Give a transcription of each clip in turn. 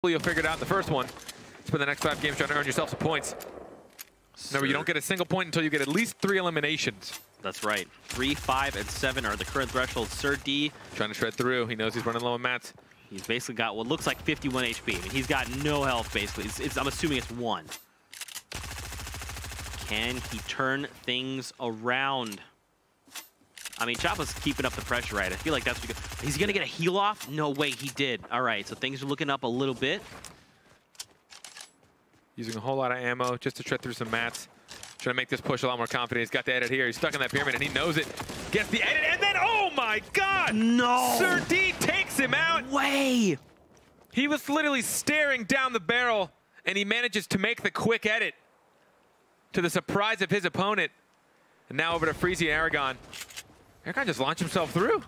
You'll figure it out in the first one. Spend the next 5 games trying to earn yourself some points. Remember, you don't get a single point until you get at least 3 eliminations. That's right. 3, 5, and 7 are the current thresholds. Sir D trying to shred through. He knows he's running low on mats. He's basically got what looks like 51 HP. I mean, he's got no health, basically. I'm assuming it's 1. Can he turn things around? I mean, Choppa's keeping up the pressure, right? I feel like that's what he's going to get a heal off? No way, he did. All right, so things are looking up a little bit. Using a whole lot of ammo just to shred through some mats. Trying to make this push a lot more confident. He's got the edit here. He's stuck in that pyramid, and he knows it. Gets the edit, and then, oh my God! No! Sir D takes him out! Way! He was literally staring down the barrel, and he manages to make the quick edit to the surprise of his opponent. And now over to Freezy and Aragon. Aragon just launched himself through.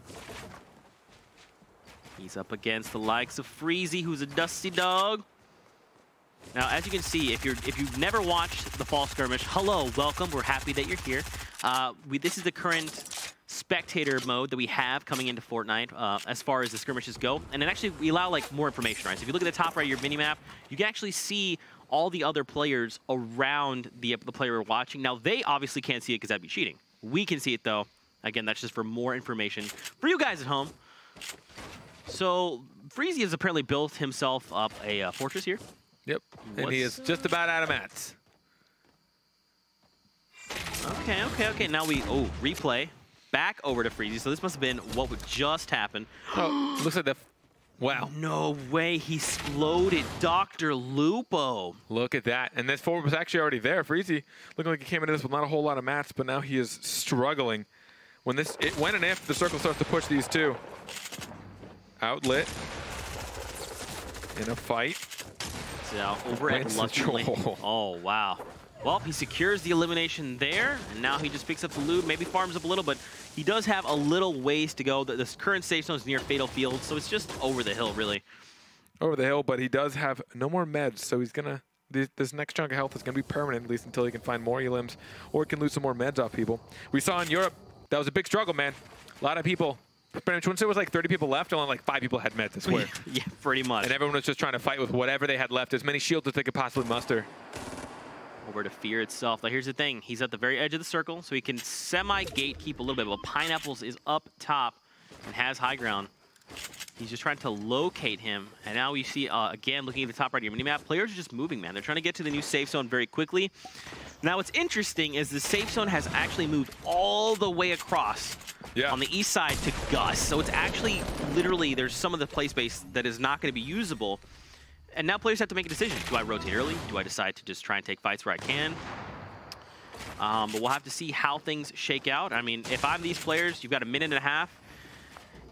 He's up against the likes of Freezy, who's a dusty dog. Now, as you can see, if you've never watched the Fall Skirmish, hello, welcome. We're happy that you're here. This is the current spectator mode that we have coming into Fortnite as far as the skirmishes go. And then actually, we allow like more information, right? So if you look at the top right of your minimap, you can actually see all the other players around the player we're watching. Now, they obviously can't see it because that'd be cheating. We can see it, though. Again, that's just for more information for you guys at home. So, Freezy has apparently built himself up a fortress here. Yep, and he is just about out of mats. Okay. Now we, replay. Back over to Freezy. So this must have been what would just happen. Oh, looks like the, wow. No way, he exploded Dr. Lupo. Look at that, and this forward was actually already there. Freezy looking like he came into this with not a whole lot of mats, but now he is struggling. When and if the circle starts to push these two. Outlet in a fight. Now over at Lucky. Oh, wow. Well, he secures the elimination there, and now he just picks up the loot, maybe farms up a little, but he does have a little ways to go. This current safe zone is near Fatal Field, so it's just over the hill, really. Over the hill, but he does have no more meds, so he's going to... This next chunk of health is going to be permanent, at least until he can find more elims, or he can lose some more meds off people. We saw in Europe, that was a big struggle, man. A lot of people... Pretty much, once there was like 30 people left, only like 5 people had meds, I swear. Yeah, pretty much. And everyone was just trying to fight with whatever they had left, as many shields as they could possibly muster. Over to Fear itself. Now here's the thing, he's at the very edge of the circle, so he can semi-gatekeep a little bit, but Pineapples is up top and has high ground. He's just trying to locate him, and now we see, again, looking at the top right of your minimap, players are just moving, man. They're trying to get to the new safe zone very quickly. Now what's interesting is the safe zone has actually moved all the way across on the east side to Gus. So it's actually, literally, there's some of the play space that is not going to be usable. And now players have to make a decision. Do I rotate early? Do I decide to just try and take fights where I can? But we'll have to see how things shake out. I mean, if I'm these players, you've got a minute and a half.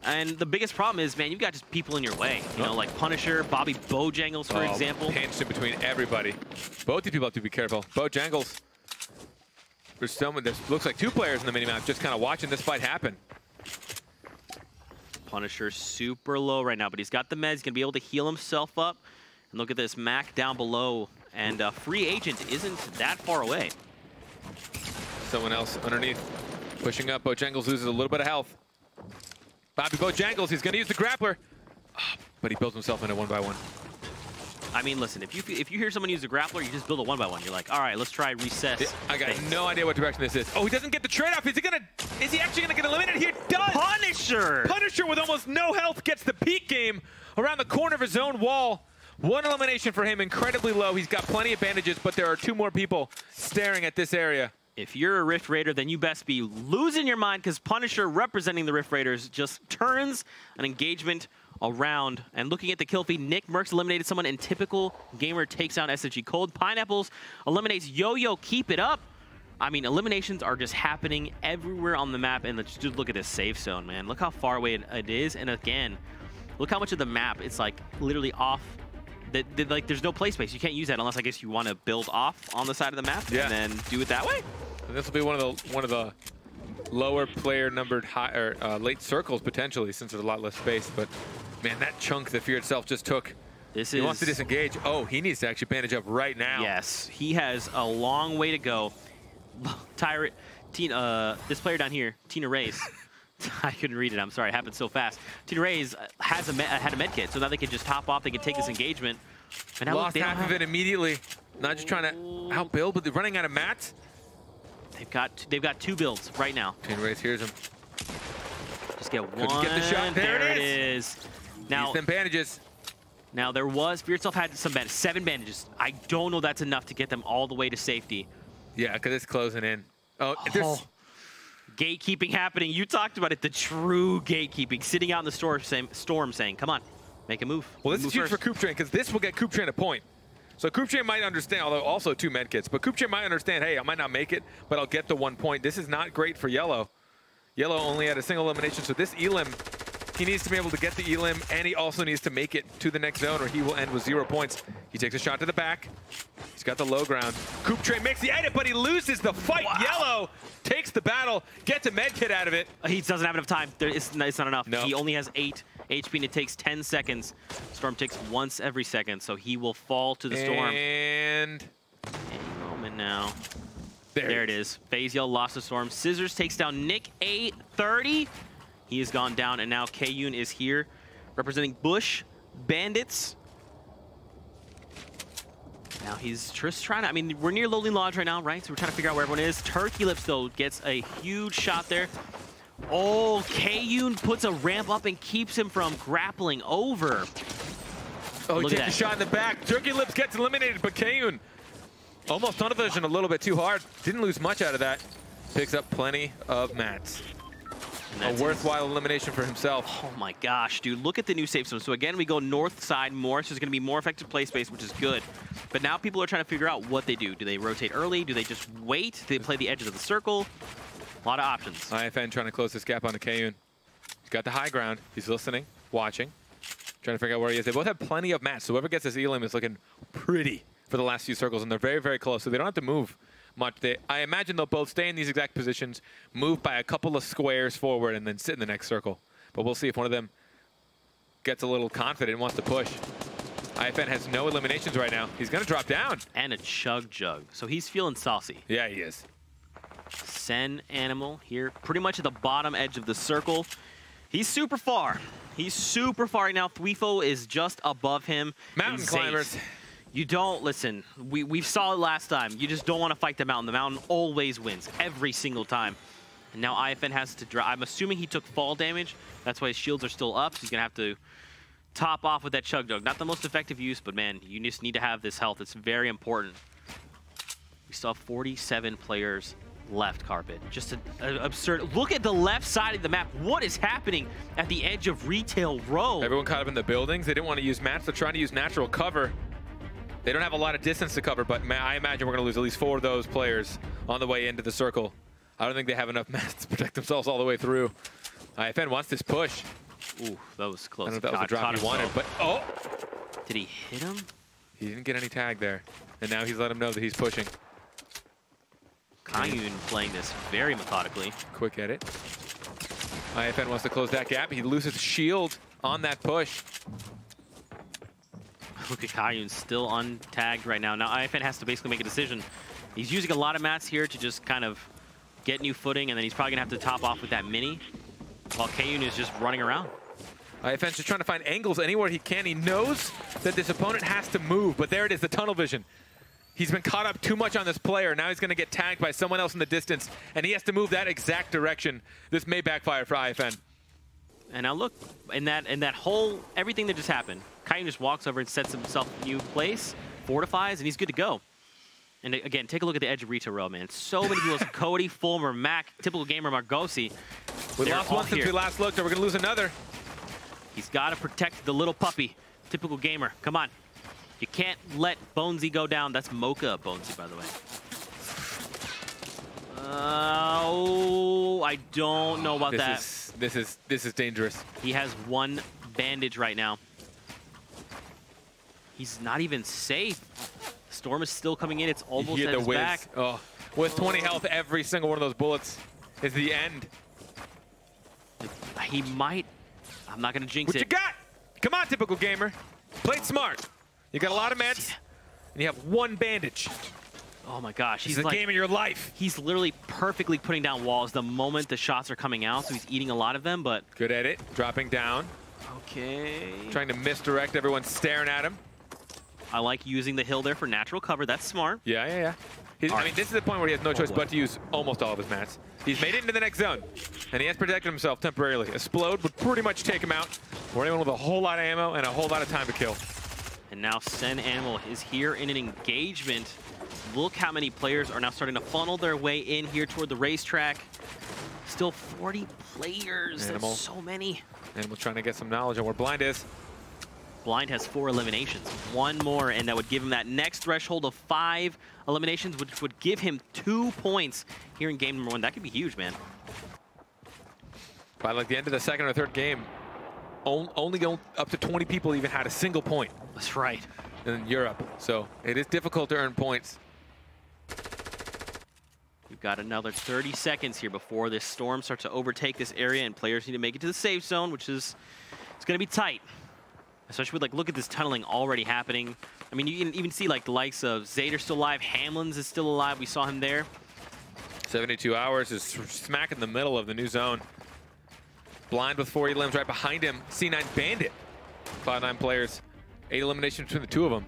And the biggest problem is, man, you've got just people in your way. You know, like Punisher, Bobby Bojangles, for example. Pinched in between everybody. Both these people have to be careful. Bojangles. There's someone, there looks like 2 players in the minimap just kind of watching this fight happen. Punisher super low right now, but he's got the meds. He's going to be able to heal himself up. And look at this, Mac down below. And Free Agent isn't that far away. Someone else underneath pushing up. Bojangles loses a little bit of health. Bobby Bojangles, he's going to use the grappler. Oh, but he builds himself in a 1-by-1. I mean, listen, if you hear someone use a grappler, you just build a 1-by-1. You're like, all right, let's try recess. I got no idea what direction this is. Oh, he doesn't get the trade-off. Is he actually gonna get eliminated? He does! Punisher! Punisher with almost no health gets the peak game around the corner of his own wall. 1 elimination for him, incredibly low. He's got plenty of bandages, but there are 2 more people staring at this area. If you're a Rift Raider, then you best be losing your mind, because Punisher, representing the Rift Raiders, just turns an engagement around. And looking at the kill feed, Nick Mercs eliminated someone, and Typical Gamer takes down SSG Cold. Pineapples eliminates Yo-Yo. Keep it up. I mean, eliminations are just happening everywhere on the map, and let's just look at this safe zone, man. Look how far away it is, and again, look how much of the map it's like literally off. Like, there's no play space. You can't use that unless I guess you want to build off on the side of the map and then do it that way. And this will be one of the lower player numbered high or late circles potentially, since there's a lot less space. But man, that chunk that Fear itself just took. He wants to disengage. Oh, he needs to actually bandage up right now. Yes, he has a long way to go. This player down here, Tina Reyes, I couldn't read it. I'm sorry. It happened so fast. Team Rays had a med kit, so now they can just top off. They can take this engagement. And now lost half of it immediately. Not just trying to outbuild, but they're running out of mats. They've got 2 builds right now. Team Rays hears him. Just get one. Couldn't get the shot. There it is. Now, them bandages. Now there was Fear itself had some bandages, 7 bandages. I don't know that's enough to get them all the way to safety. Yeah, because it's closing in. Oh, there's gatekeeping happening. You talked about it. The true gatekeeping, sitting out in the storm, saying, "Come on, make a move." Well, this is huge for Coop Train because this will get Coop Train a point. So Coop Train might understand, although also 2 medkits, but Coop Train might understand, hey, I might not make it, but I'll get the 1 point. This is not great for Yellow. Yellow only had a single elimination, so this Elim, he needs to be able to get the Elim, and he also needs to make it to the next zone, or he will end with 0 points. He takes a shot to the back. He's got the low ground. Coop Train makes the edit, but he loses the fight. Wow. Yellow takes the battle, gets a medkit out of it. He doesn't have enough time. It's not enough. No. He only has 8 HP, and it takes 10 seconds. Storm takes once every second, so he will fall to the storm. And any moment now. There it is. FaZe Yell lost the storm. Scissors takes down Nick A30. He has gone down, and now Kayun is here, representing Bush Bandits. Now he's just trying to, I mean, we're near Lonely Lodge right now, right? So we're trying to figure out where everyone is. Turkey Lips, though, gets a huge shot there. Oh, Kayun puts a ramp up and keeps him from grappling over. Oh, he takes a shot in the back. Turkey Lips gets eliminated, but Kayun almost tunnel vision a little bit too hard. Didn't lose much out of that. Picks up plenty of mats. A worthwhile elimination for himself. Oh my gosh, dude, look at the new safe zone. So again, we go north side more, so there's gonna be more effective play space, which is good. But now people are trying to figure out what they do. Do they rotate early? Do they just wait? Do they play the edges of the circle? A lot of options. IFN trying to close this gap onto Kayun. He's got the high ground. He's listening, watching, trying to figure out where he is. They both have plenty of mats, so whoever gets this Elim is looking pretty for the last few circles, and they're very, very close, so they don't have to move much. I imagine they'll both stay in these exact positions, move by a couple of squares forward, and then sit in the next circle. But we'll see if one of them gets a little confident and wants to push. IFN has no eliminations right now. He's going to drop down. And a chug jug. So he's feeling saucy. Yeah, he is. Sen Animal here, pretty much at the bottom edge of the circle. He's super far. He's super far right now. Tfue is just above him. Mountain climbers. You don't, listen, we saw it last time. You just don't want to fight the mountain. The mountain always wins, every single time. And now IFN has to drop. I'm assuming he took fall damage. That's why his shields are still up. So he's going to have to top off with that chug jug. Not the most effective use, but man, you just need to have this health. It's very important. We still have 47 players left, Carpet. Just an absurd. Look at the left side of the map. What is happening at the edge of Retail Row? Everyone caught up in the buildings. They didn't want to use mats. They're trying to use natural cover. They don't have a lot of distance to cover, but I imagine we're going to lose at least 4 of those players on the way into the circle. I don't think they have enough mats to protect themselves all the way through. IFN wants this push. Ooh, that was close. I don't know if that was the drop he wanted, but oh! Did he hit him? He didn't get any tag there. And now he's let him know that he's pushing. Kayun playing this very methodically. Quick edit. IFN wants to close that gap. He loses shield on that push. Look at Kayun still untagged right now. Now IFN has to basically make a decision. He's using a lot of mats here to just kind of get new footing, and then he's probably going to have to top off with that mini, while Kayun is just running around. IFN's just trying to find angles anywhere he can. He knows that this opponent has to move, but there it is, the tunnel vision. He's been caught up too much on this player. Now he's going to get tagged by someone else in the distance, and he has to move that exact direction. This may backfire for IFN. And now look, in that whole, everything that just happened, Kayun just walks over and sets himself a new place, fortifies, and he's good to go. And again, take a look at the edge of Retail Row, man. So many people, Cody, Fulmer, Mac, Typical Gamer, Margosi. We lost one since we last looked, and we're going to lose another. He's got to protect the little puppy. Typical Gamer, come on. You can't let Bonesy go down. That's Mocha Bonesy, by the way. Oh, I don't know about that. This is dangerous. He has 1 bandage right now. He's not even safe. Storm is still coming in. It's almost at his back. Oh, with 20 health, every single one of those bullets is the end. He might. I'm not going to jinx it. What you got? Come on, Typical Gamer. Play it smart. You got a lot of meds, and you have 1 bandage. Oh my gosh, he's the game of your life. He's literally perfectly putting down walls the moment the shots are coming out, so he's eating a lot of them, but... Good at it, dropping down. Okay. Trying to misdirect, everyone staring at him. I like using the hill there for natural cover, that's smart. Yeah. I mean, this is the point where he has no choice but to use almost all of his mats. He's made it into the next zone, and he has protected himself temporarily. Explode would pretty much take him out, or anyone with a whole lot of ammo and a whole lot of time to kill. And now Sen Animal is here in an engagement. Look how many players are now starting to funnel their way in here toward the racetrack. Still 40 players, Animal. That's so many. Animal's trying to get some knowledge on where Blind is. Blind has 4 eliminations, 1 more, and that would give him that next threshold of 5 eliminations, which would give him 2 points here in game number 1. That could be huge, man. By like the end of the second or third game, only up to 20 people even had a single point. That's right. In Europe, so it is difficult to earn points. We've got another 30 seconds here before this storm starts to overtake this area, and players need to make it to the safe zone, which is it's going to be tight. Especially with, like, look at this tunneling already happening. I mean, you can even see, like, the likes of Zader still alive. Hamlin's is still alive. We saw him there. 72 Hours is smack in the middle of the new zone. Blind with 4 limbs right behind him. C9 Bandit. 5-9 players. 8 eliminations between the 2 of them.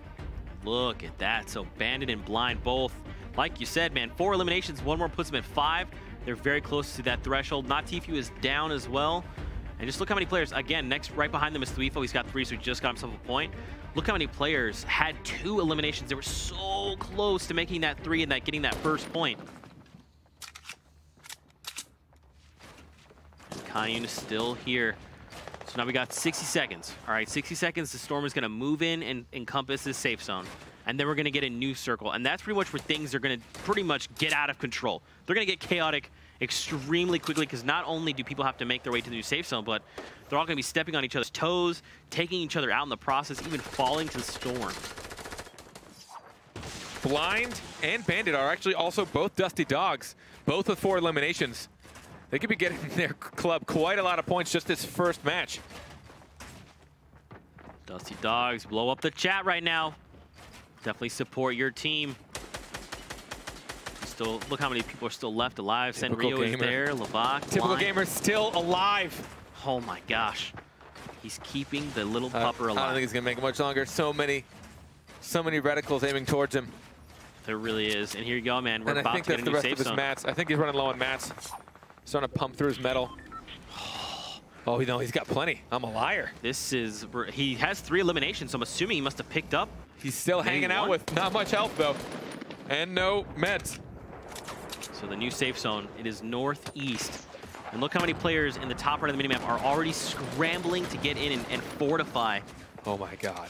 Look at that. So Bandit and Blind both, like you said, man, 4 eliminations. 1 more puts them at 5. They're very close to that threshold. Not Tfue is down as well. And just look how many players, again, next right behind them is Tfue. He's got 3, so he just got himself a point. Look how many players had 2 eliminations. They were so close to making that 3 and that getting that first point. Kayun is still here. So now we got 60 seconds. All right, 60 seconds. The storm is going to move in and encompass this safe zone. And then we're going to get a new circle. And that's pretty much where things are going to pretty much get out of control. They're going to get chaotic extremely quickly, because not only do people have to make their way to the new safe zone, but they're all going to be stepping on each other's toes, taking each other out in the process, even falling to the storm. Blind and Bandit are actually also both Dusty Dogs, both with 4 eliminations. They could be getting their club quite a lot of points just this first match. Dusty Dogs, blow up the chat right now. Definitely support your team. Still, look how many people are still left alive. Senrio is there, Lavak. Typical gamer still alive. Oh my gosh. He's keeping the little pupper alive. I don't think he's gonna make it much longer. So many reticles aiming towards him. There really is. And here you go, man. We're about to get a new safe zone. I think that's the rest of his mats. I think he's running low on mats. Starting to pump through his metal. Oh, no, he's got plenty. I'm a liar. This is, he has 3 eliminations, so I'm assuming he must have picked up. He's still hanging out with not much health, though. And no meds. So the new safe zone, it is northeast. And look how many players in the top right of the minimap are already scrambling to get in and fortify. Oh my God.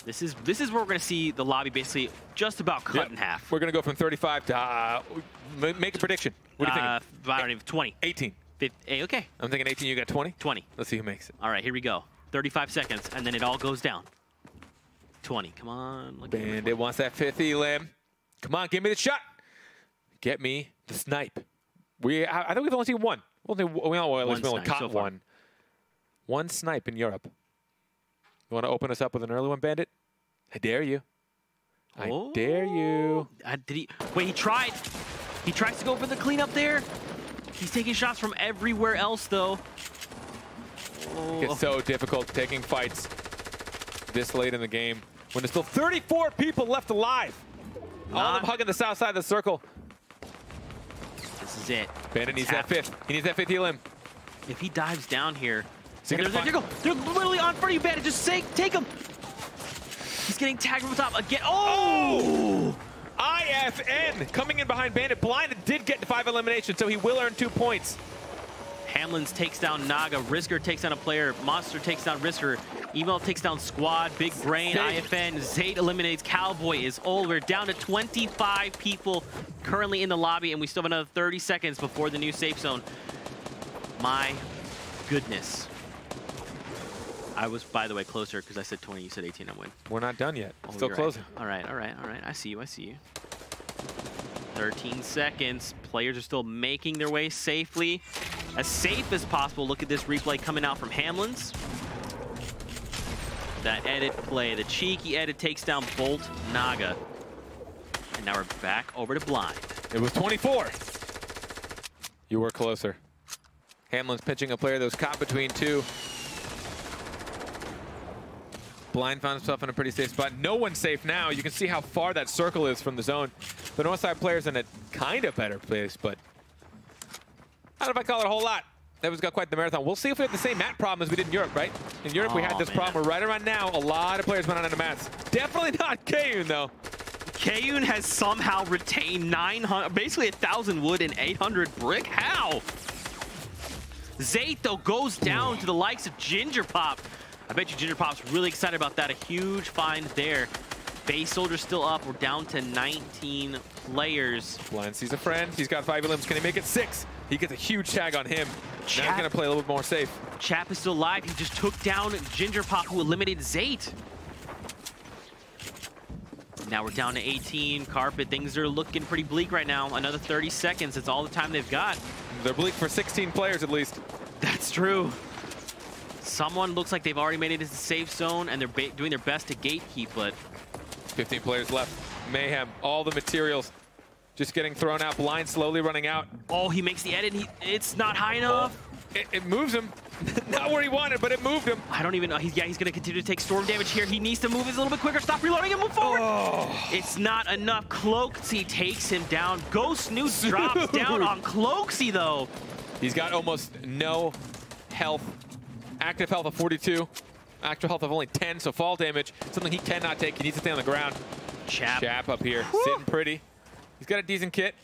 This is where we're going to see the lobby basically just about cut in half. We're going to go from 35 to, make a prediction. What do you think? I don't even, 20. 18. 50, okay. I'm thinking 18, you got 20? 20. Let's see who makes it. All right, here we go. 35 seconds, and then it all goes down. 20, come on. Bandit wants that 5th elim. Come on, give me the shot. Get me the snipe. I think we've only seen one. We only caught one. One snipe in Europe. You want to open us up with an early one, Bandit? I dare you. I dare you. Did he? Wait, he tried. He tries to go for the cleanup there. He's taking shots from everywhere else, though. It's so difficult taking fights this late in the game when there's still 34 people left alive. All of them hugging the south side of the circle. This is it. Bandit needs that 5th. He needs that 5th elim. If he dives down here, they're literally on front of you, Bandit. Just take him. He's getting tagged from the top again. Oh! IFN coming in behind Bandit. Blind did get 5 eliminations, so he will earn 2 points. Hamlins takes down Naga. Risker takes down a player. Monster takes down Risker. Email takes down Squad. Big Brain, IFN. Zate eliminates. Cowboy is old. We're down to 25 people currently in the lobby, and we still have another 30 seconds before the new safe zone. My goodness. I was, by the way, closer because I said 20. You said 18. I win. We're not done yet. Still closing. Right. All right. I see you. 13 seconds. Players are still making their way safely. As safe as possible. Look at this replay coming out from Hamlin's. That edit play. The cheeky edit takes down Bolt Naga. And now we're back over to blind. It was 24. You were closer. Hamlin's pitching a player that was caught between two. Blind found himself in a pretty safe spot. No one's safe now. You can see how far that circle is from the zone. The north side player's in a kind of better place, but I don't know if I call it a whole lot. That was got quite the marathon. We'll see if we have the same mat problem as we did in Europe, right? In Europe, we had this problem where right around now, a lot of players went out of mats. Definitely not Kayun, though. Kayun has somehow retained 900, basically 1,000 wood and 800 brick. How? Zayt, though, goes down to the likes of Ginger Pop. I bet you Ginger Pop's really excited about that. A huge find there. Base Soldier's still up. We're down to 19 players. Blind sees a friend. He's got 5 limbs. Can he make it 6? He gets a huge tag on him. Now he's going to play a little bit more safe. Chap is still alive. He just took down Ginger Pop, who eliminated Zayt. Now we're down to 18. Carpet, things are looking pretty bleak right now. Another 30 seconds. That's all the time they've got. They're bleak for 16 players at least. That's true. Someone looks like they've already made it into the safe zone, and they're doing their best to gatekeep, but 15 players left. Mayhem. All the materials just getting thrown out. Blind slowly running out. Oh, he makes the edit. It's not high enough. It moves him. Not where he wanted, but it moved him. I don't even know. He's going to continue to take storm damage here. He needs to move his a little bit quicker. Stop reloading and move forward. Oh. It's not enough. Cloaksy takes him down. Ghost Newt drops down on Cloaksy, though. He's got almost no health. Active health of 42. Actual health of only 10, so fall damage. Something he cannot take. He needs to stay on the ground. Chap up here, sitting pretty. He's got a decent kit.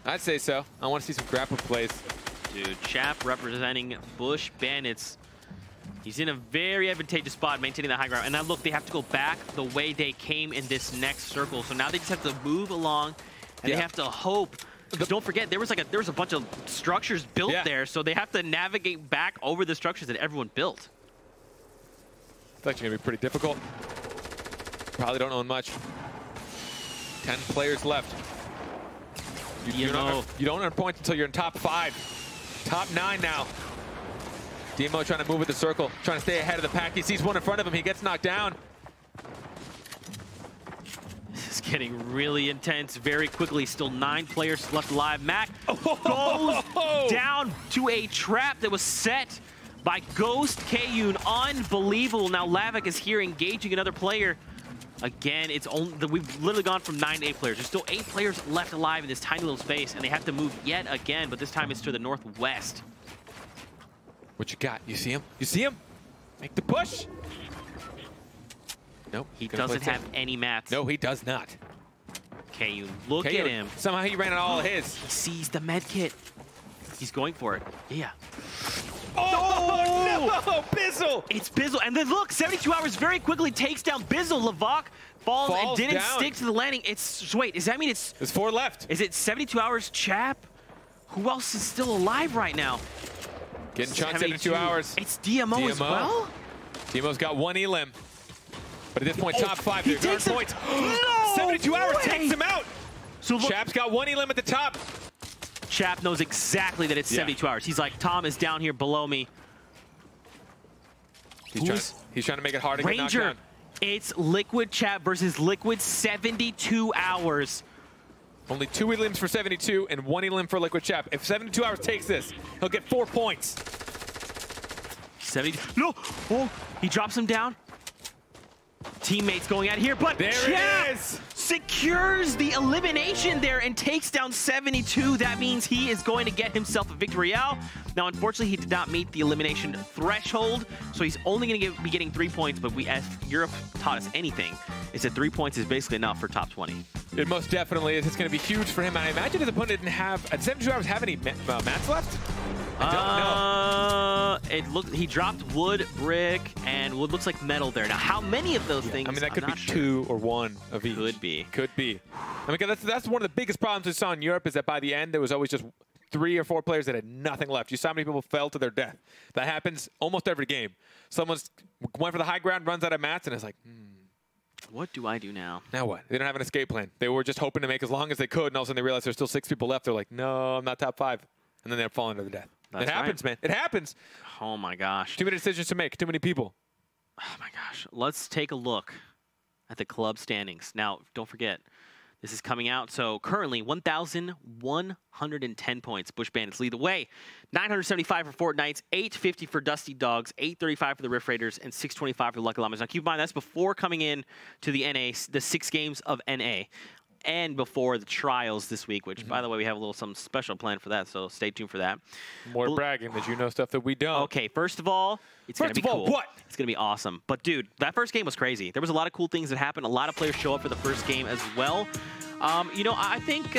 I'd say so. I want to see some grapple plays. Dude, Chap representing Bush Bandits. He's in a very advantageous spot, maintaining the high ground. And now look, they have to go back the way they came in this next circle. So now they just have to move along, and they have to hope. Don't forget, there was a bunch of structures built there, so they have to navigate back over the structures that everyone built. It's actually gonna be pretty difficult. Probably don't own much. 10 players left. You don't earn points until you're in top 5. Top 9 now. Demo trying to move with the circle, trying to stay ahead of the pack. He sees one in front of him. He gets knocked down. This is getting really intense very quickly. Still 9 players left alive. Mac goes down to a trap that was set by Ghost Kayun. Unbelievable. Now Lavik is here engaging another player. Again, we've literally gone from 9 to 8 players. There's still 8 players left alive in this tiny little space, and they have to move yet again, but this time it's to the northwest. What you got? You see him? You see him? Make the push. Nope. He doesn't have any mats. No, he does not. Kayun, look at him. Somehow he ran out all of his. He sees the med kit. He's going for it. Yeah. Oh, no! Bizzle! It's Bizzle. And then look, 72 hours very quickly takes down Bizzle. Lavok falls and didn't stick to the landing. Wait, does that mean it's... There's 4 left. Is it 72 hours Chap? Who else is still alive right now? Getting chunked 72 hours. It's DMO as well? DMO's got 1 elim. But at this point, top 5. He takes points. No 72 hours takes him out. So look, Chap's got 1 elim at the top. Chap knows exactly that it's 72 hours. He's like, Tom is down here below me. He's trying to make it hard to get knocked down. It's Liquid Chap versus Liquid 72 hours. Only 2 elims for 72 and 1 elim for Liquid Chap. If 72 hours takes this, he'll get 4 points. 70. No! Oh, he drops him down. Teammates going out here, but there Chap it is! Secures the elimination there and takes down 72. That means he is going to get himself a victory royale. Now, unfortunately, he did not meet the elimination threshold, so he's only going to be getting 3 points, but if Europe taught us anything, it's that 3 points is basically enough for top 20. It most definitely is. It's going to be huge for him. I imagine his opponent didn't have, at 72 hours, have any mats left? I don't know. He dropped wood, brick, and wood looks like metal there. Now, how many of those things? I mean, that could be 2 or 1 of each. Could be. Could be. I mean, that's one of the biggest problems we saw in Europe is that by the end, there was always just 3 or 4 players that had nothing left. You saw how many people fell to their death. That happens almost every game. Someone's went for the high ground, runs out of mats, and is like, what do I do now? Now what? They don't have an escape plan. They were just hoping to make as long as they could, and all of a sudden they realized there's still 6 people left. They're like, no, I'm not top 5. And then they're falling to their death. It happens, man. It happens. Oh, my gosh. Too many decisions to make. Too many people. Oh, my gosh. Let's take a look at the club standings. Now, don't forget, This is coming out. So currently 1,110 points. Bush Bandits lead the way. 975 for Fortnite, 850 for Dusty Dogs, 835 for the Rift Raiders, and 625 for the Lucky Llamas. Now keep in mind, that's before coming in to the NA, the 6 games of NA. And before the trials this week, which, by the way, we have a little something special planned for that, so stay tuned for that. More bragging that you know stuff that we don't. Okay, first of all, it's going to be cool. What? It's going to be awesome. But, dude, that first game was crazy. There was a lot of cool things that happened. A lot of players show up for the first game as well. You know, I think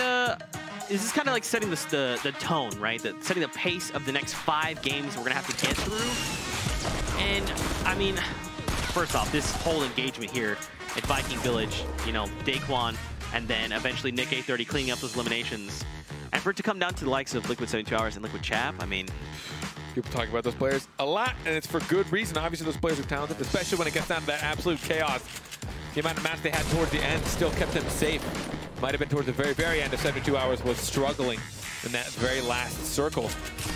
this is kind of like setting the tone, right? Setting the pace of the next 5 games we're going to have to get through. And, I mean, first off, this whole engagement here at Viking Village, you know, DAEQUAN, and then eventually Nick A30 cleaning up those eliminations. And for it to come down to the likes of Liquid 72 Hours and Liquid Chap, I mean... People talk about those players a lot, and it's for good reason. Obviously, those players are talented, especially when it gets down to that absolute chaos. The amount of match they had towards the end still kept them safe. Might have been towards the very, very end of 72 Hours was struggling in that very last circle.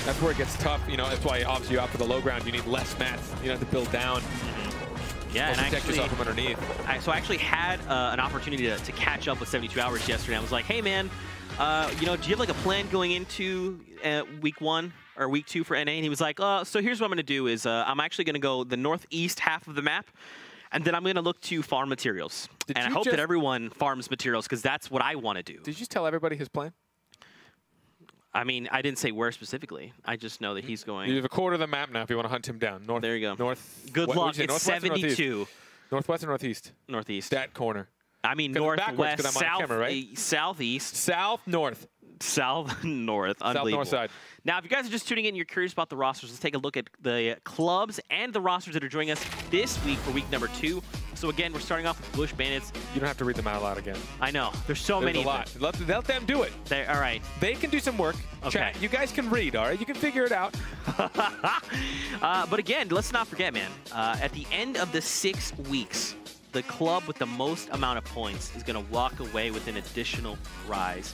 That's where it gets tough. You know, that's why obviously you're out for the low ground. You need less mats. You don't have to build down. Yeah, and protect yourself from underneath. So I actually had an opportunity to catch up with 72 Hours yesterday. I was like, hey, man, you know, do you have like a plan going into week 1 or week 2 for NA? And he was like, so here's what I'm going to do is I'm actually going to go the northeast half of the map, and then I'm going to look to farm materials. And I hope that everyone farms materials because that's what I want to do. Did you just tell everybody his plan? I mean, I didn't say where specifically. I just know that he's going. You have a quarter of the map now if you want to hunt him down. North, there you go. North. Good luck. It's 72. Northwest or northeast? Northeast. That corner. I mean, northwest, south, camera, right? Southeast. South, north. South, north. Unbelievable. South, north side. Now, if you guys are just tuning in and you're curious about the rosters, let's take a look at the clubs and the rosters that are joining us this week for week number 2. So again, we're starting off with Bush Bandits. You don't have to read them out loud again. I know. There's so many a lot. Let them do it. All right. They can do some work. Okay. Chat. You guys can read, all right? You can figure it out. But again, let's not forget, man, at the end of the 6 weeks, the club with the most amount of points is going to walk away with an additional prize.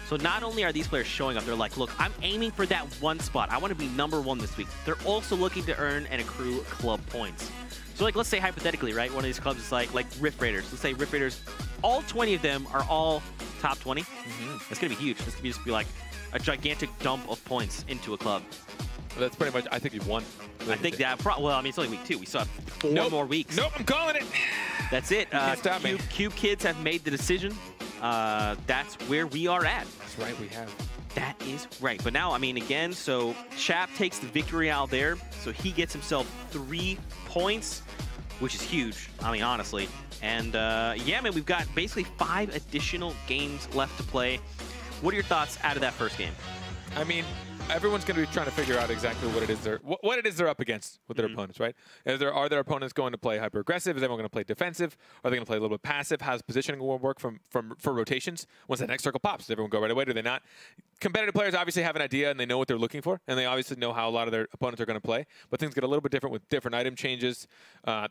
So not only are these players showing up, they're like, look, I'm aiming for that 1 spot. I want to be #1 this week. They're also looking to earn and accrue club points. So like, let's say hypothetically, right, one of these clubs is like Rift Raiders. Let's say Rift Raiders, all 20 of them are all top 20. That's going to be huge. This could just be like a gigantic dump of points into a club. Well, that's pretty much, I think you've won. I think that, well, I mean, it's only week 2. We still have 4 more weeks. Nope, I'm calling it. That's it. Can't stop me. Cube Kids have made the decision. That's where we are at. That's right, we have. That is right. But now, I mean, again, so Chap takes the victory out there. So he gets himself 3 points, which is huge, I mean, honestly. And, yeah, man, we've got basically 5 additional games left to play. What are your thoughts out of that first game? I mean, everyone's going to be trying to figure out exactly what it is they're up against with their opponents, right? Are their opponents going to play hyper aggressive? Is everyone going to play defensive? Are they going to play a little bit passive? How's positioning will work for rotations? Once that next circle pops, does everyone go right away? Do they not? Competitive players obviously have an idea and they know what they're looking for, and they obviously know how a lot of their opponents are going to play. But things get a little bit different with different item changes.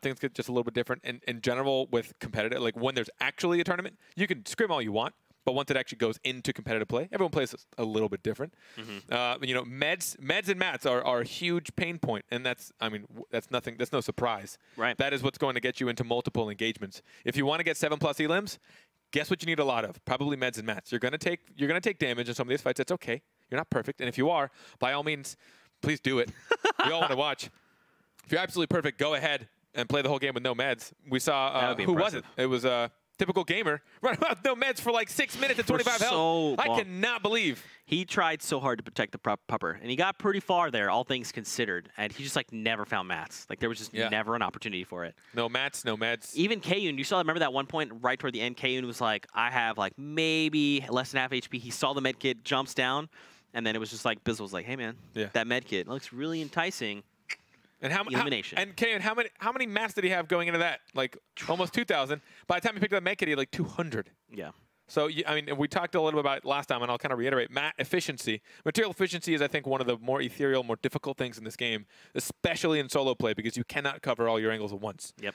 Things get just a little bit different. And in general, with competitive, like when there's actually a tournament, you can scrim all you want. But once it actually goes into competitive play, everyone plays a little bit different. You know, meds and mats are a huge pain point, and that's, I mean, that's nothing. That's no surprise. Right. That is what's going to get you into multiple engagements. If you want to get 7+ elims, guess what you need a lot of? Probably meds and mats. You're gonna take damage in some of these fights. That's okay. You're not perfect, and if you are, by all means, please do it. We all want to watch. If you're absolutely perfect, go ahead and play the whole game with no meds. We saw who was it? It was Typical Gamer, run about no meds for like 6 minutes at 25 health. I cannot believe. He tried so hard to protect the pupper, and he got pretty far there, all things considered, and he just like never found mats. Like there was just never an opportunity for it. No mats, no meds. Even Kayun, you saw, remember that one point right toward the end, Kayun was like, I have like maybe less than half HP. He saw the med kit, jumps down, and then it was just like, Bizzle was like, hey man, that med kit looks really enticing. And elimination. How many mats did he have going into that? Like almost 2,000. By the time he picked up med kit, he had like 200. Yeah. So I mean, we talked a little bit about it last time, and I'll kind of reiterate. Mat efficiency, material efficiency is, I think, one of the more ethereal, more difficult things in this game, especially in solo play, because you cannot cover all your angles at once. Yep.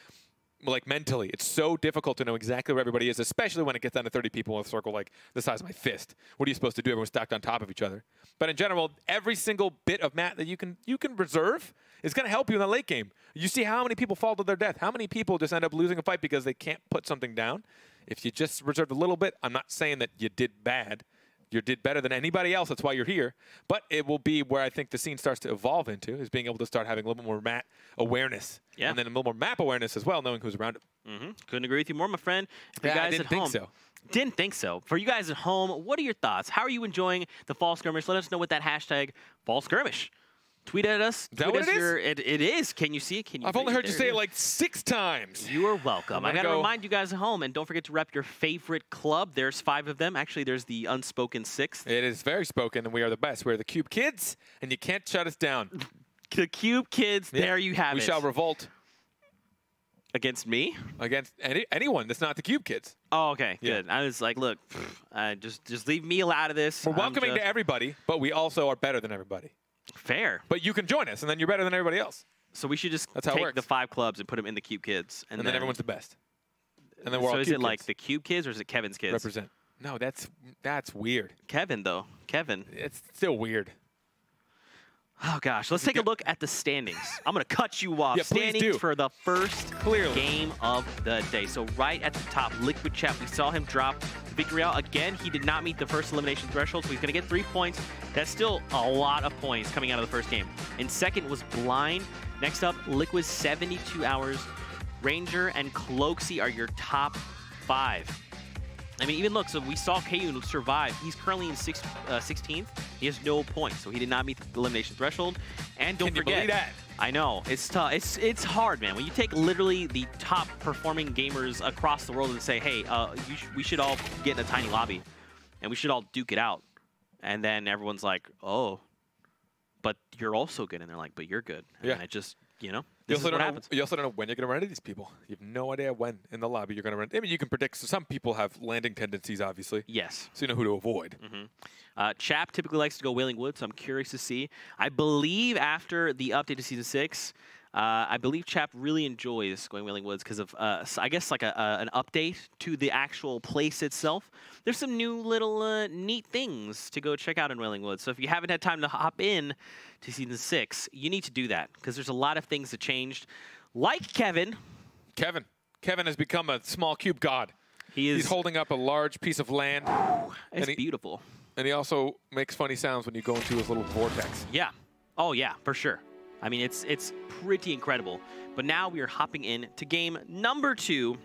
Like mentally, it's so difficult to know exactly where everybody is, especially when it gets down to 30 people in a circle like the size of my fist. What are you supposed to do? Everyone's stacked on top of each other. But in general, every single bit of mat that you can reserve is going to help you in the late game. You see how many people fall to their death. How many people just end up losing a fight because they can't put something down. If you just reserved a little bit, I'm not saying that you did bad. You did better than anybody else. That's why you're here. But it will be where I think the scene starts to evolve into, is being able to start having a little bit more map awareness. Yeah. And then a little more map awareness as well, knowing who's around it. Couldn't agree with you more, my friend. For you Yeah, guys I didn't at think home, so. Didn't think so. For you guys at home, what are your thoughts? How are you enjoying the Fall Skirmish? Let us know with that hashtag Fall Skirmish. Tweet at us. Is that what it is? It is. Can you see it? Can you? I've only heard you say it like 6 times. You are welcome. I got to remind you guys at home, and don't forget to rep your favorite club. There's 5 of them. Actually, there's the unspoken 6th. It is very spoken, and we are the best. We're the Cube Kids, and you can't shut us down. The Cube Kids, Yeah. there you have it. We shall revolt. Against me? Against anyone that's not the Cube Kids. Oh, okay, Yeah. good. I was like, look, just leave me out of this. We're welcoming to everybody, but we also are better than everybody. Fair. But you can join us, and then you're better than everybody else. So we should just That's how it take works. the 5 clubs and put them in the Cube Kids. And then everyone's the best. And then we're so all is Cube it like Kids. the Cube Kids or is it Kevin's Kids? Represent. No, that's weird. Kevin, though. Kevin. It's still weird. Oh, gosh. Let's take a look at the standings. I'm going to cut you off. Yeah, please Standings do. for the first game of the day. So right at the top, Liquid Chap. We saw him drop the Victory Royale. Again, he did not meet the first elimination threshold, so he's going to get 3 points. That's still a lot of points coming out of the first game. And second was Blind. Next up, Liquid 72 Hours. Ranger and Cloaksy are your top 5. I mean, even look, so we saw Kayun survive. He's currently in 16th. He has no points, so he did not meet the elimination threshold. And don't Can you forget, believe that? I know, it's tough. It's hard, man. When you take literally the top performing gamers across the world and say, hey, we should all get in a tiny lobby, and we should all duke it out. And then everyone's like, oh, but you're also good. And they're like, but you're good. And Yeah. it just, you know, You this is also, what happens. you also don't know when you're going to run into these people. You have no idea when in the lobby you're going to run. I mean, you can predict. So some people have landing tendencies, obviously. Yes. So you know who to avoid. Chap typically likes to go Wailing Woods, so I'm curious to see. I believe after the update to Season 6, I believe Chap really enjoys going Wailing Woods because of, I guess, like an update to the actual place itself. There's some new little neat things to go check out in Wailing Woods. So if you haven't had time to hop in to Season 6, you need to do that because there's a lot of things that changed. Like Kevin. Kevin has become a small cube god. He's holding up a large piece of land. It's beautiful. And he also makes funny sounds when you go into his little vortex. Yeah. Oh, yeah, for sure. I mean, it's pretty incredible. But now we are hopping in to game number 2.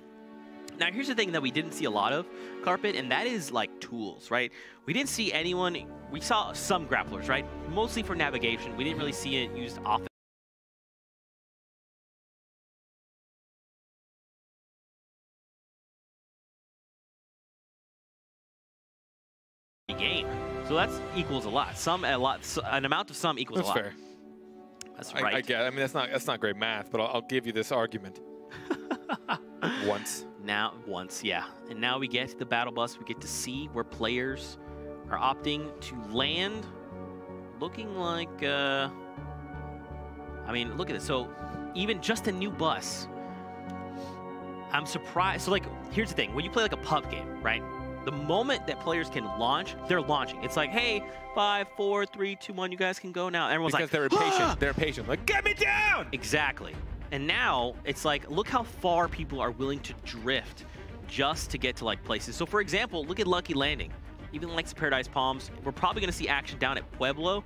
Now, here's the thing that we didn't see a lot of, Carpet, and that is, like, tools, right? We didn't see anyone... We saw some grapplers, right? Mostly for navigation. We didn't really see it used often. Game. So that equals a lot. An amount of some equals a lot. That's fair. That's right. I get it. I mean, that's not great math, but I'll give you this argument. Once. Once, yeah. And now we get to the battle bus. We get to see where players are opting to land. Looking like, I mean, look at it. So even just a new bus. I'm surprised. So, like, here's the thing. When you play, like, a pub game, right? The moment that players can launch, they're launching. It's like, hey, 5, 4, 3, 2, 1, you guys can go now. Everyone's because like, they're impatient. They're impatient. Like, get me down! Exactly. And now it's like, look how far people are willing to drift just to get to like places. So for example, look at Lucky Landing. Even like Paradise Palms, we're probably going to see action down at Pueblo.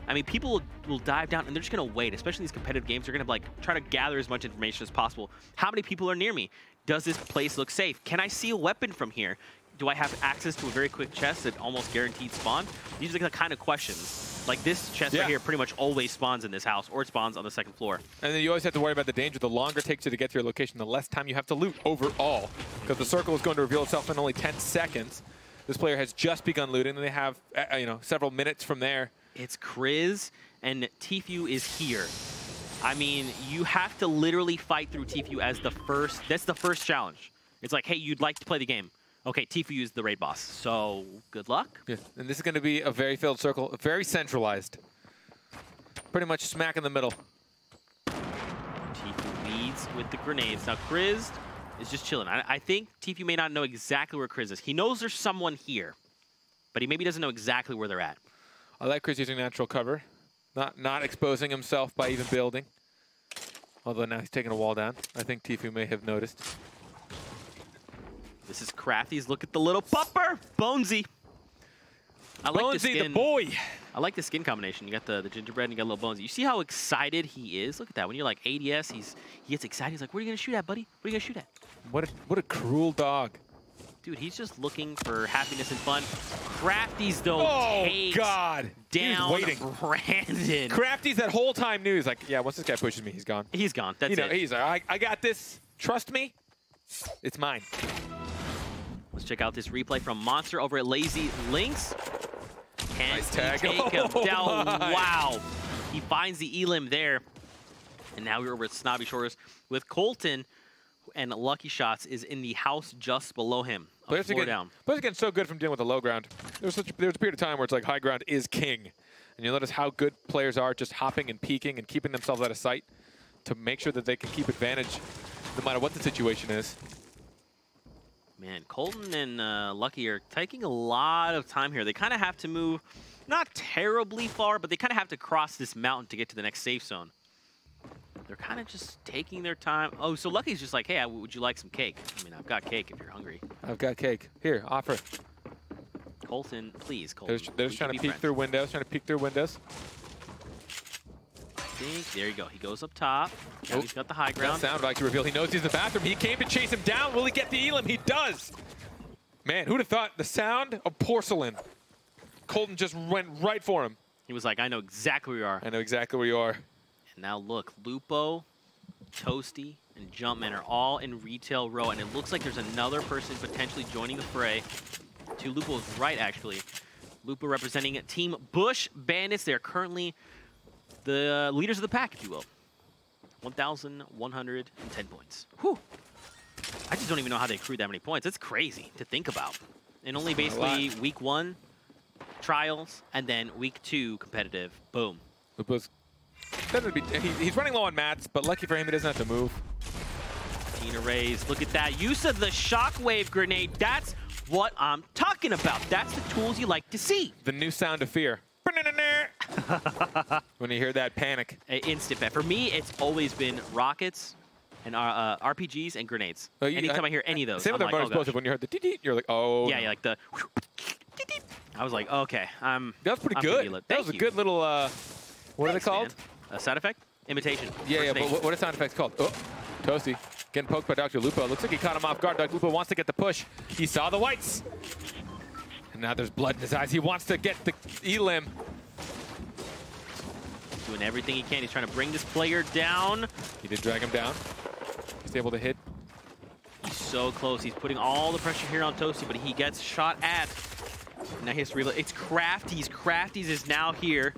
I mean, people will dive down and they're just going to wait, especially in these competitive games. They're going to like try to gather as much information as possible. How many people are near me? Does this place look safe? Can I see a weapon from here? Do I have access to a very quick chest that almost guaranteed spawn? These are the kind of questions. Like this chest right here pretty much always spawns in this house or it spawns on the second floor. And then you always have to worry about the danger. The longer it takes you to get to your location, the less time you have to loot overall. Because the circle is going to reveal itself in only 10 seconds. This player has just begun looting and they have several minutes from there. It's Kriz and Tfue is here. I mean, you have to literally fight through Tfue as the first. That's the first challenge. It's like, hey, you'd like to play the game. Okay, Tfue is the raid boss, so good luck. Yeah, and this is going to be a very filled circle, very centralized. Pretty much smack in the middle. Tfue leads with the grenades. Now, Kriz is just chilling. I think Tfue may not know exactly where Kriz is. He knows there's someone here, but he maybe doesn't know exactly where they're at. I like Kriz using natural cover, not exposing himself by even building. Although now he's taking a wall down. I think Tfue may have noticed. This is Crafty's. Look at the little pupper. Bonesy. I like the skin. The boy. I like the skin combination. You got the gingerbread and you got little Bonesy. You see how excited he is? Look at that. When you're like ADS, he gets excited. He's like, "What are you gonna shoot at, buddy? What are you gonna shoot at?" What a cruel dog. Dude, he's just looking for happiness and fun. Crafty's though takes God. down Brandon. Crafty's that whole time knew. He's like, yeah, once this guy pushes me, he's gone. He's gone. That's it. He's like, I got this. Trust me. It's mine. Let's check out this replay from Monster over at Lazy Lynx. Can nice tag. He take him down? Wow. He finds the elim there. And now we're over at Snobby Shores with Colton. And Lucky Shots is in the house just below him. Players are getting so good from dealing with the low ground. There was a period of time where it's like high ground is king. And you notice how good players are just hopping and peeking and keeping themselves out of sight to make sure that they can keep advantage no matter what the situation is. Man, Colton and Lucky are taking a lot of time here. They kind of have to move not terribly far, but they kind of have to cross this mountain to get to the next safe zone. They're kind of just taking their time. Oh, so Lucky's just like, hey, would you like some cake? I mean, I've got cake if you're hungry. I've got cake. Here, offer. Colton, please, Colton. They're just trying to peek through windows, There you go. He goes up top. Now he's got the high ground. That sound like to reveal he knows he's in the bathroom. He came to chase him down. Will he get the elim? He does. Man, who'd have thought the sound of porcelain? Colton just went right for him. He was like, I know exactly where you are. I know exactly where you are. And now look, Lupo, Toasty, and Jumpman are all in retail row, and it looks like there's another person potentially joining the fray. To Lupo's right, actually. Lupo representing Team Bush Bandits. They're currently the leaders of the pack, if you will. 1,110 points. Whew. I just don't even know how they accrued that many points. That's crazy to think about. And only basically week 1 trials, and then week 2 competitive. Boom. Lupo's he's running low on mats, but lucky for him, he doesn't have to move. Tina Rays, look at that. Use of the shockwave grenade. That's what I'm talking about. That's the tools you like to see. The new sound of fear. When you hear that panic. Instant fan. For me, it's always been rockets and RPGs and grenades. Anytime I hear any of those, same with the motor explosive. When you heard the dee-dee, you're like, oh. Yeah, like the. I was like, okay, That's pretty good. That was a good little. What are they called? A side effect? Imitation. Yeah, but what are sound effects called? Oh, Toasty getting poked by Dr. Lupo. Looks like he caught him off guard. Dr. Lupo wants to get the push. He saw the whites. And now there's blood in his eyes. He wants to get the elim. Doing everything he can. He's trying to bring this player down. He did drag him down. He's able to hit. He's so close. He's putting all the pressure here on Toasty, but he gets shot at. Now he has to reload. It's Crafty's. Crafty's is now here.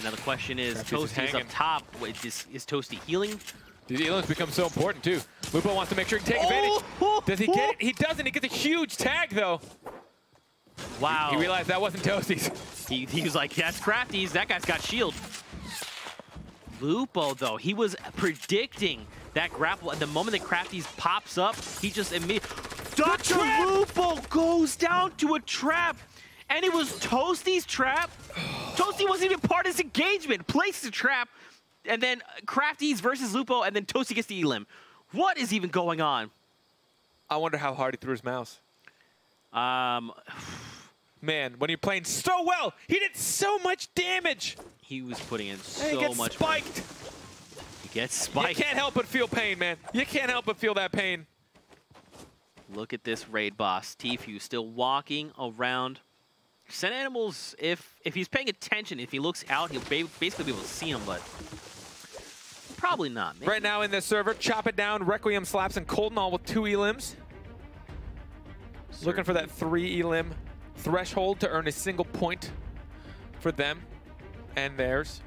Now the question is, Toasty's up top. Wait, is Toasty healing? These elims become so important too. Lupo wants to make sure he can take advantage. Does he get it? He doesn't. He gets a huge tag though. Wow. He realized that wasn't Toasty's. He was like, that's Crafty's. That guy's got shield. Lupo though, he was predicting that grapple. At the moment that Crafty's pops up, he just immediately. Dr. Lupo goes down to a trap. And it was Toasty's trap. Toasty wasn't even part of this engagement. Placed the trap. And then Crafty's versus Lupo, and then Toasty gets the elim. What is even going on? I wonder how hard he threw his mouse. Man, when you're playing so well, he did so much damage. He was putting in so much spiked. Work. He gets spiked. You can't help but feel pain, man. You can't help but feel that pain. Look at this raid boss. Tfue still walking around. Send animals, if he's paying attention, if he looks out, he'll basically be able to see him, but probably not. Maybe. Right now in this server, Chop It Down, Requiem Slaps, and Colton all with 2 elims. Looking for that 3 elim threshold to earn a single point for them and theirs.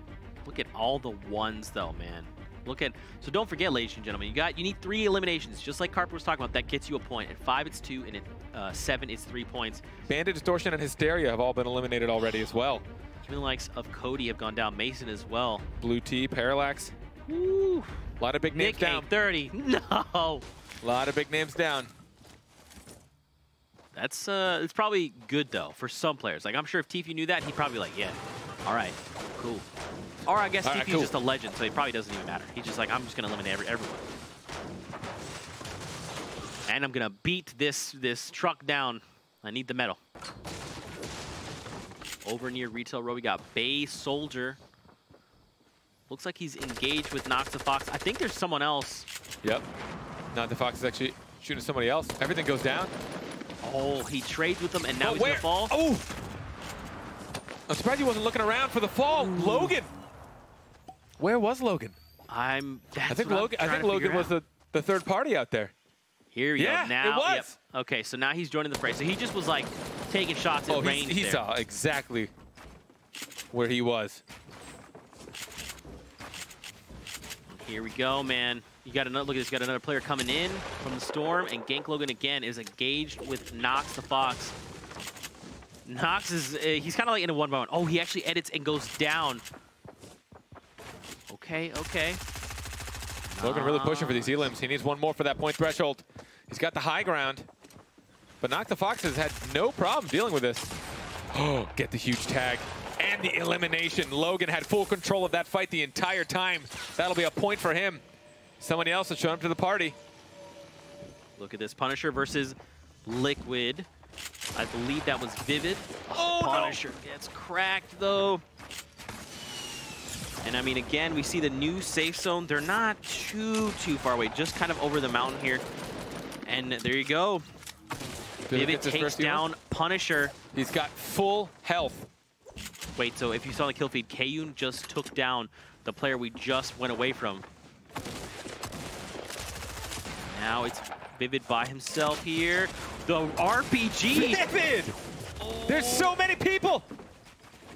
Look at all the ones, though, man. Look at, so don't forget, ladies and gentlemen, you need 3 eliminations, just like Carper was talking about. That gets you a point. At 5, it's 2, and at 7, it's 3 points. Bandit, Distortion, and Hysteria have all been eliminated already as well. Even the likes of Cody have gone down. Mason as well. Blue T, Parallax. Woo. A lot of big names down. 30. No. A lot of big names down. That's it's probably good though for some players. Like I'm sure if Tfue knew that, he'd probably be like, yeah, all right, cool. Or I guess Tfue's just a legend, so he probably doesn't even matter. He's just like, I'm just gonna eliminate everyone. And I'm gonna beat this truck down. I need the metal. Over near Retail Row, we got Bay Soldier. Looks like he's engaged with Nox the Fox. I think there's someone else. Yep. Not the Fox is actually shooting somebody else. Everything goes down. Oh, he trades with them, and now he's gonna fall. Oh! I'm surprised he wasn't looking around for the fall. Ooh. Logan! Where was Logan? I think Logan was the third party out there. Here we go. Now, it was. Yep. Okay, so now he's joining the fray. So he just was like taking shots at range. He saw exactly where he was. Here we go, man. You got another look at this. Got another player coming in from the storm, and Gank Logan again is engaged with Nox the Fox. Nox is he's kind of like in a 1v1. Oh, he actually edits and goes down. Okay, okay. Logan really pushing for these elims. He needs one more for that point threshold. He's got the high ground, but Nox the Fox has had no problem dealing with this. Oh, get the huge tag and the elimination. Logan had full control of that fight the entire time. That'll be a point for him. Somebody else has shown up to the party. Look at this, Punisher versus Liquid. I believe that was Vivid. Oh, Punisher gets cracked though. And I mean, again, we see the new safe zone. They're not too far away, just kind of over the mountain here. And there you go. Vivid takes down Punisher. He's got full health. Wait, so if you saw the kill feed, Kayun just took down the player we just went away from. Now it's Vivid by himself here. The RPG! Vivid! Oh. There's so many people!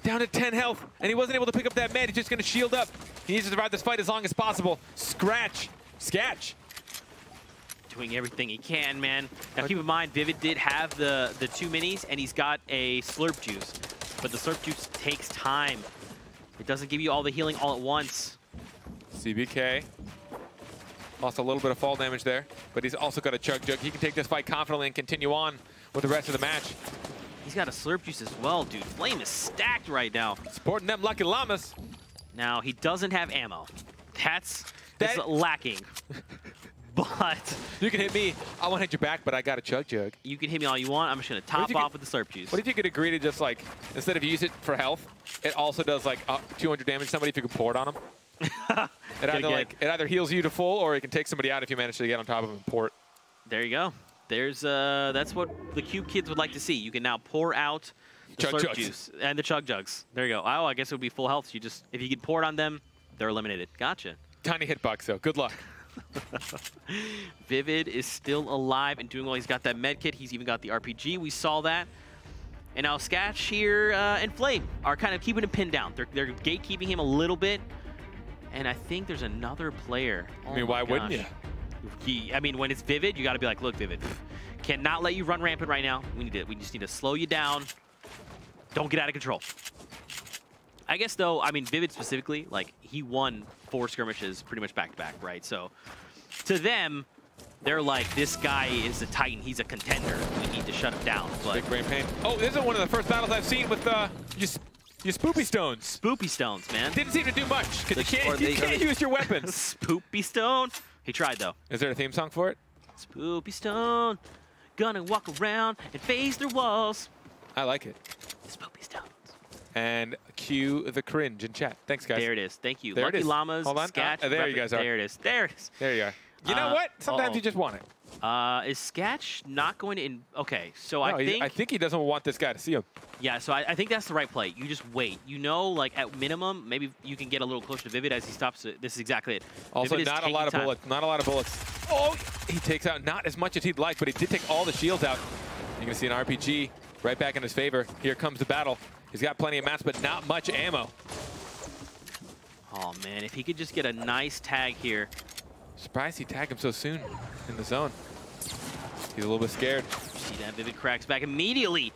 Down to 10 health, and he wasn't able to pick up that med. He's just gonna shield up. He needs to survive this fight as long as possible. Sketch. Doing everything he can, man. Now keep in mind, Vivid did have the 2 minis, and he's got a Slurp Juice. But the Slurp Juice takes time. It doesn't give you all the healing all at once. CBK. Lost a little bit of fall damage there, but he's also got a Chug Jug. He can take this fight confidently and continue on with the rest of the match. He's got a Slurp Juice as well, dude. Flame is stacked right now. Supporting them Lucky Llamas. Now, he doesn't have ammo. That's lacking. But you can hit me. I won't hit you back, but I got a Chug Jug. You can hit me all you want. I'm just going to top off with the Slurp Juice. What if you could agree to just, like, instead of use it for health, it also does, like, 200 damage to somebody if you can pour it on them? It either heals you to full, or it can take somebody out if you manage to get on top of them and port. There you go. There's that's what the Cube kids would like to see. You can now pour out the Slurp Juice and the Chug Jugs. There you go. Oh, I guess it would be full health. So you just, if you get poured on them, they're eliminated. Gotcha. Tiny hitbox though. Good luck. Vivid is still alive and doing well. He's got that med kit. He's even got the RPG. We saw that. And now Sketch here and Flame are kind of keeping him pinned down. They're gatekeeping him a little bit. And I think there's another player. I mean, why wouldn't you? I mean, when it's Vivid, you got to be like, look, Vivid, cannot let you run rampant right now. We just need to slow you down. Don't get out of control. I guess, though, I mean, Vivid specifically, like, he won 4 skirmishes pretty much back-to-back, right? So, to them, they're like, this guy is a Titan. He's a contender. We need to shut him down. But big brain pain. Oh, this is one of the first battles I've seen with your Spoopy Stones. Spoopy Stones, man. Didn't seem to do much, because you can't use your weapons. Spoopy Stone. He tried, though. Is there a theme song for it? Spoopy Stone, gonna walk around and phase their walls. I like it. Spoopy Stones. And cue the cringe in chat. Thanks, guys. There it is. Thank you. There Lucky it is. Llamas, Hold on. Sketch. There you guys are. There it is. There it is. There you are. You know what? Sometimes you just want it. Is Sketch not going to... Okay, so no, I think he doesn't want this guy to see him. Yeah, so I think that's the right play. You just wait. You know, like, at minimum, maybe you can get a little closer to Vivid as he stops. This is exactly it. Also, not a lot of bullets. Not a lot of bullets. Oh, he takes out not as much as he'd like, but he did take all the shields out. You're going to see an RPG right back in his favor. Here comes the battle. He's got plenty of mats, but not much ammo. Oh, man, if he could just get a nice tag here. Surprised he tagged him so soon in the zone. He's a little bit scared. See that Vivid cracks back immediately.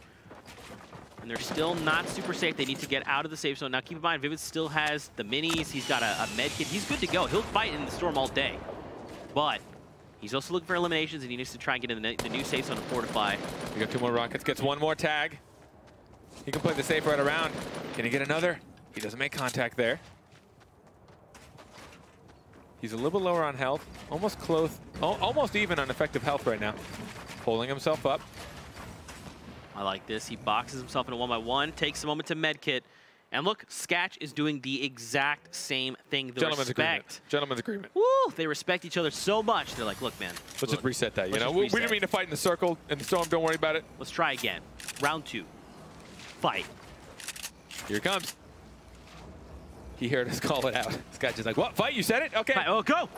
And they're still not super safe. They need to get out of the safe zone. Now, keep in mind, Vivid still has the minis. He's got a med kit. He's good to go. He'll fight in the storm all day. But he's also looking for eliminations, and he needs to try and get in the new safe zone to fortify. He got 2 more rockets. Gets 1 more tag. He can play the safe right around. Can he get another? He doesn't make contact there. He's a little bit lower on health. Almost close. Almost even on effective health right now. Pulling himself up. I like this. He boxes himself in a 1-by-1, takes a moment to medkit. And look, Sketch is doing the exact same thing. The Gentleman's respect. agreement. Gentleman's agreement. Woo! They respect each other so much. They're like, look, man. Let's just reset that. You know, we we didn't mean to fight in the circle in the storm. Don't worry about it. Let's try again. Round 2. Fight. Here it comes. He heard us call it out. Sketch is like, what? Fight? You said it? Okay. Fight. Oh, go!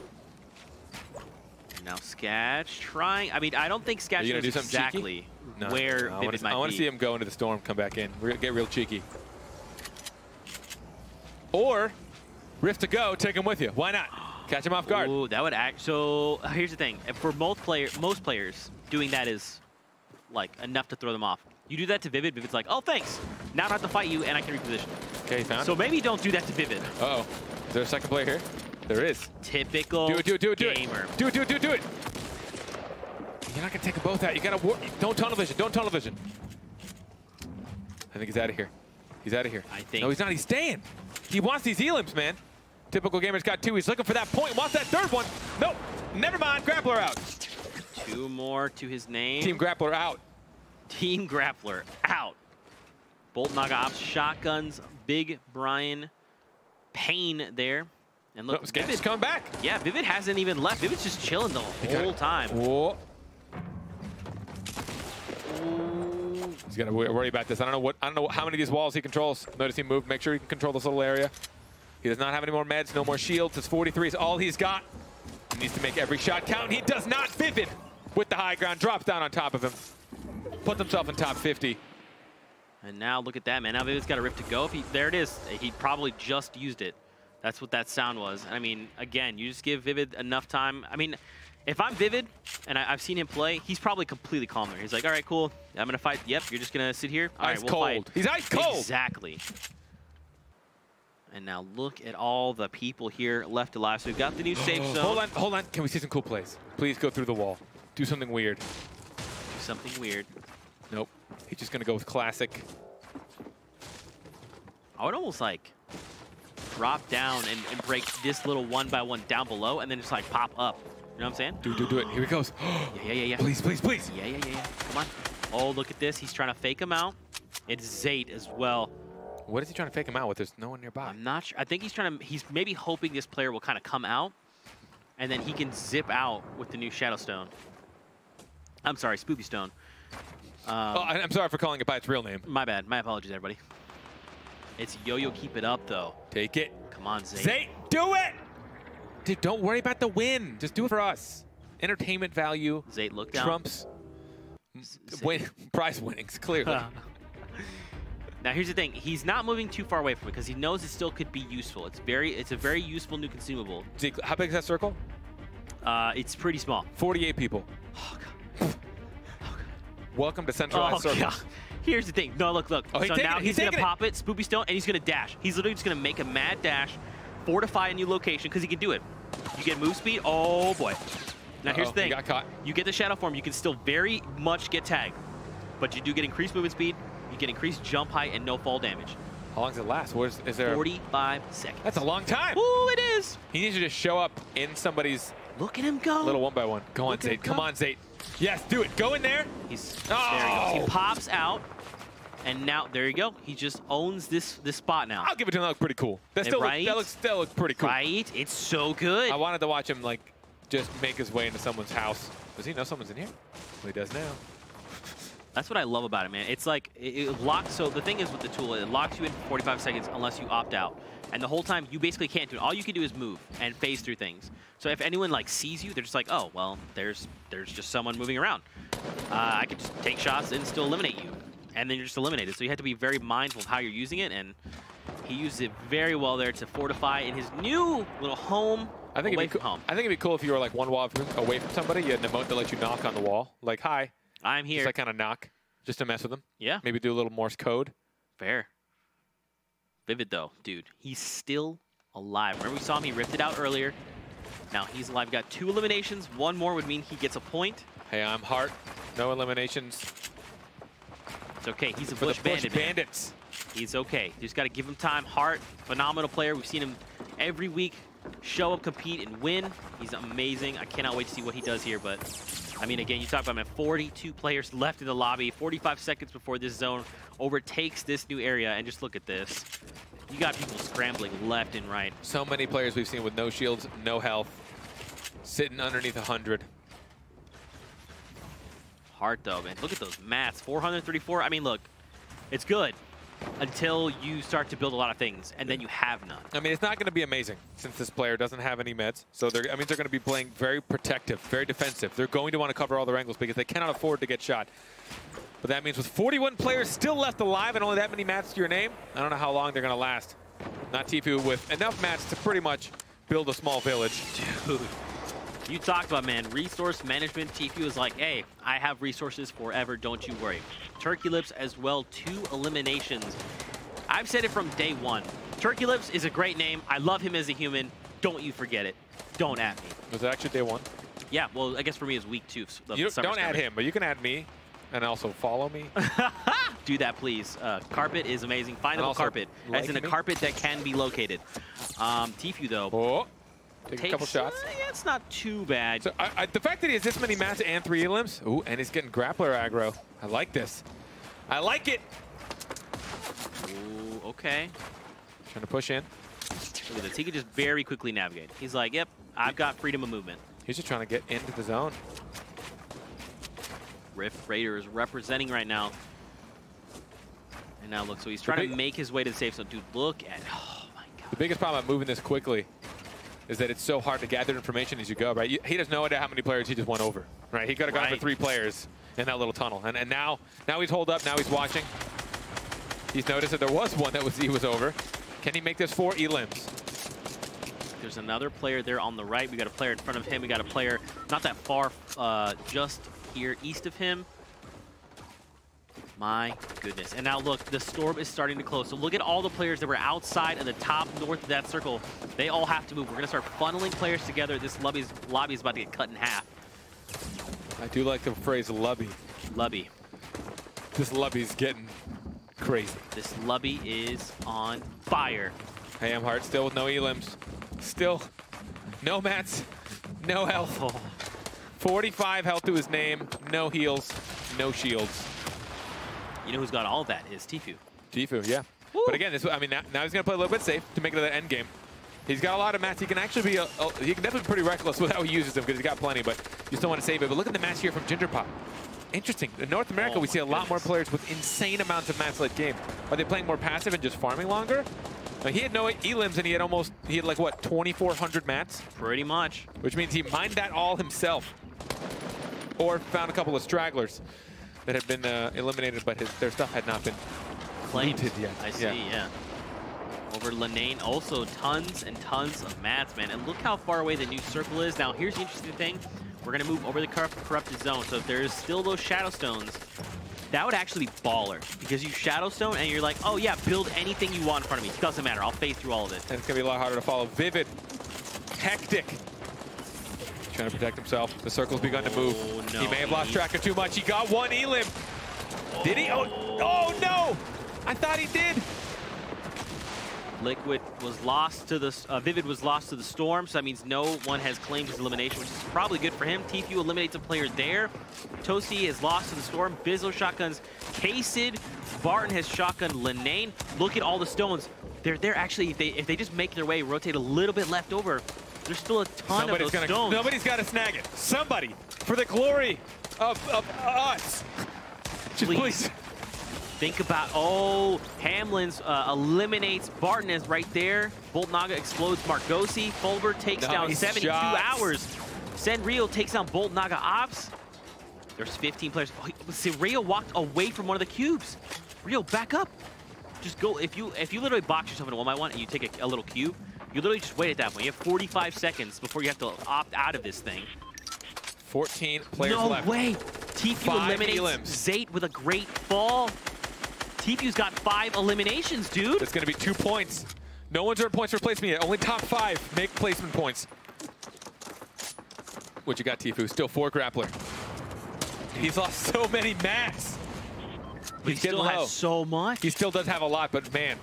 And now Sketch trying. I mean, I don't think Sketch knows exactly where Vivid might be. I want to see him go into the storm, come back in. We're going to get real cheeky. Or, Rift to go, take him with you. Why not? Catch him off guard. Ooh, that would act. So here's the thing. For most players, doing that is like enough to throw them off. You do that to Vivid, Vivid's like, oh, thanks. Now I don't have to fight you, and I can reposition. Okay, found So maybe don't do that to Vivid. Uh-oh. Is there a second player here? There is. Typical gamer. Do it. Do it. You're not going to take them both out. You got to don't tunnel vision. Don't tunnel vision. I think he's out of here. He's out of here. I think. No, he's not. He's staying. He wants these elims, man. Typical gamer's got 2. He's looking for that point. Wants that third one. Nope. Never mind. Grappler out. 2 more to his name. Team Grappler out. Team Grappler out. Bolt Naga Ops, shotguns, Big Brian, Payne there. And look, Vivid's coming back. Yeah, Vivid hasn't even left. Vivid's just chilling the whole time. Whoa. He's got to worry about this. I don't know how many of these walls he controls. Notice he moved. Make sure he can control this little area. He does not have any more meds, no more shields. His 43 is all he's got. He needs to make every shot count. He does not. Vivid with the high ground drops down on top of him. Puts himself in top 50. And now look at that, man. Now Vivid's got a Rift to go. There it is. He probably just used it. That's what that sound was. I mean, again, you just give Vivid enough time. I mean, if I'm Vivid, and I've seen him play, he's probably completely calm there. He's like, all right, cool. I'm going to fight. Yep, you're just going to sit here. All right, we'll fight. He's ice cold. Exactly. And now look at all the people here left alive. So we've got the new safe zone. Hold on. Can we see some cool plays? Please go through the wall. Do something weird. Do something weird. Nope. He's just going to go with classic. I would almost like drop down and break this little 1-by-1 down below and then just like pop up. You know what I'm saying? Do it. Here he goes. Yeah. Please. Yeah. Come on. Oh, look at this. He's trying to fake him out. It's Zayt as well. What is he trying to fake him out with? There's no one nearby. I'm not sure. I think he's maybe hoping this player will kind of come out and then he can zip out with the new Shadow Stone. I'm sorry, Spoopy Stone. I'm sorry for calling it by its real name. My bad. My apologies, everybody. It's Yo-Yo, keep it up, though. Take it. Come on, Zayt. Zayt, do it! Dude, don't worry about the win. Just do it for us. Entertainment value. Zayt, look down. Trumps prize winnings, clearly. Now, here's the thing. He's not moving too far away from it because he knows it still could be useful. It's a very useful new consumable. Zeke, how big is that circle? It's pretty small. 48 people. Oh, God. Welcome to centralized circle. God. Here's the thing. No, look. Oh, so now he's going to pop it, Spoopy Stone, and he's going to dash. He's literally just going to make a mad dash, fortify a new location, because he can do it. You get move speed. Oh, boy. Now, here's the thing. He got caught. You get the Shadow Form. You can still very much get tagged, but you do get increased movement speed, you get increased jump height, and no fall damage. How long does it last? Is there 45 seconds. That's a long time. Ooh, it is. He needs to just show up in somebody's Look at him go. Little 1-by-1. Go on, Zayt. Come on, Zayt. Yes, do it. Go in there. There he goes. He pops out, and now there you go. He just owns this spot now. I'll give it to him. That looks pretty cool. That still looks pretty cool. Right? It's so good. I wanted to watch him like just make his way into someone's house. Does he know someone's in here? Well, he does now. That's what I love about it, man. It's like it locks. So the thing is with the tool, it locks you in for 45 seconds unless you opt out. And the whole time, you basically can't do it. All you can do is move and phase through things. So if anyone like sees you, they're just like, oh, well, there's just someone moving around. I could just take shots and still eliminate you. And then you're just eliminated. So you have to be very mindful of how you're using it. And he used it very well there to fortify in his new little home. I think it'd be cool if you were like one wall away from somebody. You had an emote that lets you knock on the wall. Like, hi. I'm here. Just like kind of knock, just to mess with them. Yeah. Maybe do a little Morse code. Fair. Vivid, though, dude. He's still alive. Remember we saw him? He ripped it out earlier. Now he's alive. Got 2 eliminations. 1 more would mean he gets a point. Hey, I'm Hart. No eliminations. It's okay. He's a Bush Bandit, Bandits. Man. He's okay. You just got to give him time. Hart, phenomenal player. We've seen him every week show up, compete, and win. He's amazing. I cannot wait to see what he does here. But, I mean, again, you talk about, man, 42 players left in the lobby, 45 seconds before this zone overtakes this new area. And just look at this. You got people scrambling left and right. So many players we've seen with no shields, no health, sitting underneath 100. Hard, though, man. Look at those mats. 434. I mean, look, it's good until you start to build a lot of things, and then you have none. I mean, it's not going to be amazing since this player doesn't have any meds. So they're going to be playing very protective, very defensive. They're going to want to cover all their angles because they cannot afford to get shot. But that means with 41 players still left alive and only that many mats to your name, I don't know how long they're going to last. Not Tfue with enough mats to pretty much build a small village. Dude, you talked about, man, resource management. Tfue is like, hey, I have resources forever, don't you worry. Turkey Lips as well, 2 eliminations. I've said it from day one. Turkey Lips is a great name. I love him as a human. Don't you forget it. Don't add me. Was it actually day 1? Yeah, well, I guess for me it's week 2. You don't add him, but you can add me and also follow me. Do that, please. Carpet is amazing. Findable carpet, as in a carpet that can be located. Tfue, though. Oh. Take a couple shots. Yeah, it's not too bad. So the fact that he has this many mats and 3 elims, ooh, and he's getting grappler aggro. I like this. I like it. Ooh, okay. Trying to push in. Look at this. He could just very quickly navigate. He's like, yep, I've got freedom of movement. He's just trying to get into the zone. Rift Raider is representing right now. And now look, so he's trying to make his way to the safe zone. Dude, look at, oh my God. The biggest problem about moving this quickly is that it's so hard to gather information as you go, right? He has no idea how many players he just won over, right? He could have gone for 3 players in that little tunnel. And now he's holed up, now he's watching. He's noticed that there was one that he was over. Can he make this 4 elims? There's another player there on the right. We got a player in front of him. We got a player not that far, just here east of him. My goodness. And now look, the storm is starting to close. So look at all the players that were outside of the top north of that circle. They all have to move. We're going to start funneling players together. This lobby is about to get cut in half. I do like the phrase lobby. Lobby. This lobby's getting crazy. This lobby is on fire. Hey, I'm Hart still with no elims. Still no mats, no health. Oh. 45 health to his name, no heals, no shields. You know who's got all of that is Tfue. Tfue, yeah. Woo. But again, I mean, now he's going to play a little bit safe to make it to the end game. He's got a lot of mats. He can actually be he can definitely be pretty reckless with how he uses them because he's got plenty, but you still want to save it. But look at the match here from Gingerpop. Interesting. In North America, we see a lot more players with insane amounts of mats late game. Are they playing more passive and just farming longer? He had no elims, and he had like, what, 2,400 mats? Pretty much. Which means he mined that all himself. Or found a couple of stragglers that had been eliminated, but their stuff had not been claimed yet. I see, yeah. Over Lanane, also tons and tons of mats, man. And look how far away the new circle is. Now, here's the interesting thing. We're going to move over the corrupted zone. So if there's still those shadow stones, that would actually be baller. Because you shadow stone and you're like, oh yeah, build anything you want in front of me. Doesn't matter. I'll phase through all of it. And it's going to be a lot harder to follow. Vivid. Hectic. Trying to protect himself. The circle's begun to move. No, he may have lost track of too much. He got 1 elim. Did he? Oh no! I thought he did. Liquid was lost to the Vivid was lost to the storm, so that means no one has claimed his elimination, which is probably good for him. Tfue eliminates a player there. Toasty is lost to the storm. Bizzle shotguns K-Sid. Barton has shotgun Lanane. Look at all the stones. They're actually, if they just make their way, rotate a little bit left over, there's still a ton of those stones. Nobody's got to snag it. Somebody, for the glory of us. Please. Think about, oh, Hamlin's eliminates Barton is right there. Bolt Naga explodes Margosi. Fulber takes down 72 hours. Senrio takes down Bolt Naga Ops. There's 15 players. Oh, see, Rio walked away from one of the cubes. Rio, back up. Just go, if you literally box yourself in a 1x1 and you take a little cube, you literally just wait at that point. You have 45 seconds before you have to opt out of this thing. 14 players left. No way. Tfue eliminates Zate with a great fall. Tfue's got 5 eliminations, dude. It's going to be 2 points. No one's earned points for placement yet. Only top 5 make placement points. What you got, Tfue? Still 4 grappler. He's lost so many mats. But he still has so much. He still does have a lot, but man,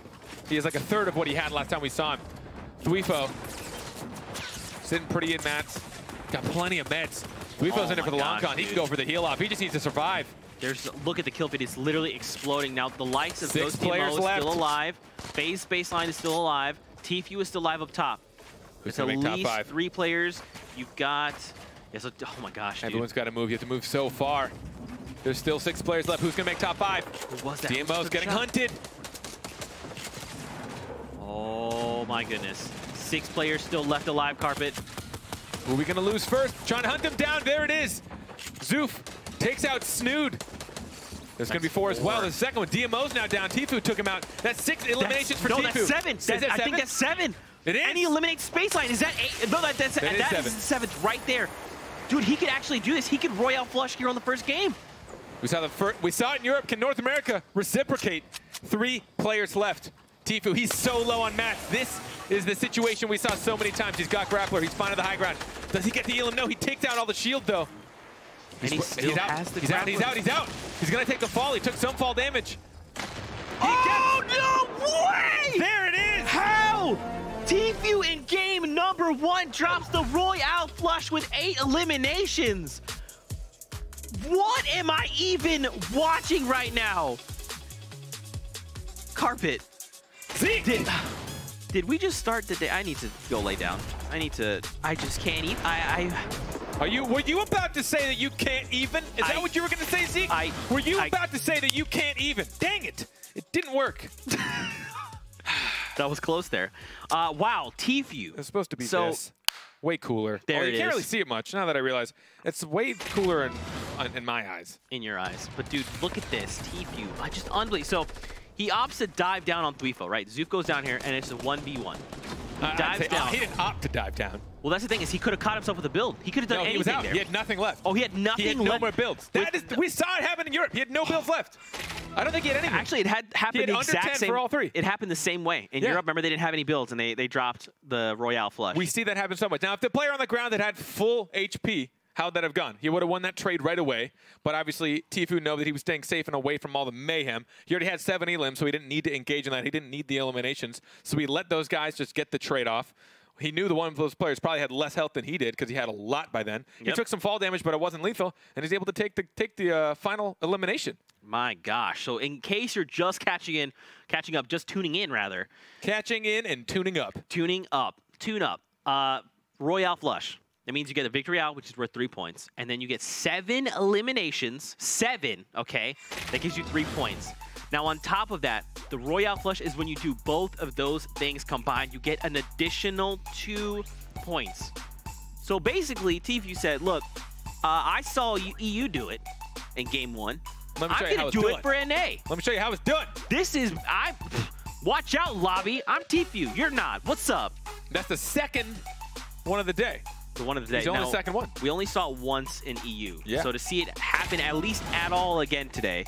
he has like a third of what he had last time we saw him. Tfue sitting pretty in mats. Got plenty of meds. Tfue's in it for the long con. He can go for the heal off. He just needs to survive. Look at the kill feed. It's literally exploding. Now the likes of those players still alive. FaZe baseline is still alive. Tfue is still alive up top. It's at least 3 players. You've got... Yes, oh my gosh, dude. Everyone's got to move. You have to move so far. There's still 6 players left. Who's going to make top 5? Who was that? DMO's getting hunted. Oh my goodness. 6 players still left alive, Carpet. Who are we going to lose first? Trying to hunt them down. There it is. Zoof takes out Snood. There's going to be 4 as well. The second one, DMO's now down. Tfue took him out. That's 6 eliminations for Tfue. No, that's 7. I think that's 7. It is? And he eliminates Spaceline. Is that 8? No, that is 7th right there. Dude, he could actually do this. He could Royale flush here on the first game. We saw it in Europe. Can North America reciprocate? 3 players left. Tfue, he's so low on mats. This is the situation we saw so many times. He's got Grappler. He's finding the high ground. Does he get the elim? No, he takes out all the shield, though. And he's out. He's out. He's going to take the fall. He took some fall damage. Oh, no way! There it is! How? Tfue in game number 1 drops the Royale flush with 8 eliminations. What am I even watching right now? Carpet. Did we just start the day? I need to go lay down. I just can't eat. Were you about to say that you can't even? Is that what you were going to say, Zeke? Were you about to say that you can't even? Dang it. It didn't work. That was close there. Wow, Tfue. It's supposed to be this. Way cooler. There you can't really see it much, now that I realize. It's way cooler in my eyes. In your eyes. But, dude, look at this. Tfue. Just unbelievable. So, he opts to dive down on Tfue, right? Zoof goes down here, and it's a 1v1. He dives down. He didn't opt to dive down. Well, that's the thing, is he could have caught himself with a build. He could have done anything. He was out. There. He had nothing left. Oh, he had nothing left. He had no more builds. We saw it happen in Europe. He had no builds left. I don't think he had anything. Actually, it had happened the exact same. For all 3. It happened the same way. In Europe, remember, they didn't have any builds, and they dropped the Royale flush. We see that happen so much. Now, if the player on the ground that had full HP, how would that have gone? He would have won that trade right away. But obviously, Tfue knew that he was staying safe and away from all the mayhem. He already had 7 elims, so he didn't need to engage in that. He didn't need the eliminations. So he let those guys just get the trade off. He knew the one of those players probably had less health than he did because he had a lot by then. He took some fall damage, but it wasn't lethal, and he's able to take the final elimination. My gosh. So in case you're just catching up, just tuning in, rather. Catching in and tuning up. Tune up. Royale flush. That means you get a victory out, which is worth 3 points, and then you get 7 eliminations. 7, okay? That gives you 3 points. Now, on top of that, the Royale flush is when you do both of those things combined. You get an additional 2 points. So basically, Tfue said, look, I saw EU do it in game 1. I'm going to do it for NA. Let me show you how it's done. This is... Watch out, lobby. I'm Tfue. You're not. What's up? That's the second one of the day. The one of the day. He's only the second one. We only saw it once in EU. Yeah. So to see it happen at least at all again today...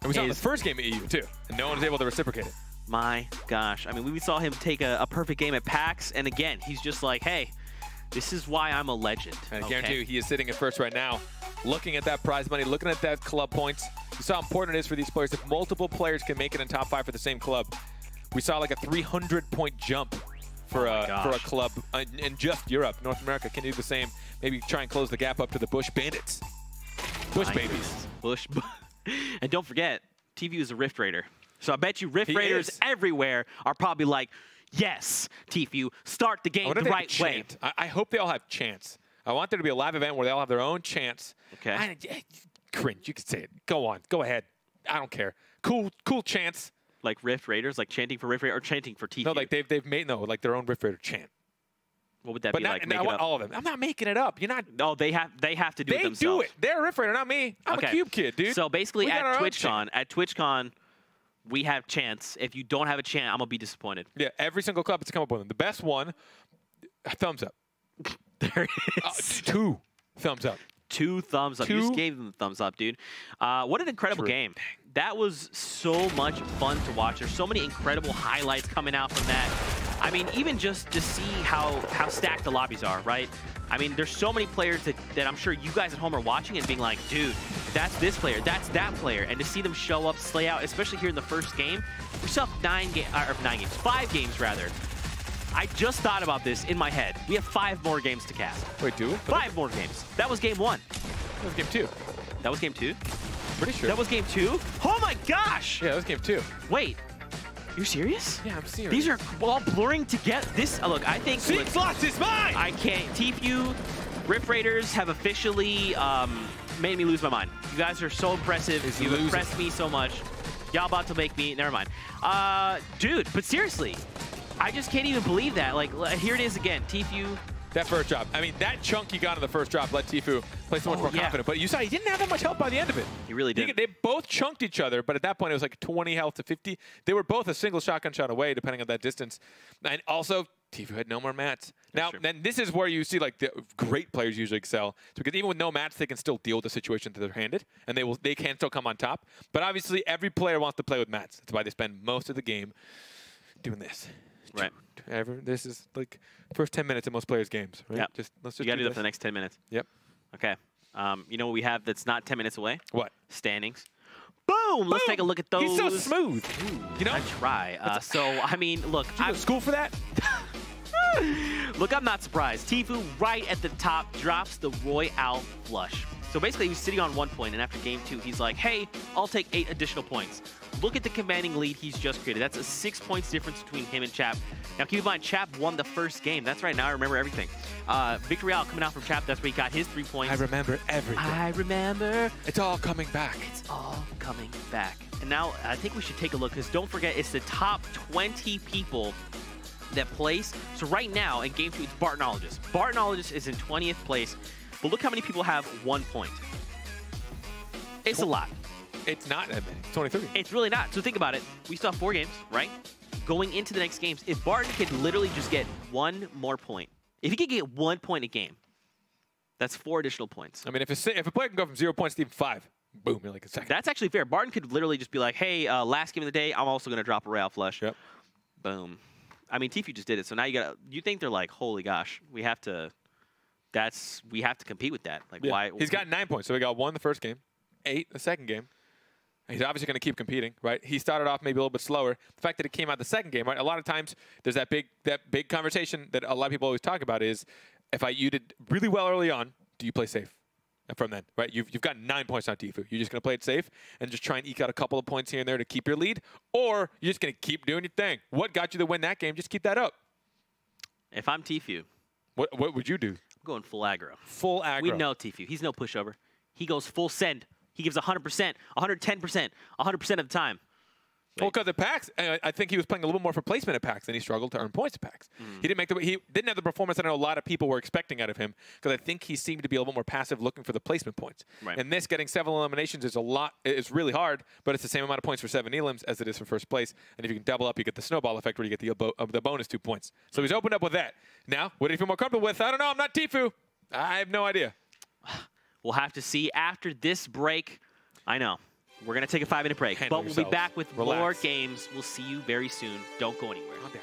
And we saw the first game at EU, too, and no one was able to reciprocate it. My gosh. I mean, we saw him take a perfect game at PAX, and again, he's just like, hey, this is why I'm a legend. And I guarantee you, he is sitting at first right now, looking at that prize money, looking at that club points. You saw how important it is for these players. If multiple players can make it in top 5 for the same club, we saw like a 300-point jump for a club in just Europe. North America can do the same. Maybe try and close the gap up to the Bush Bandits. Bush babies. Bush. And don't forget, Tfue is a Rift Raider. So I bet you Rift Raiders everywhere are probably like, yes, Tfue, start the game the right way. I hope they all have chance. I want there to be a live event where they all have their own chance. Okay. Cringe, you can say it. Go on, go ahead. I don't care. Cool chance. Like Rift Raiders, like chanting for Rift Raider or chanting for Tfue? No, like they've made like their own Rift Raider chant. What would that be like? But I want all of them. I'm not making it up. You're not. No, they have to do it themselves. They do it. They're a Rift Raider, not me. I'm a Cube kid, dude. So basically, at TwitchCon, we have chants. If you don't have a chant, I'm gonna be disappointed. Yeah, every single club has to come up with them. The best one, thumbs up. There it is. 2 thumbs up. 2 thumbs up. You just gave them the thumbs up, dude. What an incredible game. That was so much fun to watch. There's so many incredible highlights coming out from that. I mean, even just to see how stacked the lobbies are, right? I mean, there's so many players that I'm sure you guys at home are watching and being like, dude, that's this player, that's that player. And to see them show up, slay out, especially here in the first game, we still have 5 games rather. I just thought about this in my head. We have 5 more games to cast. Wait, do we? 5 more games. That was game 1. That was game 2. That was game 2? Pretty sure. That was game 2? Oh my gosh! Yeah, that was game 2. Wait. You're serious? Yeah, I'm serious. These are all blurring together. This, look, I think... Seek Slots is mine! I can't. Tfue, Rift Raiders have officially made me lose my mind. You guys are so impressive. You've impressed me so much. Y'all about to make me... Never mind. Dude, but seriously, I just can't even believe that. Like, here it is again. Tfue... That first drop. I mean, that chunk he got in the first drop let Tfue play so much more confident. But you saw he didn't have that much health by the end of it. He really did. They both chunked each other, but at that point it was like 20 health to 50. They were both a single shotgun shot away, depending on that distance. And also, Tfue had no more mats. Now, then this is where you see like the great players usually excel, because even with no mats, they can still deal with the situation that they're handed, and they can still come on top. But obviously, every player wants to play with mats. That's why they spend most of the game doing this. Right. This is like first 10 minutes of most players' games, right? Yep. Let's just you got to do that for the next 10 minutes. Yep. Okay. You know what we have that's not 10 minutes away? What? Standings. Boom! Let's take a look at those. He's so smooth. You know? I try. So, I mean, look. Did you go to school for that? Look, I'm not surprised. Tfue right at the top drops the Royale flush. So basically, he was sitting on 1 point, and after game 2, he's like, hey, I'll take 8 additional points. Look at the commanding lead he's just created. That's a 6 points difference between him and Chap. Now, keep in mind, Chap won the first game. That's right. Now I remember everything. Victory Royale coming out from Chap. That's where he got his 3 points. I remember everything. I remember. It's all coming back. It's all coming back. And now I think we should take a look, because don't forget, it's the top 20 people that place. So right now in game 2, it's Bartologist. Bartologist is in 20th place. But look how many people have 1 point. It's a lot. It's not that many. It's 23. It's really not. So think about it. We still have 4 games, right? Going into the next games, if Barton could literally just get 1 more point, if he could get 1 point a game, that's 4 additional points. I mean, if a player can go from 0 points to even 5, boom, in like a second. That's actually fair. Barton could literally just be like, hey, last game of the day, I'm also going to drop a Royale flush. Yep. Boom. I mean, Tfue just did it. So now you think they're like, holy gosh, we have to compete with that. Like, why? He's got 9 points. So he got 1 the first game, 8 the second game. He's obviously going to keep competing, right? He started off maybe a little bit slower. The fact that it came out the second game, right? A lot of times there's that big conversation that a lot of people always talk about is, you did really well early on, do you play safe from then, right? You've got 9 points on Tfue. You're just going to play it safe and just try and eke out a couple of points here and there to keep your lead, or you're just going to keep doing your thing. What got you to win that game? Just keep that up. If I'm Tfue, what would you do? I'm going full aggro. Full aggro. We know Tfue. He's no pushover. He goes full send. He gives 100%, 110%, 100% of the time. Well, because at PAX, I think he was playing a little more for placement at PAX, and he struggled to earn points at PAX. He didn't have the performance that I know a lot of people were expecting out of him, because I think he seemed to be a little more passive, looking for the placement points. Right. And this, getting 7 eliminations is it's really hard, but it's the same amount of points for 7 elims as it is for first place. And if you can double up, you get the snowball effect where you get the bonus 2 points. So he's opened up with that. Now, what do you feel more comfortable with? I don't know. I'm not Tfue. I have no idea. We'll have to see after this break. I know. We're going to take a 5-minute break, but we'll be back with more games. We'll see you very soon. Don't go anywhere. Calm down.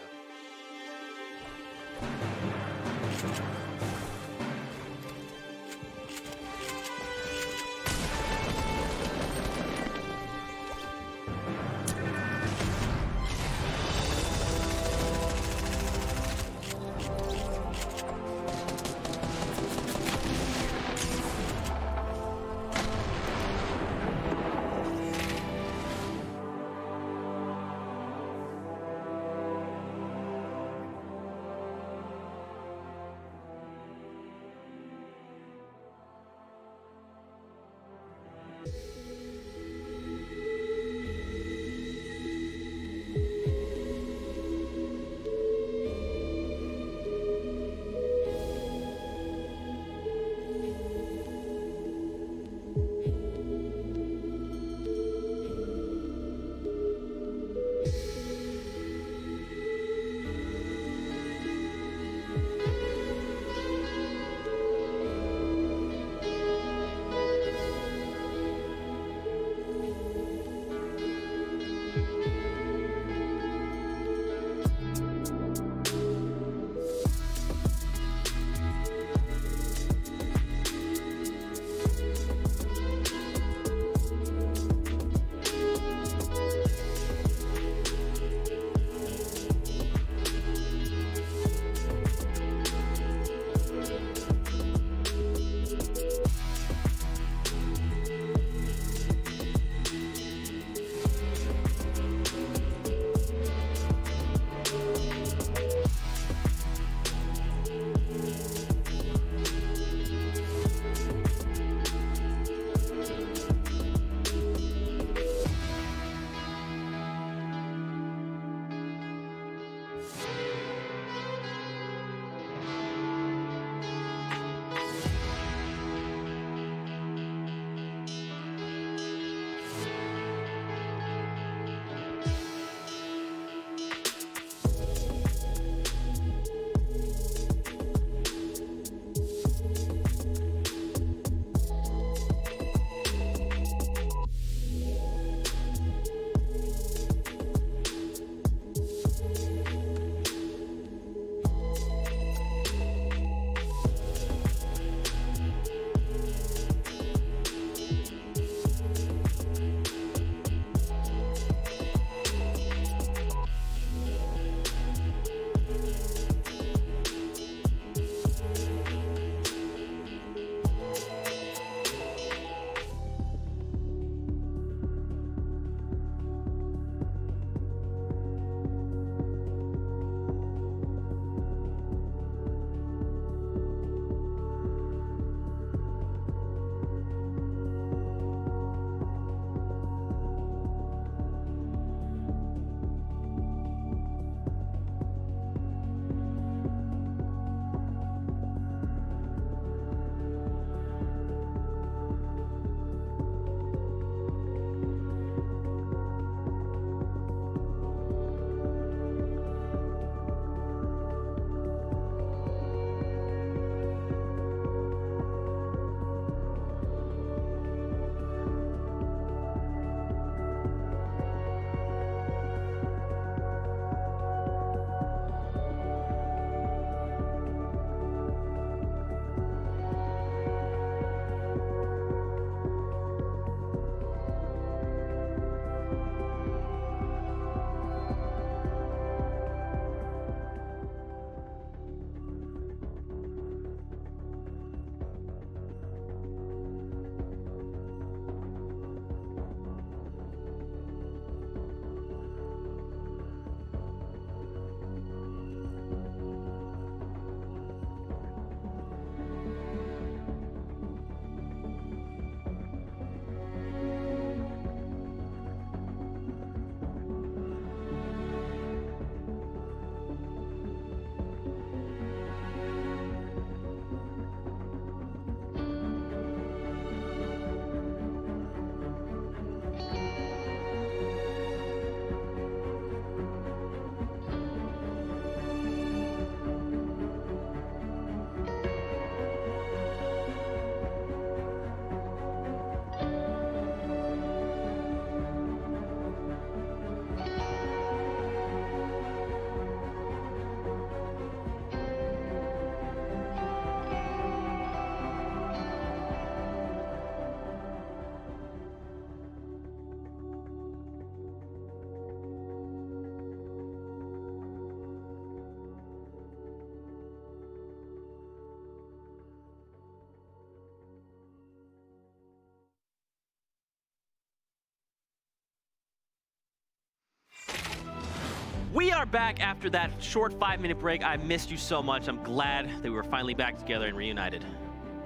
We are back after that short 5-minute break. I missed you so much. I'm glad that we were finally back together and reunited.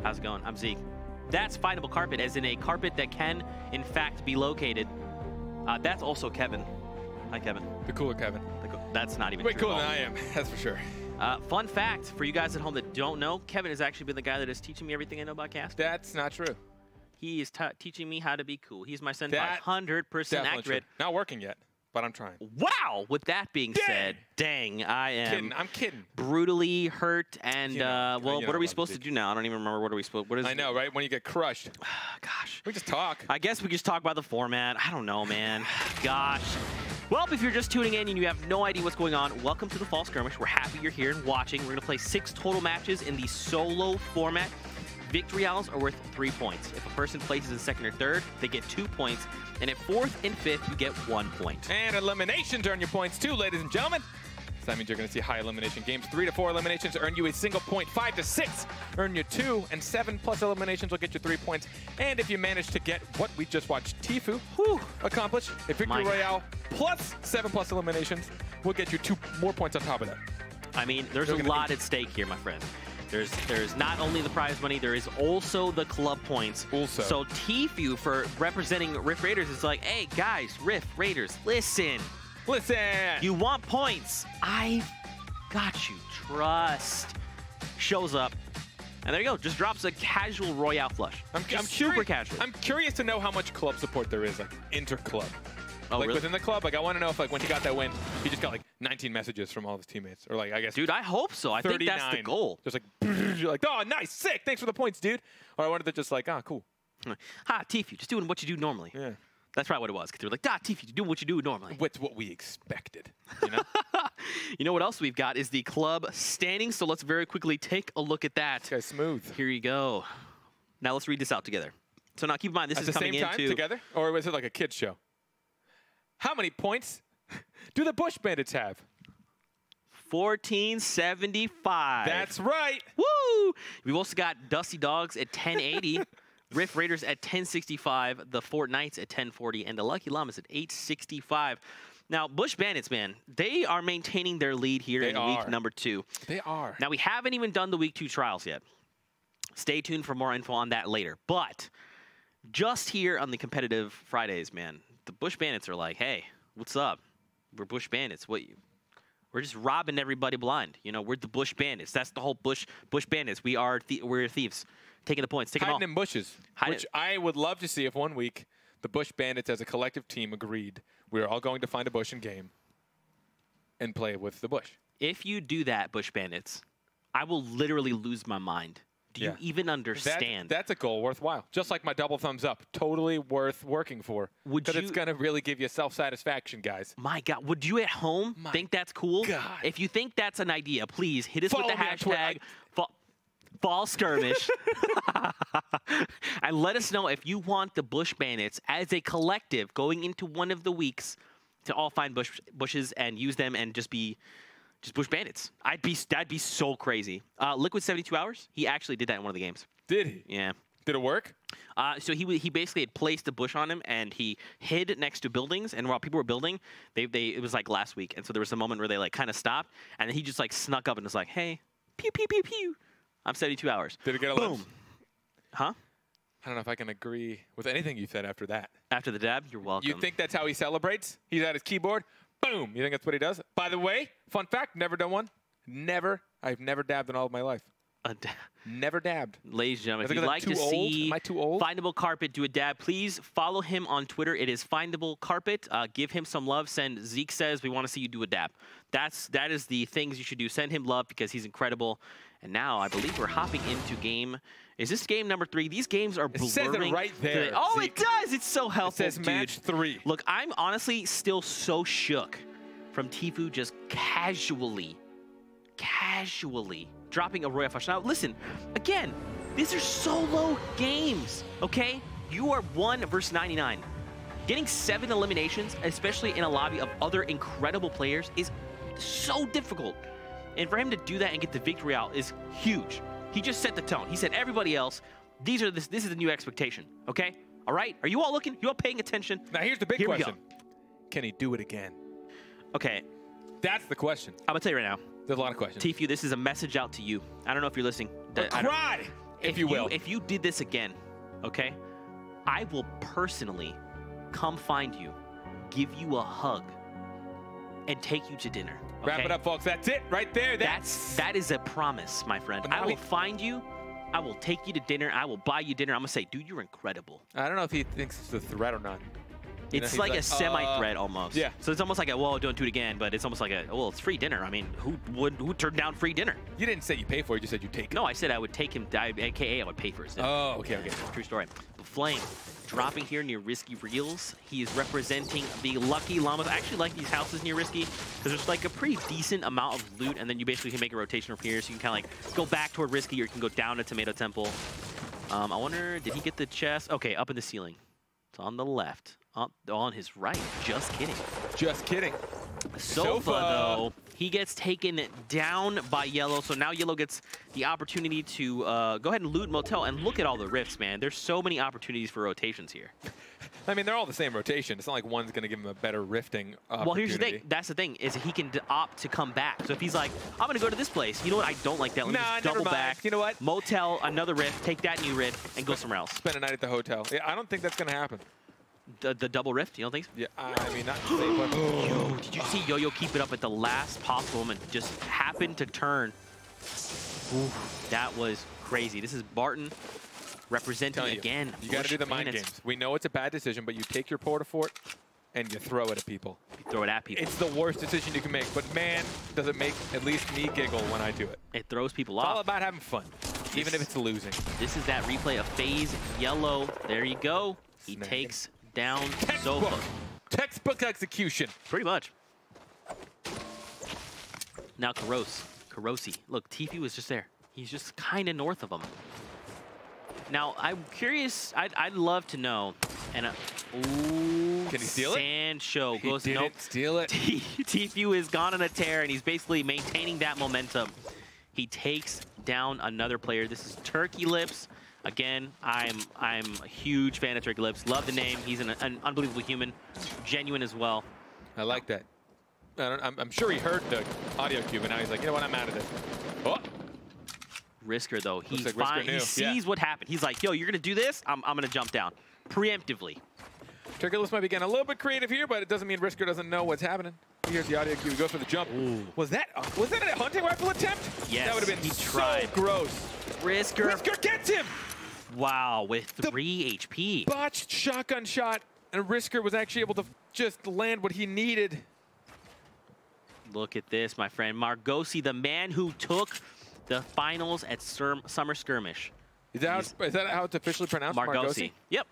How's it going? I'm Zeke. That's findable carpet, as in a carpet that can, in fact, be located. That's also Kevin. Hi, Kevin. The cooler Kevin. That's not even way true. Way cooler than I am, that's for sure. Fun fact for you guys at home that don't know, Kevin has actually been the guy that is teaching me everything I know about casting. That's not true. He is teaching me how to be cool. He's my senpai. 100% accurate. True. Not working yet, but I'm trying. Wow! With that being said, dang, I am I'm kidding. Brutally hurt. And, well, what are we supposed to do now? I don't even remember what are we supposed to do. I know, right? When you get crushed. Gosh. We just talk. I guess we just talk about the format. I don't know, man. Gosh. Well, if you're just tuning in and you have no idea what's going on, welcome to the Fall Skirmish. We're happy you're here and watching. We're going to play 6 total matches in the solo format. Victory rounds are worth 3 points. If a person places in second or third, they get 2 points. And at 4th and 5th, you get 1 point. And eliminations earn your points too, ladies and gentlemen. So that means you're going to see high elimination games. 3 to 4 eliminations earn you a single point. 5 to 6 earn you 2. And 7+ eliminations will get you 3 points. And if you manage to get what we just watched Tfue accomplish, a Victory Royale plus 7+ eliminations will get you 2 more points on top of that. I mean, there's a lot at stake here, my friend. There's not only the prize money, there is also the club points. Also. So Tfue, for representing Rift Raiders, is like, hey, guys, Rift Raiders, listen. Listen. You want points. I've got you. Trust. Shows up. And there you go. Just drops a casual Royale flush. I'm super casual. I'm curious to know how much club support there is, like inter-club. Oh, like really? Within the club, like I want to know if like when he got that win, he just got like 19 messages from all of his teammates, or like I guess. Dude, I hope so. I think that's the goal. Just like, you're like, oh, nice, sick, thanks for the points, dude. Or I wanted to just like, ah, cool. Ha, Tfue, just doing what you do normally. Yeah. That's probably what it was. Because they were like, Tfue, you're doing what you do normally. What's what we expected, you know? You know what else we've got is the club standings. So let's very quickly take a look at that. This guy's smooth. Here you go. Now let's read this out together. So now keep in mind, this is coming into... At the same time together? Or was it like a kid's show? How many points do the Bush Bandits have? 1475. That's right. Woo! We've also got Dusty Dogs at 1080. Rift Raiders at 1065, the Fortnites at 1040, and the Lucky Llamas at 865. Now, Bush Bandits, man, they are maintaining their lead here in week number 2. They are. Now, we haven't even done the week 2 trials yet. Stay tuned for more info on that later. But just here on the competitive Fridays, man, the Bush Bandits are like, hey, what's up? We're Bush Bandits. We're just robbing everybody blind. You know, we're the Bush Bandits. That's the whole Bush Bandits. We're thieves. Taking the points. Taking Hiding in bushes, which I would love to see if one week the Bush Bandits as a collective team agreed we are all going to find a bush in game and play with the bush. If you do that, Bush Bandits, I will literally lose my mind. Do you even understand? That's a goal worthwhile. Just like my double thumbs up. Totally worth working for. Because it's going to really give you self-satisfaction, guys. My God. Would you at home think that's cool? God. If you think that's an idea, please hit us with the hashtag Fall Skirmish. And let us know if you want the Bush Bandits as a collective going into one of the weeks to all find bushes and use them and just be... just Bush Bandits. That'd be so crazy. Liquid 72 Hours, he actually did that in one of the games. Did he? Yeah. Did it work? So he basically had placed a bush on him, and he hid next to buildings. And while people were building, it was like last week. And so there was a moment where they like kind of stopped, and then he just like snuck up and was like, hey, pew, pew, pew, pew. I'm 72 Hours. Did it get a boom? Huh? I don't know if I can agree with anything you said after that. After the dab? You're welcome. You think that's how he celebrates? He's at his keyboard? Boom! You think that's what he does? By the way, fun fact, never done one. Never. I've never dabbed in all of my life. Never dabbed. Ladies and gentlemen, if you'd like to see Am I too old? Findable Carpet do a dab, please follow him on Twitter. It is Findable Carpet. Give him some love. Send Zeke says we want to see you do a dab. That is the things you should do. Send him love because he's incredible. And now I believe we're hopping into game. Is this game number 3? These games are blurring. It says it right there. Oh, Zeke. It does. It's so helpful, It says match 3. Look, I'm honestly still so shook from Tfue just casually dropping a Royale Flush. Now, listen, again, these are solo games, okay? You are 1 versus 99. Getting 7 eliminations, especially in a lobby of other incredible players, is so difficult. And for him to do that and get the victory out is huge. He just set the tone. He said, everybody else, this is the new expectation, okay? All right? Are you all looking? You all paying attention? Now, here's the big question. Can he do it again? Okay. That's the question. I'm gonna tell you right now. There's a lot of questions. Tfue, this is a message out to you. I don't know if you're listening. Cry, if you will. If you did this again, okay, I will personally come find you, give you a hug, and take you to dinner. Okay? Wrap it up, folks. That's it right there. That is a promise, my friend. I will find you. I will take you to dinner. I will buy you dinner. I'm gonna say, dude, you're incredible. I don't know if he thinks it's a threat or not. It's like a semi-threat almost. Yeah. So it's almost like a, well, don't do it again, but it's almost like a, well, it's free dinner. I mean, who turned down free dinner? You didn't say you pay for it. You said you take it. No, I said I would take him, AKA I would pay for his dinner. Oh, okay. True story. But Flame, dropping here near Risky Reels. He is representing the Lucky Llamas. I actually like these houses near Risky because there's like a pretty decent amount of loot, and then you basically can make a rotation from here, so you can kind of like go back toward Risky, or you can go down to Tomato Temple. I wonder, did he get the chest? Okay, up in the ceiling. It's on the left. On his right. Just kidding. Just kidding. Sofa, though, he gets taken down by Yellow, so now Yellow gets the opportunity to go ahead and loot Motel, and look at all the rifts, man. There's so many opportunities for rotations here. I mean, they're all the same rotation. It's not like one's going to give him a better rifting opportunity. Well, here's the thing. That's the thing, is he can opt to come back. So if he's like, I'm going to go to this place. You know what? I don't like that. Let me just double back. You know what? Motel, another rift, take that new rift, and go somewhere else. Spend a night at the hotel. Yeah, I don't think that's going to happen. The double rift? You don't think so? Yeah, I mean, not the same one. Yo, did you see Yo-Yo keep it up at the last possible moment? Just happened to turn. Ooh, that was crazy. This is Barton representing again. You got to do the mind games. We know it's a bad decision, but you take your Port-a-Fort and you throw it at people. You throw it at people. It's the worst decision you can make, but man, does it make at least me giggle when I do it. It throws people off. It's all about having fun, even if it's losing. This is that replay of FaZe Yellow. There you go. He takes down Sofa. Textbook execution. Pretty much. Now Karosi. Look, Tfue was just there. He's just kind of north of him. Now, I'm curious. I'd love to know. And ooh, can he steal it? Sand show goes. He didn't steal it. Tfue is gone on a tear, and he's basically maintaining that momentum. He takes down another player. This is Turkey Lips. Again, I'm a huge fan of Turkey Lips. Love the name. He's an unbelievable human, genuine as well. I like that. I'm sure he heard the audio cue, but now he's like, you know what? I'm out of this. Oh. Risker, though, he's like fine. He sees what happened. He's like, yo, you're gonna do this? I'm gonna jump down preemptively. Turkey Lips might be getting a little bit creative here, but it doesn't mean Risker doesn't know what's happening. Here's the audio cue. He goes for the jump. Ooh. Was that a hunting rifle attempt? Yes. That would have been so gross. Risker gets him. Wow, with 3 HP. Botched shotgun shot, and Risker was actually able to just land what he needed. Look at this, my friend. Margosi, the man who took the finals at Summer Skirmish. Is that how it's officially pronounced? Margosi? Yep.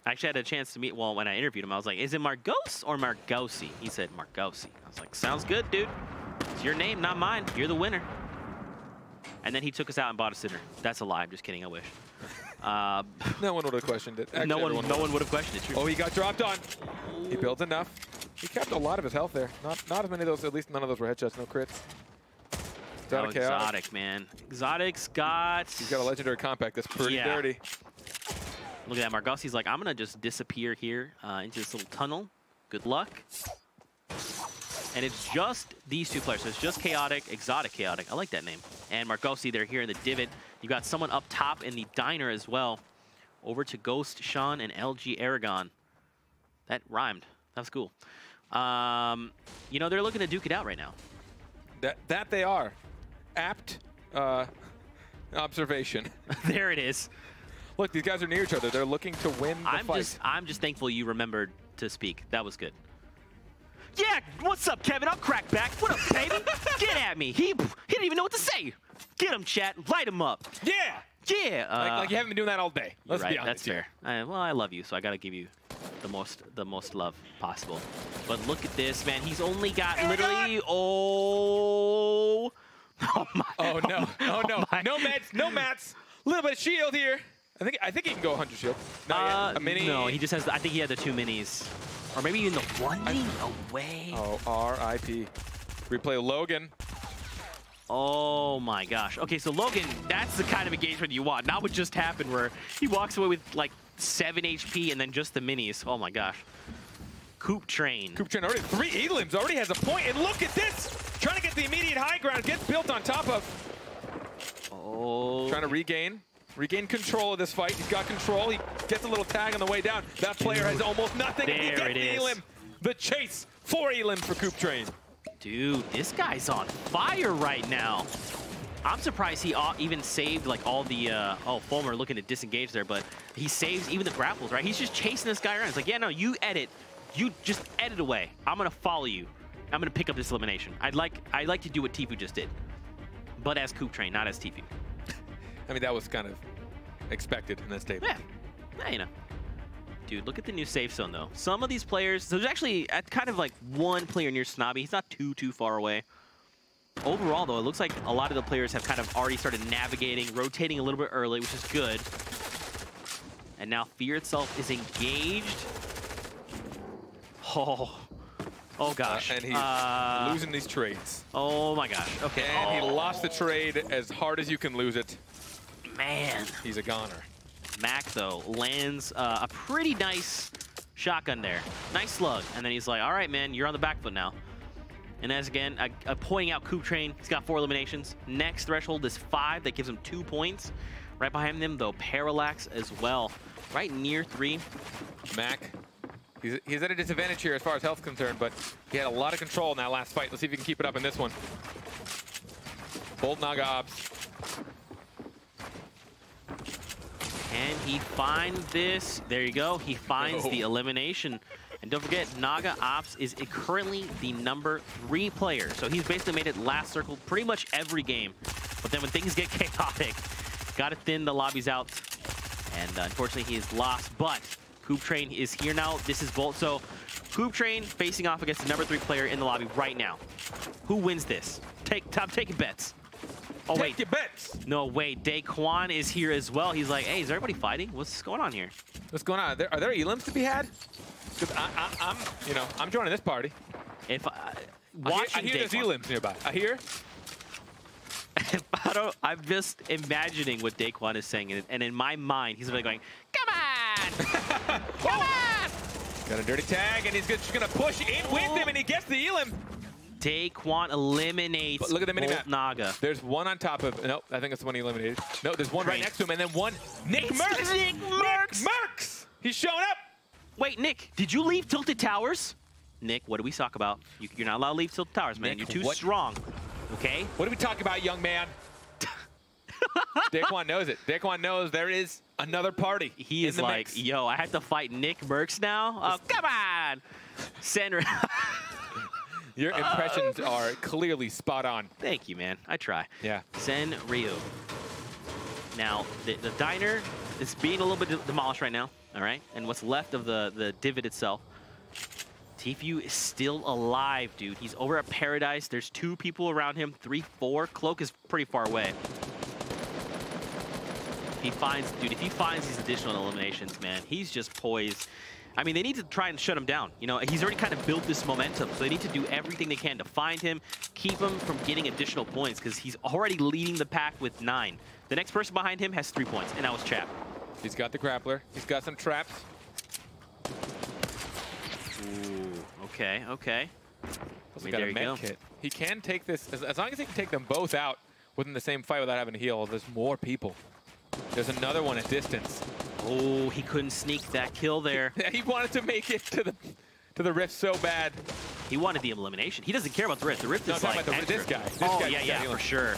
I actually had a chance to meet, well, when I interviewed him, I was like, is it Margos or Margosi? He said Margosi. I was like, sounds good, dude. It's your name, not mine. You're the winner. And then he took us out and bought us dinner. That's a lie. I'm just kidding. I wish. No one would have questioned it. Actually, no one would have questioned it. True. Oh, he got dropped on. He built enough. He kept a lot of his health there. Not as many of those. At least none of those were headshots. No crits. Exotic, man. Exotic's got... He's got a legendary compact that's pretty dirty. Look at that. Margosi's like, I'm going to just disappear here into this little tunnel. Good luck. And it's just these two players. So it's just Exotic Chaotic. I like that name. And Margosi, they're here in the divot. You got someone up top in the diner as well. Over to Ghost Sean and LG Aragon. That rhymed. That was cool. You know, they're looking to duke it out right now. That they are. Apt observation. There it is. Look, these guys are near each other. They're looking to win the fight. I'm just thankful you remembered to speak. That was good. Yeah, what's up, Kevin? I'll crack back. What up, baby? Get at me. He didn't even know what to say. Get him, chat. Light him up. Yeah. Yeah. Like you haven't been doing that all day. Let's be honest. That's fair. Well, I love you, so I got to give you the most love possible. But look at this, man. He's only got literally... Oh my. Oh, no. Oh, no. No meds. No mats. A little bit of shield here. I think he can go 100 shield. A mini. No, he just has... I think he had the 2 minis. Or maybe even the 1 mini? No way. Oh, R.I.P. Replay Logan. Oh my gosh. Okay, so Logan, that's the kind of engagement you want. Not what just happened where he walks away with like 7 HP and then just the minis. Oh my gosh. Coop Train. Coop Train already 3 elims, already has a point, and look at this! Trying to get the immediate high ground, gets built on top of. Oh. Trying to regain control of this fight. He's got control. He gets a little tag on the way down. That player has almost nothing. There and he gets it the is. elim. The chase. 4 elims for Coop Train. Dude, this guy's on fire right now. I'm surprised he even saved like all the, oh, Fulmer looking to disengage there, but he saves even the grapples, right? He's just chasing this guy around. It's like, yeah, no, you edit. You just edit away. I'm going to follow you. I'm going to pick up this elimination. I'd like to do what Tfue just did, but as Coop Train, not as Tfue. I mean, that was kind of expected in this statement. Yeah, you know. Dude, look at the new safe zone, though. Some of these players, there's actually kind of like one player near Snobby. He's not too far away. Overall, though, it looks like a lot of the players have kind of already started navigating, rotating a little bit early, which is good. And now Fear itself is engaged. Oh gosh. And he's losing these trades. Oh my gosh. Okay. And he lost the trade as hard as you can lose it. Man. He's a goner. Mac, though, lands a pretty nice shotgun there. Nice slug. And then he's like, all right, man, you're on the back foot now. And as again, pointing out Coop Train, he's got 4 eliminations. Next threshold is 5. That gives him 2 points. Right behind them, though, Parallax as well. Right near 3. Mac, he's at a disadvantage here as far as health's concerned, but he had a lot of control in that last fight. Let's see if he can keep it up in this one. Bolt Naga Ops. Can he find this? There you go. He finds the elimination. And don't forget, Naga Ops is currently the number 3 player. So he's basically made it last circle pretty much every game. But then when things get chaotic, got to thin the lobbies out. And unfortunately, he is lost. But Coop Train is here now. This is Bolt. So Coop Train facing off against the number 3 player in the lobby right now. Who wins this? I'm taking bets. Oh, Take wait. your bets. No, wait. DAEQUAN is here as well. He's like, hey, is everybody fighting? What's going on here? What's going on? Are there elims to be had? Because I'm joining this party. If I hear there's elims nearby. I hear. I'm just imagining what DAEQUAN is saying, and in my mind, he's like going, "Come on, come on!" Got a dirty tag, and he's just gonna push in with him, and he gets the elim. DAEQUAN eliminates. But look at the minimap. Naga. There's one on top of. No, I think that's the one he eliminated. No, there's one right next to him, and then one. Nick Mercs. Nick Mercs. He's showing up. Wait, Nick, did you leave Tilted Towers? Nick, what do we talk about? You're not allowed to leave Tilted Towers, man. Nick, you're too strong. Okay? What are we talking about, young man? DAEQUAN knows it. DAEQUAN knows there is another party. He is like, mix. yo, I have to fight Nick Mercs now? Oh, come on! Sandra. Your impressions are clearly spot on. Thank you, man. I try. Yeah. Zen Ryu. Now, the diner is being a little bit demolished right now, all right? And what's left of the divot itself. Tfue is still alive, dude. He's over at Paradise. There's 2 people around him, 3, 4. Cloak is pretty far away. If he finds these additional eliminations, man, he's just poised. I mean, they need to try and shut him down. You know, he's already kind of built this momentum, so they need to do everything they can to find him, keep him from getting additional points, because he's already leading the pack with 9. The next person behind him has 3 points, and that was Chap. He's got the grappler. He's got some traps. Ooh, okay. I mean, there you go. Kit. He can take this, as long as he can take them both out within the same fight without having to heal. There's more people. There's another one at distance. Oh, he couldn't sneak that kill there. He wanted to make it to the rift so bad. He wanted the elimination. He doesn't care about the rift. The rift is like about this guy. Yeah, for sure.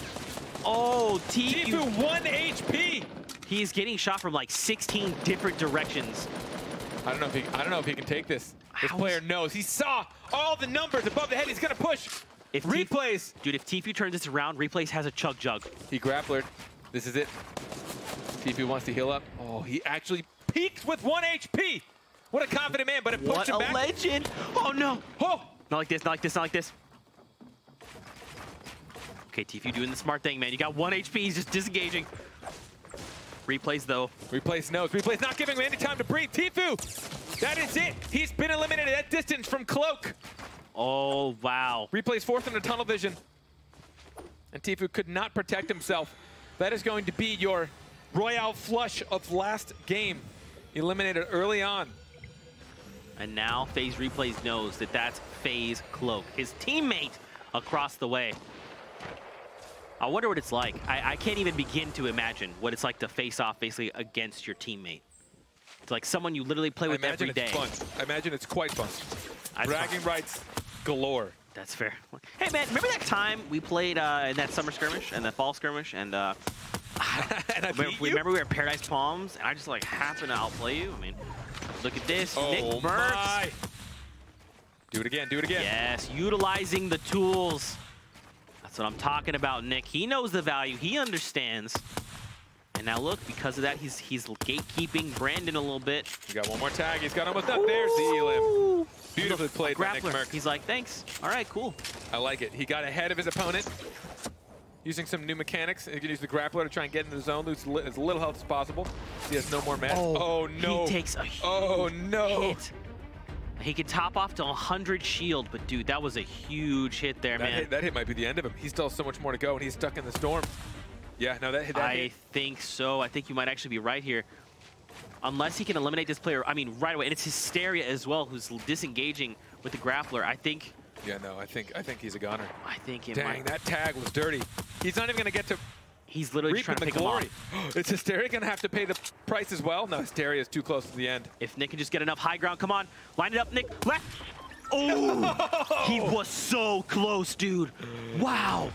Oh, Tfue 1 HP. He's getting shot from like 16 different directions. I don't know if he can take this. This player knows. He saw all the numbers above the head. He's gonna push. If Replays. Dude, if Tfue turns this around, Replays has a chug jug. He grapplered. This is it. Tfue wants to heal up. Oh, he actually peaks with 1 HP. What a confident man, but it pushed him back. What a legend. Oh, no. Oh. Not like this, not like this, not like this. Okay, Tfue doing the smart thing, man. You got 1 HP. He's just disengaging. Replays, though. Replays knows. Replays not giving him any time to breathe. Tfue, that is it. He's been eliminated at distance from Cloak. Oh, wow. Replays 4th in the tunnel vision. And Tfue could not protect himself. That is going to be your Royale flush of last game. Eliminated early on. And now FaZe Replays knows that that's FaZe Cloak, his teammate across the way. I wonder what it's like. I can't even begin to imagine what it's like to face off basically against your teammate. It's like someone you literally play with every day. I imagine it's quite fun. Bragging rights galore. That's fair. Hey man, remember that time we played in that summer skirmish and the fall skirmish and remember we were at Paradise Palms and I just like happened to outplay you? I mean, look at this. Nick Merckx. Do it again, do it again. Yes, utilizing the tools. That's what I'm talking about, Nick. He knows the value, he understands. And now look, because of that, he's gatekeeping Brandon a little bit. He got one more tag, he's got almost up. There's the elim. Beautifully played by Nick Merckx. He's like, thanks. All right, cool. I like it. He got ahead of his opponent. Using some new mechanics. He can use the grappler to try and get into the zone, lose as little health as possible. He has no more meds. Oh, no. He takes a huge hit. He can top off to 100 shield, but dude, that was a huge hit there, man. That hit might be the end of him. He still has so much more to go, and he's stuck in the storm. Yeah, no, that hit. I think so. I think you might actually be right here. Unless he can eliminate this player, I mean, right away. And it's Hysteria as well, who's disengaging with the grappler. I think. Yeah, no, I think he's a goner. I think it Dang, that tag was dirty. He's not even going to get to. He's literally just trying to pick him off. Is Hysteria going to have to pay the price as well? No, Hysteria is too close to the end. If Nick can just get enough high ground, come on. Line it up, Nick. Left. Oh, he was so close, dude. Wow.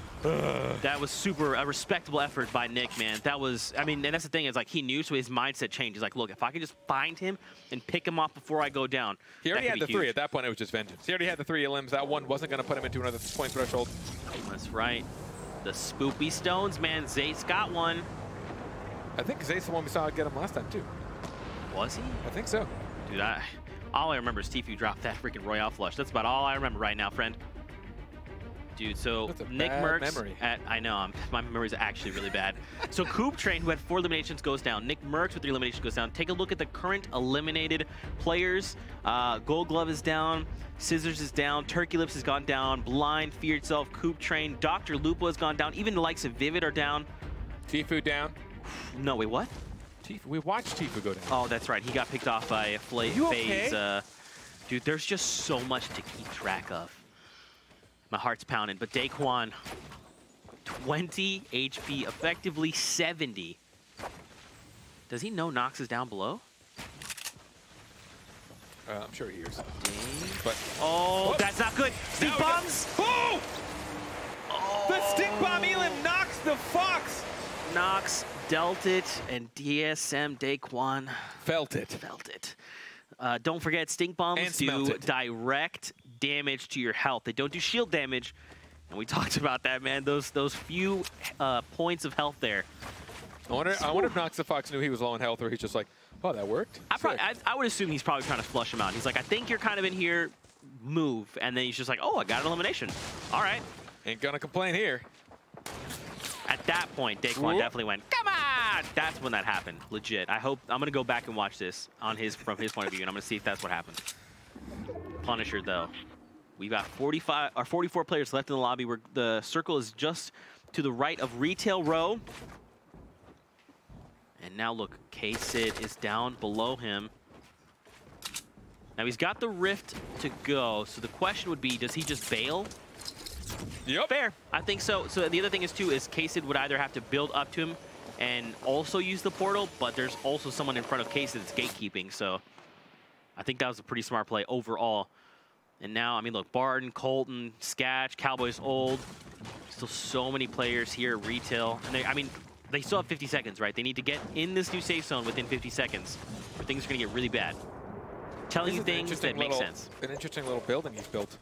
That was a respectable effort by Nick, man. That was, I mean, and that's the thing, is like he knew, so his mindset changed. He's like, look, if I can just find him and pick him off before I go down. He already had the three. At that point, it was just vengeance. He already had the 3 limbs. That one wasn't going to put him into another point threshold. That's right. The spoopy stones, man. Zate's got one. I think Zate's the one we saw get him last time, too. Was he? I think so. Dude, all I remember is Tfue dropped that freaking Royale flush. That's about all I remember right now, friend. Dude, so Nick Merckx I know, my memory is actually really bad. So Coop Train, who had 4 eliminations, goes down. Nick Merckx with 3 eliminations goes down. Take a look at the current eliminated players. Gold Glove is down. Scissors is down. Turkey Lips has gone down. Blind, Fear Itself, Coop Train. Dr. Lupo has gone down. Even the likes of Vivid are down. Tfue down. No, wait, what? We watched Tfue go down. Oh, that's right. He got picked off by FaZe. Okay? Dude, there's just so much to keep track of. My heart's pounding, but DAEQUAN, 20 HP, effectively 70. Does he know Nox is down below? I'm sure he hears. But oh, that's not good. Stink bombs. Oh! The stink bomb elim knocks the Fox. Nox dealt it, and DSM DAEQUAN felt it. Felt it. Don't forget, stink bombs do direct damage to your health. They don't do shield damage, and we talked about that, man. Those few points of health there. I wonder if Nox the Fox knew he was low in health, or he's just like, oh, that worked. I would assume he's probably trying to flush him out. He's like, I think you're kind of in here, move, and then he's just like, oh, I got an elimination. All right. Ain't gonna complain here. At that point, DAEQUAN definitely went, come on! That's when that happened, legit. I'm gonna go back and watch this from his point of view, and I'm gonna see if that's what happened. Punisher, though. We've got 44 players left in the lobby. Where the circle is just to the right of Retail Row. And now look, K-Sid is down below him. Now he's got the Rift to go, so the question would be, does he just bail? Yep. Fair. I think so. So the other thing is, too, is K-Sid would either have to build up to him and also use the portal, but there's also someone in front of K-Sid that's gatekeeping, so I think that was a pretty smart play overall. And now, I mean, look, Barton, Colton, Sketch, Cowboys Old, still so many players here at Retail. And they still have 50 seconds, right? They need to get in this new safe zone within 50 seconds, or things are going to get really bad. Telling you things that make sense. An interesting little building he's built.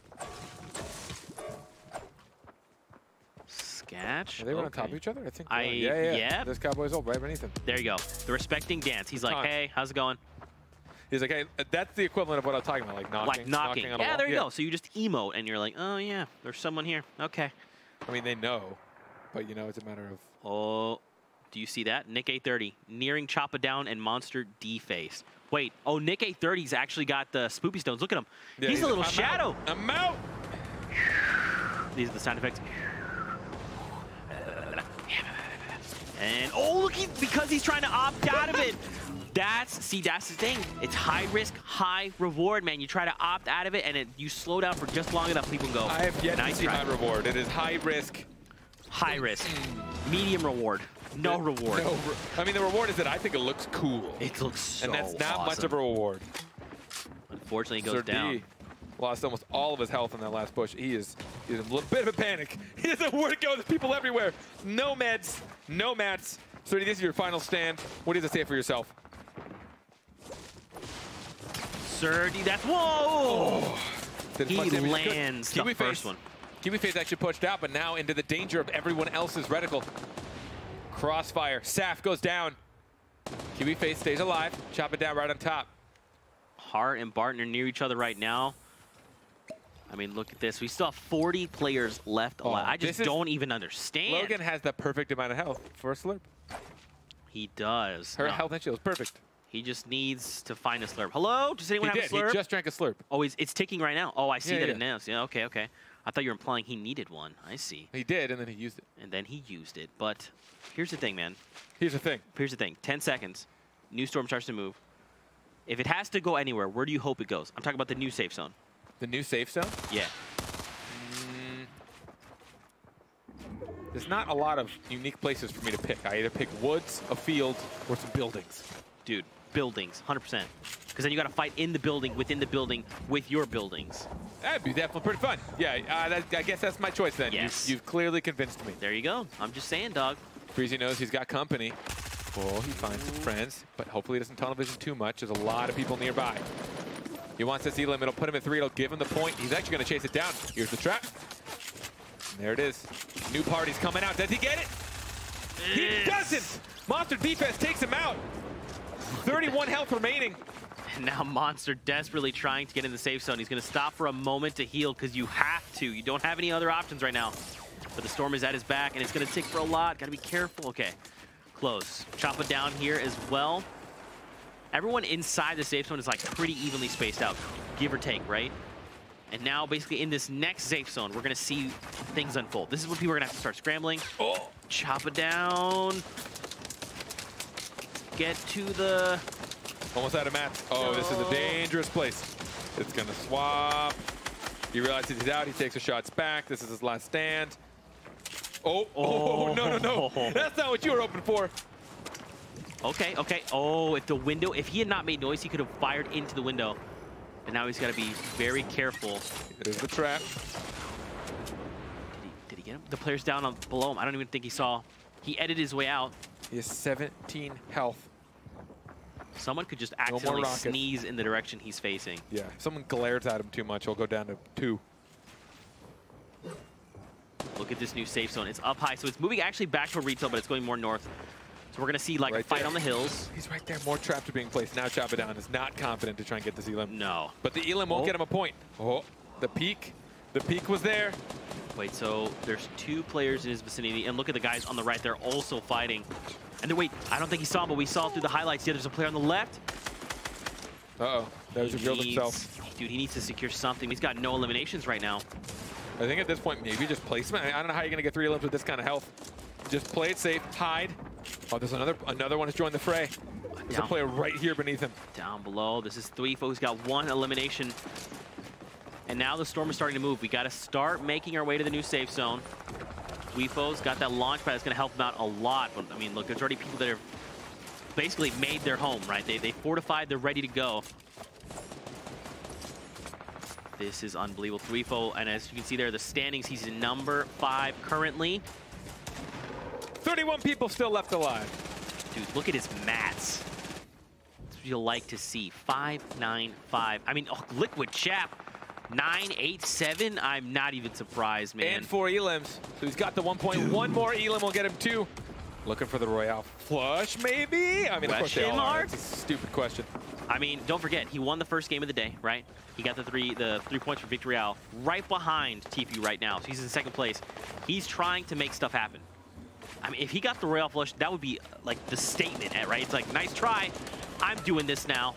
Sketch. Are they on top of each other? I think. Yeah. There's Cowboys Old right beneath him. There you go. The respecting dance. He's like, hey, how's it going? He's like, hey, that's the equivalent of what I'm talking about, like knocking. Like knocking. On a wall. There you go. So you just emote, and you're like, oh, yeah, there's someone here. Okay. I mean, they know, but, you know, it's a matter of... Oh, do you see that? Nick A30 nearing Choppa Down and Monster D-Face. Wait, oh, Nick A30's actually got the spoopy stones. Look at him. Yeah, he's a little shadow. I'm out. These are the sound effects. And, oh, look, because he's trying to opt out of it. That's the thing. It's high risk, high reward, man. You try to opt out of it, and you slow down for just long enough, people go. I have yet to see high reward. It is high risk. High risk. Medium reward. No reward. I mean, the reward is that I think it looks cool. It looks so And that's not awesome. much of a reward. Unfortunately, it goes down. Lost almost all of his health in that last push. He's in a little bit of a panic. He doesn't know where to go. There's people everywhere. No meds, no mats. So this is your final stand. What does it say for yourself? Surdy, that's whoa! Oh. He lands the first one. KiwiFace actually pushed out, but now into the danger of everyone else's reticle. Crossfire. Saf goes down. KiwiFace stays alive. Chop it down right on top. Hart and Barton are near each other right now. I mean, look at this. We still have 40 players left alive. I just don't even understand. Logan has the perfect amount of health for a slurp. He does. Her health and shield is perfect. He just needs to find a slurp. Hello? Does anyone have a slurp? He just drank a slurp. Oh, it's ticking right now. Oh, I see that it now. Yeah, okay, okay. I thought you were implying he needed one. I see. He did, and then he used it. And then he used it. But here's the thing, man. Here's the thing. Here's the thing. 10 seconds. New storm starts to move. If it has to go anywhere, where do you hope it goes? I'm talking about the new safe zone. The new safe zone? Yeah. There's not a lot of unique places for me to pick. I either pick woods, a field, or some buildings. Dude, buildings, 100%. Because then you got to fight in the building, within the building, with your buildings. That'd be definitely pretty fun. Yeah, I guess that's my choice then. Yes. You've clearly convinced me. There you go. I'm just saying, dog. Freezy knows he's got company. Oh, he finds some friends, but hopefully he doesn't tunnel vision too much. There's a lot of people nearby. He wants this elim. It'll put him at 3. It'll give him the point. He's actually going to chase it down. Here's the trap. And there it is. New party's coming out. Does he get it? He doesn't! Monster defense takes him out. 31 health remaining. And now Monster desperately trying to get in the safe zone. He's going to stop for a moment to heal because you have to. You don't have any other options right now. But the storm is at his back, and it's going to tick for a lot. Got to be careful. Okay. Close. Chop it down here as well. Everyone inside the safe zone is like pretty evenly spaced out, give or take, right? And now basically in this next safe zone, we're going to see things unfold. This is when people are going to have to start scrambling. Oh. Chop it down. Get to the... Almost out of mats. Oh, this is a dangerous place. It's going to swap. He realizes he's out. He takes a shots back. This is his last stand. Oh, no. That's not what you were hoping for. Okay, okay. Oh, if the window, if he had not made noise, he could have fired into the window. And now he's got to be very careful. There's the trap. Did he get him? The player's down on below him. I don't even think he saw. He edited his way out. He has 17 health. Someone could just accidentally sneeze in the direction he's facing. Yeah, if someone glares at him too much, he'll go down to 2. Look at this new safe zone. It's up high, so it's moving actually back toward retail, but it's going more north. So we're going to see like a fight on the hills. He's right there. More traps are being placed. Now Chop It Down is not confident to try and get this elim. No. But the elim won't get him a point. Oh, the peak. The peak was there. Wait, so there's 2 players in his vicinity, and look at the guys on the right. They're also fighting. And then wait, I don't think he saw him, but we saw through the highlights. Yeah, there's a player on the left. Uh-oh. That was revealed himself. Dude, he needs to secure something. He's got no eliminations right now. I think at this point, maybe just placement. I don't know how you're going to get 3 elims with this kind of health. Just play it safe, hide. Oh, there's another one has joined the fray. There's a player right here beneath him. Down below, this is Tfue, who's got 1 elimination. And now the storm is starting to move. We got to start making our way to the new safe zone. Tfue's got that launch pad that's going to help him out a lot. But, I mean, look, there's already people that have basically made their home, right? They fortified, they're ready to go. This is unbelievable. Tfue, and as you can see there, the standings, he's in number 5 currently. 31 people still left alive. Dude, look at his mats. That's what you'll like to see. 5-9-5. I mean, oh, Liquid Chap. 9-8-7. I'm not even surprised, man. And 4 elims. So he's got the 1 point. 1 more elim will get him 2. Looking for the Royale flush, maybe? I mean, of course they all are. It's a stupid question. I mean, don't forget, he won the first game of the day, right? He got the 3 points for Victory Royale right behind Tfue right now. So he's in 2nd place. He's trying to make stuff happen. I mean, if he got the Royale flush, that would be like the statement, right? It's like, nice try. I'm doing this now.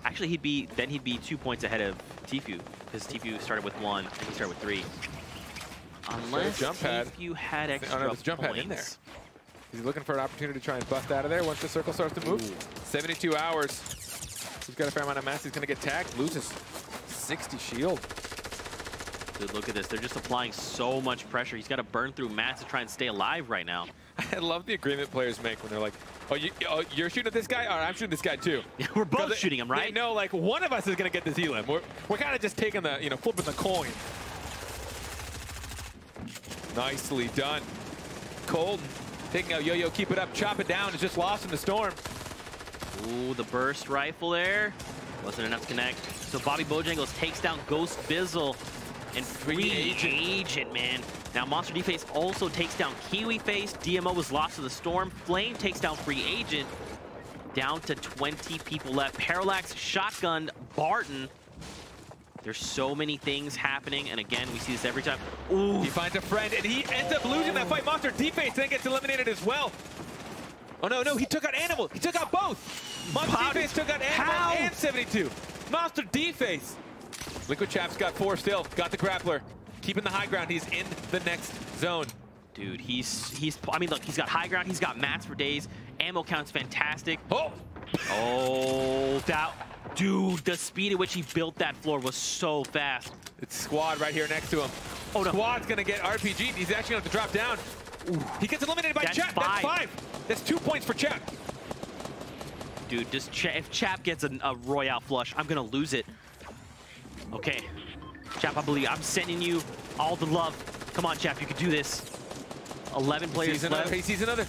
Actually, he'd be 2 points ahead of Tfue because Tfue started with 1 and he started with 3. Unless Tfue had extra there's jump pad in there. He's looking for an opportunity to try and bust out of there once the circle starts to move. 72 hours. He's got a fair amount of mass. He's going to get tagged. Loses 60 shield. Dude, look at this. They're just applying so much pressure. He's got to burn through mats to try and stay alive right now. I love the agreement players make when they're like, oh, you're shooting at this guy? All right, I'm shooting this guy too. Yeah, we're both shooting him, right? They know, like, one of us is going to get this elim. We're kind of just taking the, flipping the coin. Nicely done. Colton taking out Yo-Yo, keep it up, chop it down, is just lost in the storm. Ooh, the burst rifle there. Wasn't enough to connect. So Bobby Bojangles takes down Ghost Bizzle and Free Agent, man. Now Monster D-Face also takes down Kiwi Face. DMO was lost to the storm. Flame takes down Free Agent. Down to 20 people left. Parallax shotgun Barton. There's so many things happening, and again, we see this every time. Ooh. He finds a friend, and he ends up losing that fight. Monster D-Face then gets eliminated as well. Oh, no, he took out Animal. He took out both. Monster D-Face took out Animal and 72. Monster D-Face. Liquid Chap's got 4 still. Got the grappler. Keeping the high ground. He's in the next zone. Dude, I mean, look, he's got high ground. He's got mats for days. Ammo count's fantastic. Oh, dude, the speed at which he built that floor was so fast. It's Squad right here next to him. Oh, no. Squad's going to get RPG'd. He's actually going to have to drop down. Ooh. He gets eliminated by Chap. That's 5. That's 2 points for Chap. Dude, if Chap gets a Royale flush, I'm going to lose it. Okay. Chap, I believe I'm sending you all the love. Come on, Chap, you can do this. 11 players left. He sees another.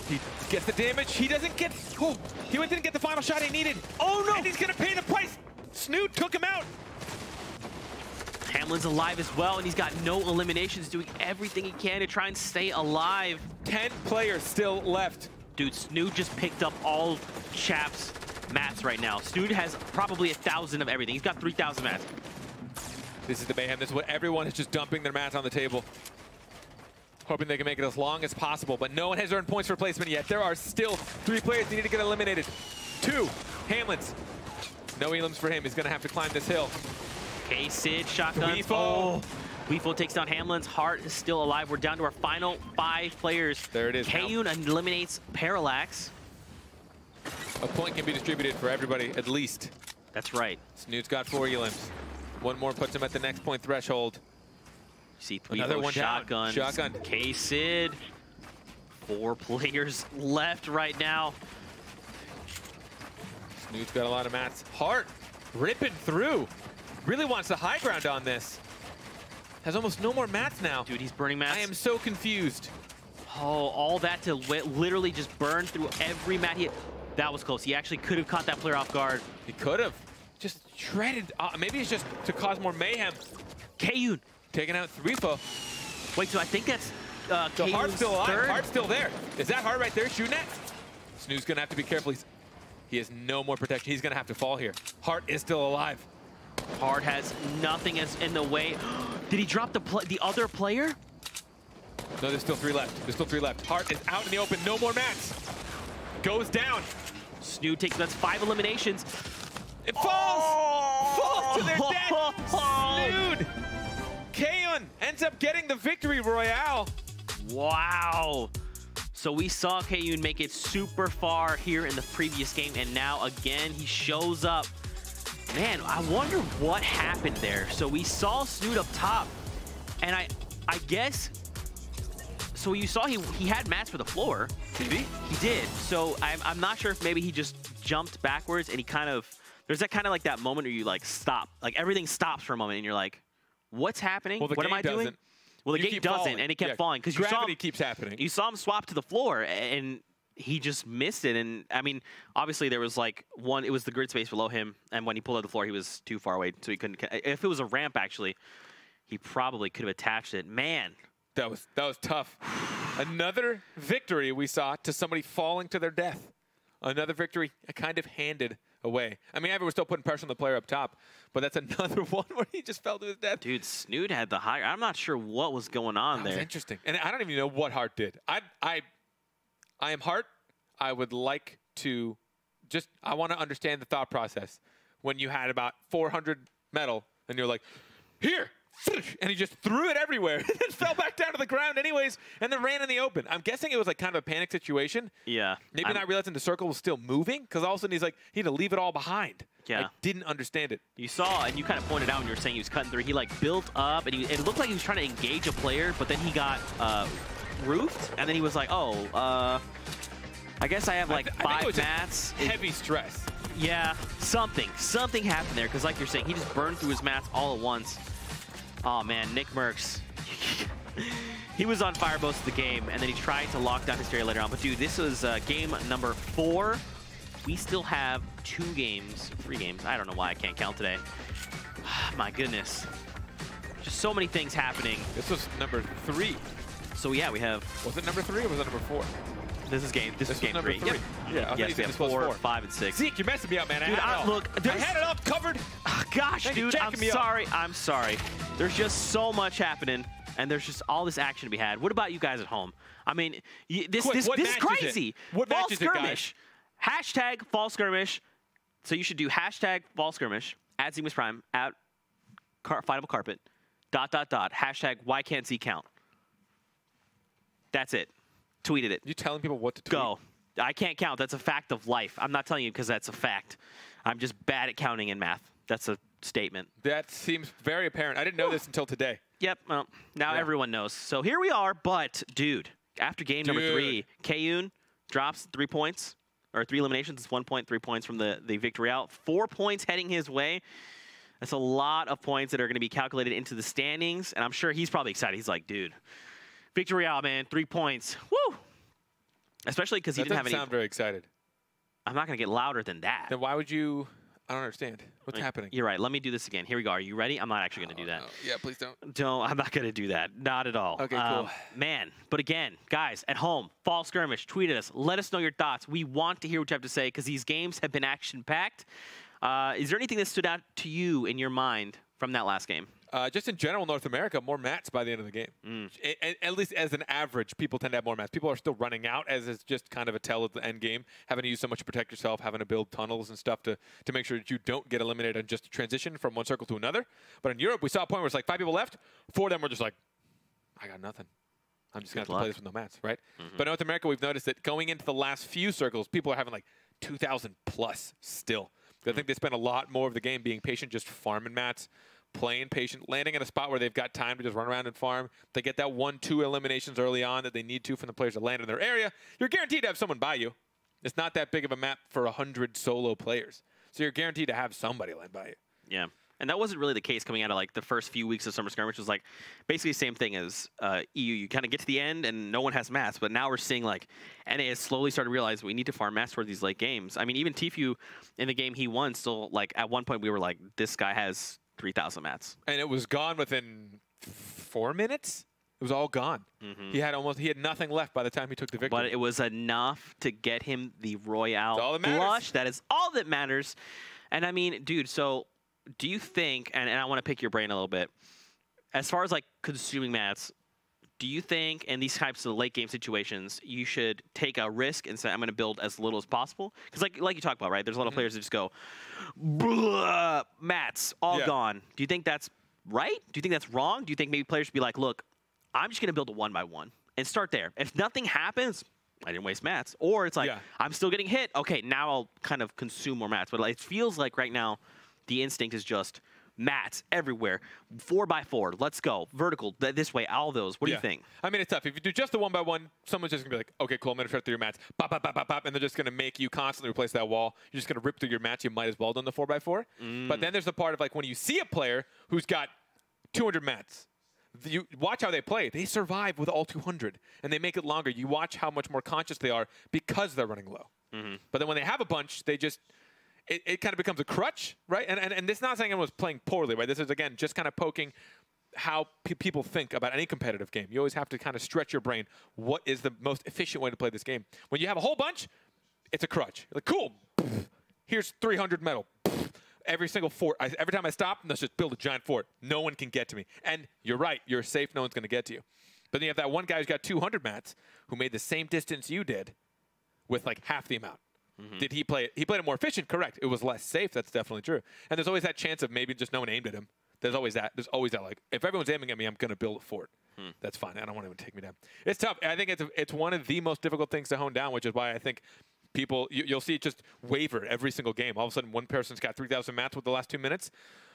He gets the damage. He doesn't get... Oh, he didn't get the final shot he needed. Oh, no. And he's going to pay the price. Snoot took him out. Hamlin's alive as well, and he's got no eliminations, doing everything he can to try and stay alive. 10 players still left. Dude, Snoot just picked up all Chap's mats right now. Snoot has probably 1,000 of everything. He's got 3,000 mats. This is the mayhem. This is what everyone is just dumping their mats on the table. Hoping they can make it as long as possible, but no one has earned points for placement yet. There are still 3 players that need to get eliminated. 2, Hamlin's. No elims for him. He's going to have to climb this hill. Okay, Sid, shotguns. Oh, Weefo takes down Hamlin's. Heart is still alive. We're down to our final 5 players. There it is. Kayun eliminates Parallax. A point can be distributed for everybody, at least. That's right. Snoot's got 4 elims. One more puts him at the next point threshold. See, Weefo shotgun. Shotgun. K-Sid. 4 players left right now. Snoot's got a lot of mats. Heart ripping through. Really wants the high ground on this. Has almost no more mats now. Dude, he's burning mats. I am so confused. Oh, all that to literally just burn through every mat. That was close. He actually could have caught that player off guard. He could have. Just shredded. Maybe it's just to cause more mayhem. Kayun. Taking out Weefo. Wait, so I think that's so Heart's still alive. Third? Heart's still there. Is that Heart right there shooting at? Snoot's going to have to be careful. He has no more protection. He's going to have to fall here. Heart is still alive. Heart has nothing in the way. Did he drop the other player? No, there's still 3 left. There's still 3 left. Heart is out in the open. No more mats. Goes down. Snoot takes, that's 5 eliminations. It falls! Falls to their death! Snoot! Kayun ends up getting the victory royale. Wow. So we saw Kayun make it super far here in the previous game, and now again he shows up. Man, I wonder what happened there. So we saw Snoot up top, and I guess, so you saw he had mats for the floor. Did he? He did. So I'm not sure if maybe he just jumped backwards and he kind of, there's that kind of like that moment where you like stop, like everything stops for a moment and you're like, what's happening? Well, What am I doing? Doesn't. Well, the gate doesn't, and it kept falling because gravity keeps happening. You saw him swap to the floor, and he just missed it. And I mean, obviously there was like it was the grid space below him, and when he pulled out the floor, he was too far away, so he couldn't. If it was a ramp, actually, he probably could have attached it. Man, that was tough. Another victory we saw to somebody falling to their death. Another victory kind of handed away. I mean, everyone's still putting pressure on the player up top, but that's another one where he just fell to his death. Dude, Snoot had the higher. I'm not sure what was going on there. That was interesting. And I don't even know what Heart did. I am Heart. I would like to I want to understand the thought process when you had about 400 metal and you're like, here, and he just threw it everywhere and then fell back down to the ground anyways and then ran in the open. I'm guessing it was like kind of a panic situation. Yeah. Maybe not realizing the circle was still moving because all of a sudden he's like, he had to leave it all behind. Yeah. I didn't understand it. You saw, and you kind of pointed out when you were saying he was cutting through, he like built up, and it looked like he was trying to engage a player, but then he got roofed, and then he was like, oh, I guess I have like 5 mats. Heavy stress. Yeah, something happened there, because like you're saying, he just burned through his mats all at once. Oh man, Nick Merckx. He was on fire most of the game, and then he tried to lock down Hysteria later on. But dude, this was game number 4. We still have 3 games. I don't know why I can't count today. My goodness. Just so many things happening. This was number 3. So yeah, we have... Was it number 3 or was it number 4? This is game 3. Number 3. Yep. Yeah, yes, we have 4, 5, and 6. Zeke, you're messing me up, man. Dude, look, I had it all covered. Gosh, dude, I'm sorry. I'm sorry. There's just so much happening, and there's just all this action to be had. What about you guys at home? I mean, this is crazy. What Fall match is it, guys? Skirmish. Hashtag Fall Skirmish. So you should do hashtag Fall Skirmish, at Zemus Prime, at Fightable Carpet, .. Hashtag why can't Z count. That's it. Tweeted it. You telling people what to tweet? Go. I can't count. That's a fact of life. I'm not telling you because that's a fact. I'm just bad at counting in math. That's a statement. That seems very apparent. I didn't know this until today. Yep. Well, now everyone knows. So here we are. But, dude, after game number 3, Kayun drops 3 points, or 3 eliminations. It's 1 point, 3 points from the victory out. 4 points heading his way. That's a lot of points that are going to be calculated into the standings. And I'm sure he's probably excited. He's like, dude, victory out, man. 3 points. Woo! Especially because he didn't have any. Sound very excited. I'm not going to get louder than that. Then why would you? I don't understand. What's happening? You're right. Let me do this again. Here we go. Are you ready? I'm not actually going to do that. No. Yeah, please don't. I'm not going to do that. Not at all. Okay, cool. Man, but again, guys, at home, Fall Skirmish, tweet at us. Let us know your thoughts. We want to hear what you have to say because these games have been action-packed. Is there anything that stood out to you in your mind from that last game? Just in general, North America, more mats by the end of the game. At least as an average, people tend to have more mats. People are still running out as it's just kind of a tell of the end game, having to use so much to protect yourself, having to build tunnels and stuff to make sure that you don't get eliminated on just a transition from one circle to another. But in Europe, we saw a point where it's like 5 people left. 4 of them were just like, I got nothing. I'm just going to have to play this with no mats, right? But North America, we've noticed that going into the last few circles, people are having like 2,000 plus still. I think they spend a lot more of the game being patient, just farming mats, playing patient, landing in a spot where they've got time to just run around and farm. They get that 1-2 eliminations early on that they need to from the players that land in their area. You're guaranteed to have someone by you. It's not that big of a map for 100 solo players. So you're guaranteed to have somebody land by you. Yeah. And that wasn't really the case coming out of like the first few weeks of Summer Skirmish. It was like basically the same thing as EU. You kind of get to the end and no one has mats. But now we're seeing like NA has slowly started to realize we need to farm mats for these late games. I mean, even Tfue in the game he won still, like at one point we were like, this guy has 3,000 mats. And it was gone within 4 minutes. It was all gone. He had nothing left by the time he took the victory. But it was enough to get him the Royale blush. That is all that matters. And I mean, dude, so do you think, and I want to pick your brain a little bit, as far as like consuming mats, do you think in these types of late game situations you should take a risk and say I'm going to build as little as possible? Because like you talk about, right? There's a lot of players that just go, mats all gone. Do you think that's right? Do you think that's wrong? Do you think maybe players should be like, look, I'm just going to build a 1x1 and start there. If nothing happens, I didn't waste mats. Or it's like, I'm still getting hit. Okay, now I'll kind of consume more mats. But it feels like right now the instinct is just mats everywhere. 4x4, let's go. Vertical, this way, all those. What do you think? I mean, it's tough. If you do just the 1x1, someone's just going to be like, okay, cool, I'm going to try through your mats. Pop, pop, pop, pop, pop, and they're just going to make you constantly replace that wall. You're just going to rip through your mats. You might as well done the 4x4. But then there's the part of like when you see a player who's got 200 mats, you watch how they play. They survive with all 200, and they make it longer. You watch how much more conscious they are because they're running low. But then when they have a bunch, they just it kind of becomes a crutch, right? And this is not saying anyone was playing poorly, right? This is, again, just kind of poking how people think about any competitive game. You always have to kind of stretch your brain. What is the most efficient way to play this game? When you have a whole bunch, it's a crutch. You're like, cool, here's 300 metal. Every single fort, every time I stop, let's just build a giant fort. No one can get to me. And you're right, you're safe, no one's going to get to you. But then you have that one guy who's got 200 mats who made the same distance you did with like half the amount. Did he play it? He played it more efficient, correct. It was less safe, that's definitely true. And there's always that chance of maybe just no one aimed at him. There's always that. There's always that. Like, if everyone's aiming at me, I'm going to build a fort. That's fine. I don't want anyone to take me down. It's tough. I think it's one of the most difficult things to hone down, which is why I think people, you'll see it just waver every single game. All of a sudden, one person's got 3,000 mats with the last 2 minutes.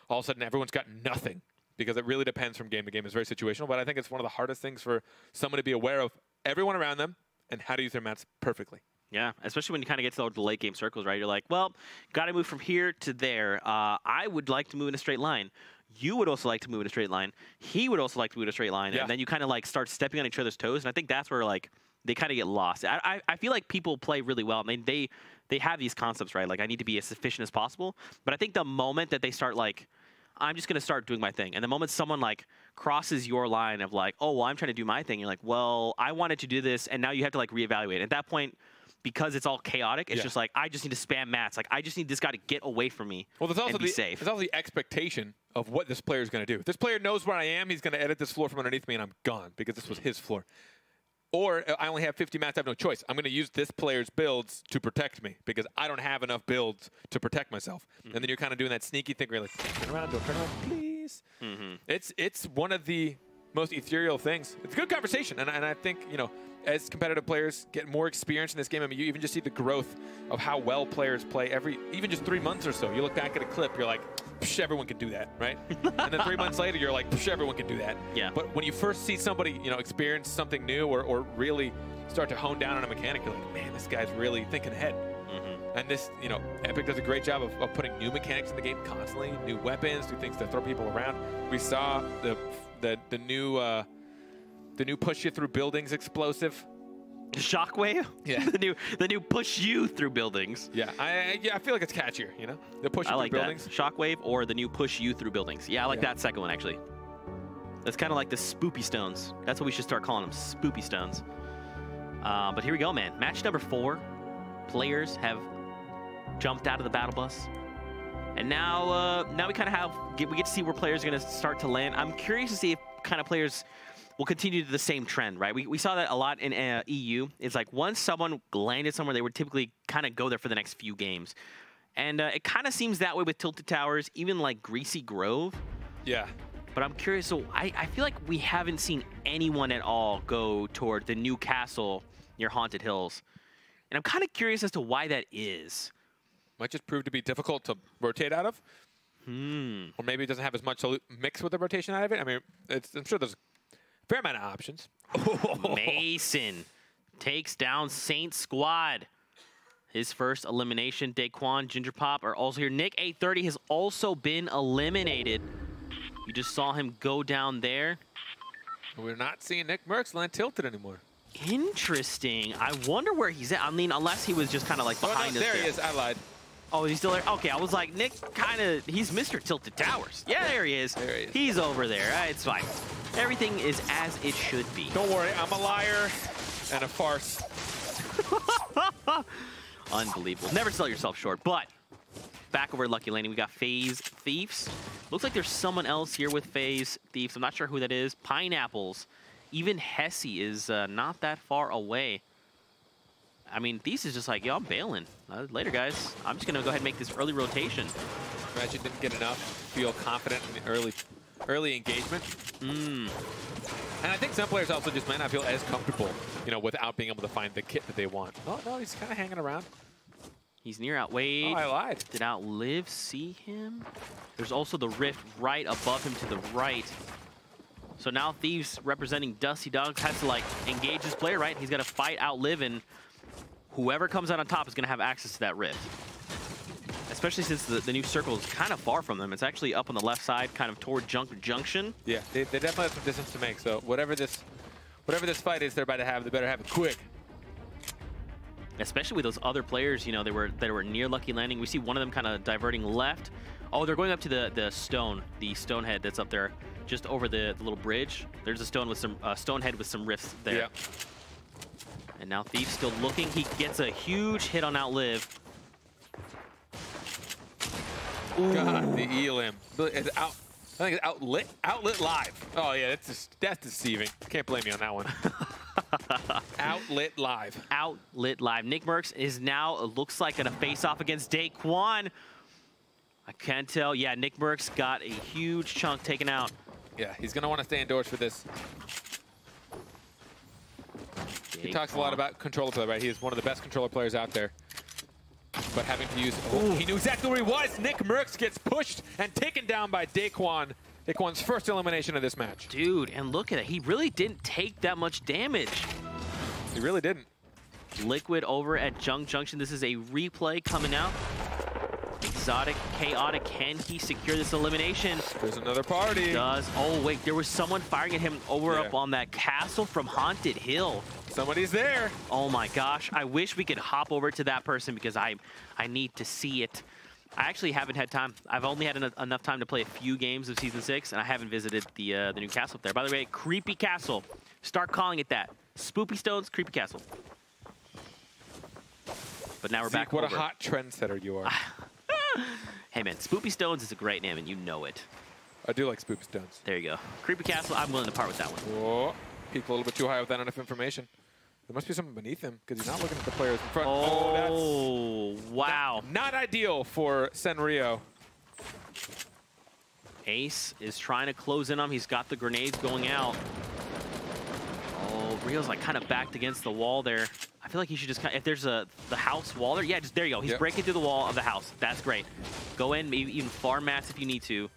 All of a sudden, everyone's got nothing, because it really depends from game to game. It's very situational, but I think it's one of the hardest things for someone to be aware of everyone around them and how to use their mats perfectly. Yeah, especially when you kind of get to the late game circles, right? You're like, well, got to move from here to there. I would like to move in a straight line. You would also like to move in a straight line. He would also like to move in a straight line. Yeah. And then you kind of like start stepping on each other's toes. And I think that's where like they kind of get lost. I feel like people play really well. I mean, they have these concepts, right? Like, I need to be as efficient as possible. But I think the moment that they start like, I'm just going to start doing my thing. And the moment someone like crosses your line of like, oh, well, I'm trying to do my thing. You're like, well, I wanted to do this. And now you have to like reevaluate. At that point, because it's all chaotic, it's just like, I just need to spam mats. Like, I just need this guy to get away from me and be safe. There's also the expectation of what this player is going to do. If this player knows where I am, he's going to edit this floor from underneath me, and I'm gone because this was his floor. Or I only have 50 mats, I have no choice. I'm going to use this player's builds to protect me because I don't have enough builds to protect myself. And then you're kind of doing that sneaky thing where you're like, turn around, please. It's one of the most ethereal things. It's a good conversation, and I think, you know, as competitive players get more experience in this game, I mean, you even just see the growth of how well players play even just 3 months or so. You look back at a clip, you're like, psh, everyone can do that, right? And then 3 months later, you're like, psh, everyone can do that. Yeah. But when you first see somebody, you know, experience something new or really start to hone down on a mechanic, you're like, man, this guy's really thinking ahead. And this, you know, Epic does a great job of putting new mechanics in the game constantly, new weapons, new things to throw people around. We saw the new push you through buildings explosive. Shockwave? Yeah. the new push you through buildings. Yeah, I feel like it's catchier, you know? The push you through buildings. That. Shockwave or the new push you through buildings. Yeah, I like that second one, actually. That's kind of like the spoopy stones. That's what we should start calling them, spoopy stones. But here we go, man. Match number 4. Players have jumped out of the battle bus. And now we kind of we get to see where players are going to start to land. I'm curious to see if kind of players will continue the same trend, right? We saw that a lot in EU. It's like once someone landed somewhere, they would typically kind of go there for the next few games. And it kind of seems that way with Tilted Towers, even like Greasy Grove. Yeah. But I'm curious, so I feel like we haven't seen anyone at all go toward the new castle near Haunted Hills. And I'm kind of curious as to why that is. Might just prove to be difficult to rotate out of. Or maybe it doesn't have as much to mix with the rotation out of it. I mean, I'm sure there's a fair amount of options. Mason takes down Saint Squad. His first elimination. DAEQUAN, Ginger Pop are also here. Nick 830 has also been eliminated. You just saw him go down there. We're not seeing Nick Merckx land tilted anymore. Interesting. I wonder where he's at. I mean, unless he was just kind of like behind us. There he is. I lied. Oh, is he still there? Okay, I was like, Nick he's Mr. Tilted Towers. Yeah, there he is. There he is. He's over there. It's fine. Everything is as it should be. Don't worry, I'm a liar and a farce. Unbelievable. Never sell yourself short. But back over at Lucky Landing, we got FaZe Thieves. Looks like there's someone else here with FaZe Thieves. I'm not sure who that is. Pineapples. Even Hesse is not that far away. I mean, Thieves is just like, yo, I'm bailing. Later, guys. I'm just going to go ahead and make this early rotation. Imagine didn't get enough. Feel confident in the early engagement. And I think some players also just might not feel as comfortable, you know, without being able to find the kit that they want. Oh, no, he's kind of hanging around. He's near Outwade. Oh, I lied. Did Outlive see him? There's also the rift right above him to the right. So now Thieves, representing Dusty Dogs, has to, like, engage this player, right? He's got to fight Outlive, and whoever comes out on top is going to have access to that rift. Especially since the new circle is kind of far from them. It's actually up on the left side, kind of toward Junction. Yeah, they definitely have some distance to make. So whatever this fight is they're about to have, they better have it quick. Especially with those other players, you know, that were near Lucky Landing. We see one of them kind of diverting left. Oh, they're going up to the stone head that's up there, just over the little bridge. There's a stone with some stone head with some rifts there. Yeah. And now Thief still looking. He gets a huge hit on Outlive. Ooh. God, the elim. It's out. I think it's outlit live. Oh yeah, that's deceiving. Can't blame me on that one. Outlit live. Outlit live. Nick Merckx is now, looks like, gonna face off against DAEQUAN. I can't tell. Yeah, Nick Merckx got a huge chunk taken out. Yeah, he's going to want to stay indoors for this. He talks a lot about controller play, right? He is one of the best controller players out there. But having to use... Oh, he knew exactly where he was. Nick Merckx gets pushed and taken down by DAEQUAN. DAEQUAN's first elimination of this match. Dude, and look at it. He really didn't take that much damage. He really didn't. Liquid over at Junk Junction. This is a replay coming out. Exotic, Chaotic, can he secure this elimination? There's another party. He does. Oh, wait, there was someone firing at him over up on that castle from Haunted Hill. Somebody's there. Oh my gosh, I wish we could hop over to that person because I need to see it. I actually haven't had time. I've only had enough time to play a few games of Season 6, and I haven't visited the new castle up there. By the way, Creepy Castle. Start calling it that. Spoopy Stones, Creepy Castle. But now we're back What over. a hot trendsetter you are. Hey man, Spoopy Stones is a great name, and you know it. I do like Spoopy Stones. There you go. Creepy Castle, I'm willing to part with that one. Whoa. Peaked a little bit too high without enough information. There must be something beneath him, because he's not looking at the players in front. Oh, that's wow. Not ideal for Senrio. Ace is trying to close in on him. He's got the grenades going out. Oh, Rio's like kind of backed against the wall there. I feel like he should just if there's the house wall there. Yeah, just there you go. He's breaking through the wall of the house. That's great. Go in, maybe even farm mats if you need to.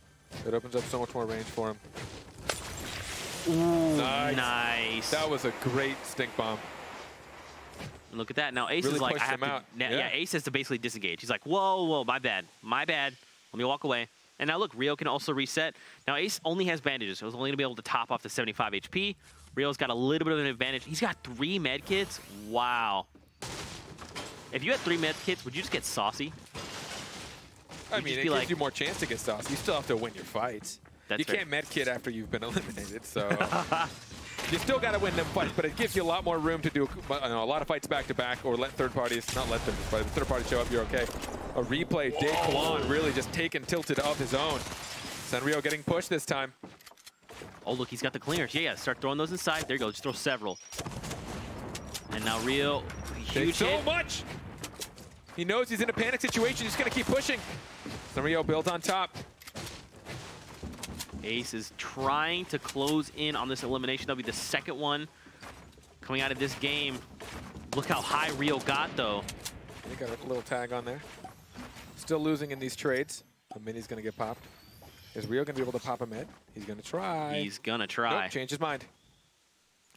It opens up so much more range for him. Ooh, nice. That was a great stink bomb. And look at that. Now Ace really is like, I have to. out. Yeah, Ace has to basically disengage. He's like, whoa, whoa, my bad. My bad. Let me walk away. And now look, Rio can also reset. Now Ace only has bandages, so he's only going to be able to top off the 75 HP. Rio's got a little bit of an advantage. He's got 3 med kits. Wow. If you had 3 med kits, would you just get saucy? I mean, it gives you more chance to get saucy. You still have to win your fights. You can't med kit after you've been eliminated, so... You still got to win them fights, but it gives you a lot more room to do a lot of fights back-to-back, or let third parties, not let them, but if third parties show up, you're okay. A replay, DAEQUAN really just tilted of his own. Senrio getting pushed this time. Oh, look, he's got the cleaners. Yeah, start throwing those inside. There you go, just throw several. And now Rio, huge so much! He knows he's in a panic situation. He's going to keep pushing. Senrio built on top. Ace is trying to close in on this elimination. That'll be the second one coming out of this game. Look how high Rio got, though. He got a little tag on there. Still losing in these trades. A mini's going to get popped. Is Rio going to be able to pop a mid? He's going to try. He's going to try. Nope, change his mind.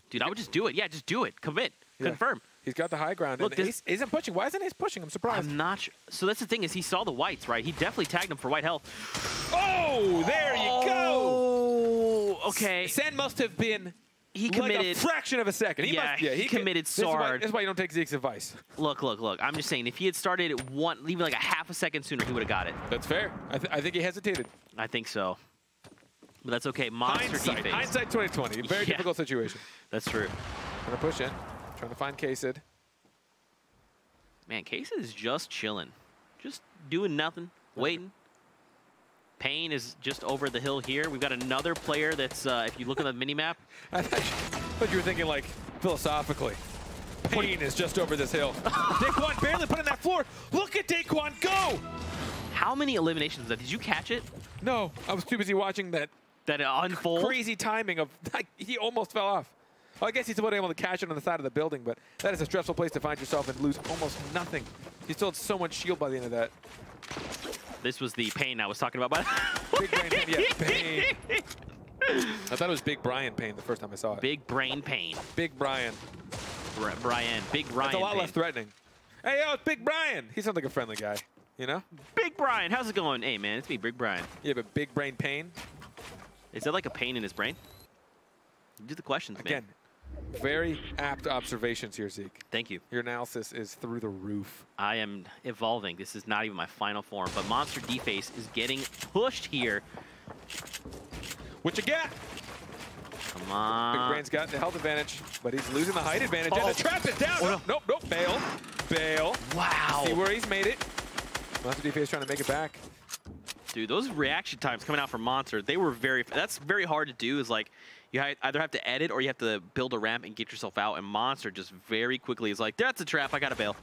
Dude, I would just do it. Yeah, just do it. Commit. Yeah. Confirm. He's got the high ground. Look, Ace isn't pushing. Why isn't Ace pushing? I'm surprised. I'm not sure. So that's the thing is he saw the whites, right? He definitely tagged him for white health. Oh, there you go. Okay. Sen must have been committed like a fraction of a second. He committed so hard. That's why you don't take Zeke's advice. Look. I'm just saying, if he had started even like a half a second sooner, he would have got it. That's fair. I think he hesitated. I think so. But that's okay. Monster defense. Hindsight 2020. Very difficult situation. That's true. Gonna push in. Trying to find Kacid. Man, Kacid is just chilling. Just doing nothing. Waiting. Payne is just over the hill here. We've got another player that's, if you look at the minimap. I thought you were thinking, like, philosophically. Payne is just over this hill. DAEQUAN barely put in that floor. Look at DAEQUAN go! How many eliminations was that? Did you catch it? No, I was too busy watching that unfold. Crazy timing of, like, he almost fell off. Well, I guess he's able to catch it on the side of the building, but that is a stressful place to find yourself and lose almost nothing. He still had so much shield by the end of that. This was the Payne I was talking about. Big Brain Payne, yeah, Payne. I thought it was Big Brian Payne the first time I saw it. Big Brain Payne. Big Brian. Big Brian. That's a lot less threatening. Hey, yo, it's Big Brian. He sounds like a friendly guy, you know? Big Brian, how's it going? Hey, man, it's me, Big Brian. Yeah, but Big Brain Payne? Is that like a pain in his brain? Do the questions, Again, very apt observations here, Zeke. Thank you. Your analysis is through the roof. I am evolving. This is not even my final form, but Monster D-Face is getting pushed here. What you got? Come on. Big Brain's got the health advantage, but he's losing the height advantage. And the trap is down. Nope. Bail. Bail. Wow. See where he's made it. Monster D-Face trying to make it back. Dude, those reaction times coming out from Monster, they were that's very hard to do. Is like, you either have to edit or you have to build a ramp and get yourself out. And Monster just very quickly is like, that's a trap. I got to bail.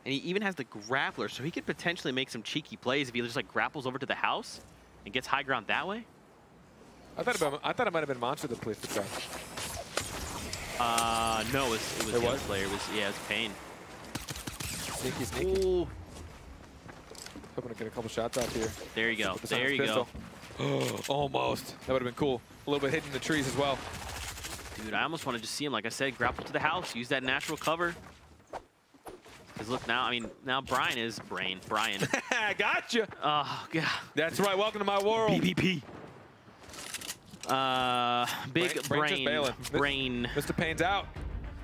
And he even has the grappler, so he could potentially make some cheeky plays if he just like grapples over to the house and gets high ground that way. I thought it might have been Monster that placed the trap. No, it was the other player. It was Pain. Sneaky. Ooh. Hoping to get a couple shots off here. There you go. There you go. Almost. That would have been cool. A little bit hidden in the trees as well. Dude, I almost want to just see him, like I said, grapple to the house, use that natural cover. Because look now, I mean, now Brian is Brian. Gotcha. Oh, God. That's right. Welcome to my world. BBP. Big brain. Mr. Payne's out.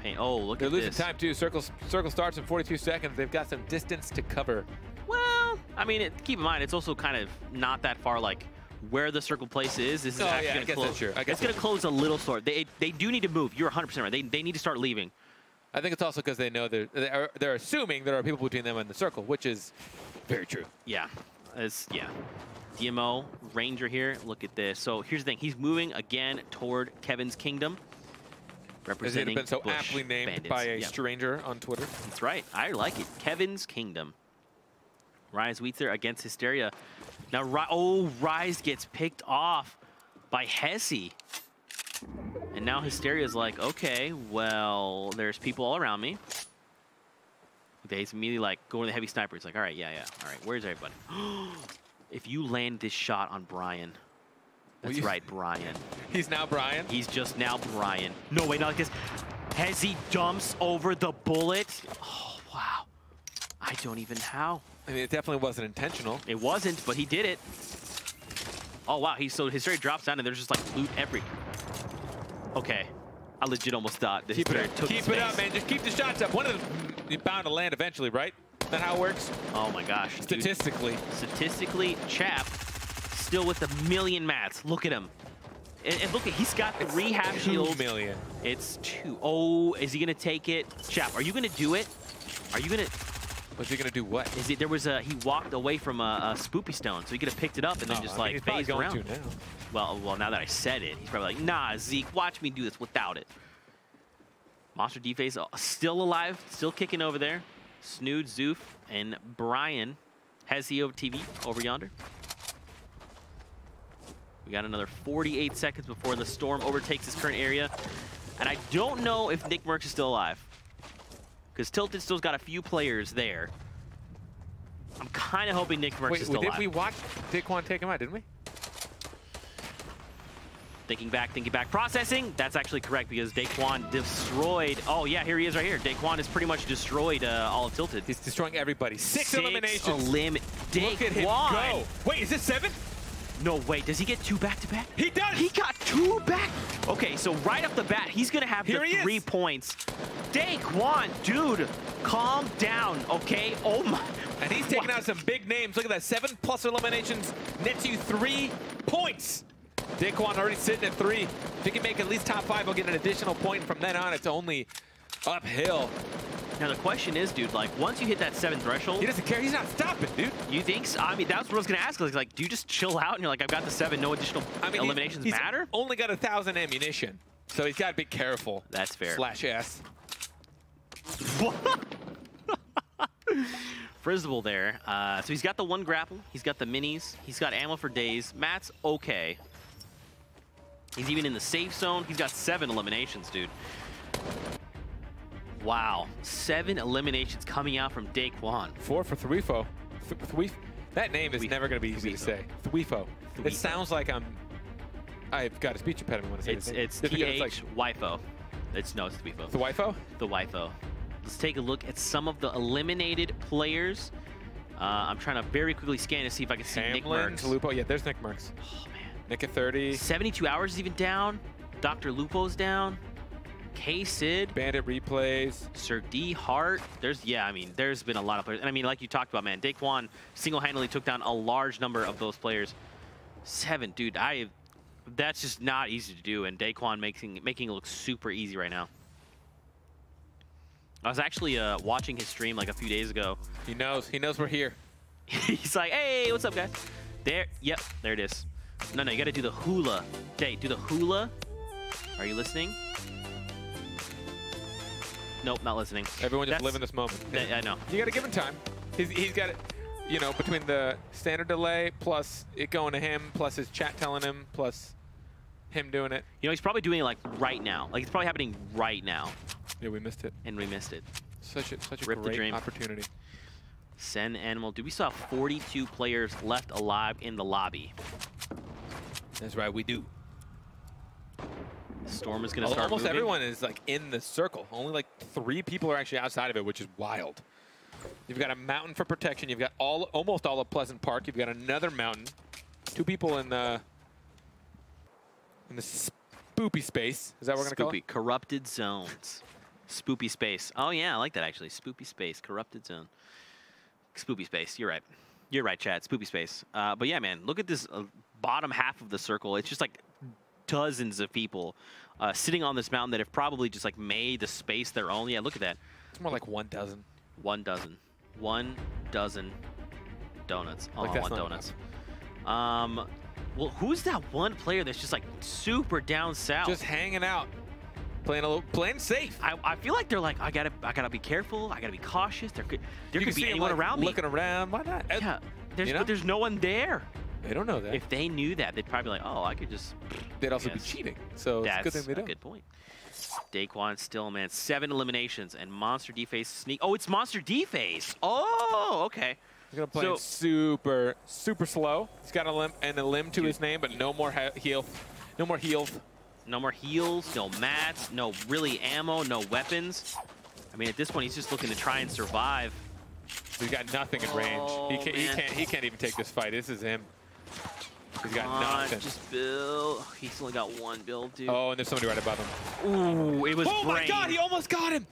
Pain. Oh, look They're at this. losing time, too. Circle starts in 42 seconds. They've got some distance to cover. Well, I mean, keep in mind, it's also kind of not that far, like, where the circle place is. This is actually going to close. It's going to close a little short. They do need to move. You're 100% right. They need to start leaving. I think it's also because they know they're assuming there are people between them and the circle, which is very true. Yeah. DMO, Ranger here. Look at this. So here's the thing. He's moving again toward Kevin's Kingdom. Representing Has it been so Bush aptly named Bandits. by a stranger on Twitter? That's right. I like it. Kevin's Kingdom. Rise Wheats there against Hysteria. Now, Rise gets picked off by Hesi. And now Hysteria's like, okay, well, there's people all around me. He's immediately like going to the heavy sniper. He's like, all right, yeah. All right, where's everybody? If you land this shot on Brian. That's right, Brian. He's now Brian? He's just now Brian. No, wait, not like this. Hesi dumps over the bullet. Oh, wow. I don't even how. I mean, it definitely wasn't intentional. It wasn't, but he did it. Oh, wow. So Hysteria drops down, and there's just, like, loot every... Okay. I legit almost thought that Keep it up, man. Just keep the shots up. One of them is bound to land eventually, right? Is that how it works? Oh, my gosh. Statistically. Dude. Statistically, Chap still with a million mats. Look at him. And look, he's got 3 half shields. 2 million. It's 2. Oh, is he going to take it? Chap, are you going to do it? Are you going to... Was he going to do what? He walked away from a spoopy stone, so he could have picked it up and then just like phased around. He's probably going to now. Well, now that I said it, he's probably like, nah, Zeke, watch me do this without it. Monster D-Face still alive, still kicking over there. Snood, Zoof, and Brian has the TV over yonder. We got another 48 seconds before the storm overtakes this current area. And I don't know if Nick Merckx is still alive. Because Tilted still's got a few players there. I'm kind of hoping Nick Merckx is still alive. Did we watch DAEQUAN take him out, didn't we? Thinking back, processing. That's actually correct because DAEQUAN destroyed. Oh, yeah, here he is right here. DAEQUAN has pretty much destroyed all of Tilted. He's destroying everybody. 6 eliminations. DAEQUAN. Look at him go. Wait, is this 7? No, wait, does he get 2 back-to-back? He does! He got 2 back! Okay, so right off the bat, he's gonna have the 3 points. DAEQUAN, dude, calm down, okay? Oh my... And he's taking out some big names. Look at that, 7+ eliminations nets you 3 points. DAEQUAN already sitting at 3. If he can make at least top 5, he'll get an additional point. From then on, it's only uphill. Now the question is, dude, like once you hit that 7 threshold, he doesn't care. He's not stopping, dude. You think so? I mean, that's what I was gonna ask. Like, do you just chill out and you're like, I've got the 7, no additional eliminations he's matter? Only got 1,000 ammunition, so he's got to be careful. That's fair. /S. Frizzable there. So he's got the 1 grapple. He's got the minis. He's got ammo for days. Matt's okay. He's even in the safe zone. He's got 7 eliminations, dude. Wow, 7 eliminations coming out from DAEQUAN. 4 for Tfue. That name is never going to be easy to say. Tfue. It sounds like I've got a speech impediment when I say it. It's T-H-Y-F-O. It's Tfue. Tfue? Tfue. Let's take a look at some of the eliminated players. I'm trying to very quickly scan to see if I can see Nick Merckx. Lupo. Yeah, there's Nick Merckx. Oh, man. Nick at 30. 72 hours is even down. Dr. Lupo's down. K-Sid. Bandit replays. Sir D. Hart. There's been a lot of players. And I mean, like you talked about, man, DAEQUAN single-handedly took down a large number of those players. 7, dude, that's just not easy to do, and DAEQUAN making it look super easy right now. I was actually watching his stream like a few days ago. He knows we're here. He's like, hey, what's up, guys? There it is. No, you gotta do the hula. Okay, do the hula. Are you listening? Nope, not listening. Everyone just living this moment. I know. You got to give him time. He's got it, you know, between the standard delay plus it going to him, plus his chat telling him, plus him doing it. You know, he's probably doing it like right now. Like it's probably happening right now. Yeah, we missed it. And we missed it. Such a Rip the great dream. opportunity. Send Animal. Do we still have 42 players left alive in the lobby? That's right, we do. Storm is going to start Almost moving. everyone is like in the circle. Only like 3 people are actually outside of it, which is wild. You've got a mountain for protection. You've got almost all of Pleasant Park. You've got another mountain. 2 people in the spoopy space. Is that what we're going to call it? Corrupted zones. Spoopy space. Oh, yeah, I like that, actually. Spoopy space. Corrupted zone. Spoopy space. You're right. You're right, Chad. Spoopy space. But, yeah, man, look at this bottom half of the circle. It's just, like, dozens of people sitting on this mountain that have probably just, like, made the space their own. Yeah, look at that. It's more like 1 dozen. 1 dozen. 1 dozen donuts. Oh, like I want donuts. Well, who's that one player that's just, like, super down south? Just hanging out. Playing safe. I feel like they're like, I gotta be careful. I gotta be cautious. There could be anyone around me. Looking around. Why not? Yeah. But there's no one there. They don't know that. If they knew that, they'd probably be like, oh, I could just. They'd also be cheating. So it's a good thing they don't. That's a good point. DAEQUAN still, man, 7 eliminations and Monster D-Face sneak. Oh, it's Monster D-Face. Oh, okay. He's gonna play super slow. He's got a limb to his name, but no more heal. No more heals. No more heals, no mats, no really ammo, no weapons. I mean, at this point, he's just looking to try and survive. He's got nothing in range. Oh, he can't even take this fight. This is him. He's got nothing. Just build. He's only got 1 build, dude. Oh, and there's somebody right above him. Ooh, it was Oh my God, he almost got him.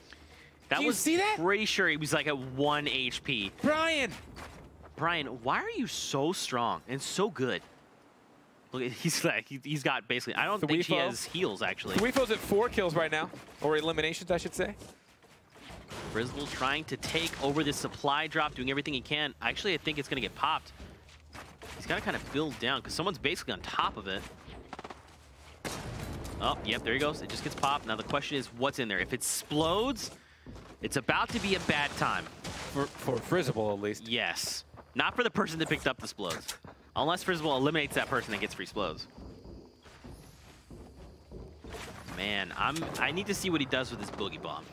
Did you see that? Pretty sure he was like at 1 HP. Brian, why are you so strong and so good? Look, he's got basically. I don't think he has heals actually. Tfue's at 4 kills right now, or eliminations, I should say. Frizzle trying to take over this supply drop, doing everything he can. Actually, I think it's going to get popped. He's got to kind of build down because someone's basically on top of it. Oh, yep, there he goes. It just gets popped. Now the question is, what's in there? If it explodes, it's about to be a bad time. For Frizzle, at least. Yes. Not for the person that picked up the explodes. Unless Frizzle eliminates that person that gets free explodes. Man, I need to see what he does with his boogie bomb.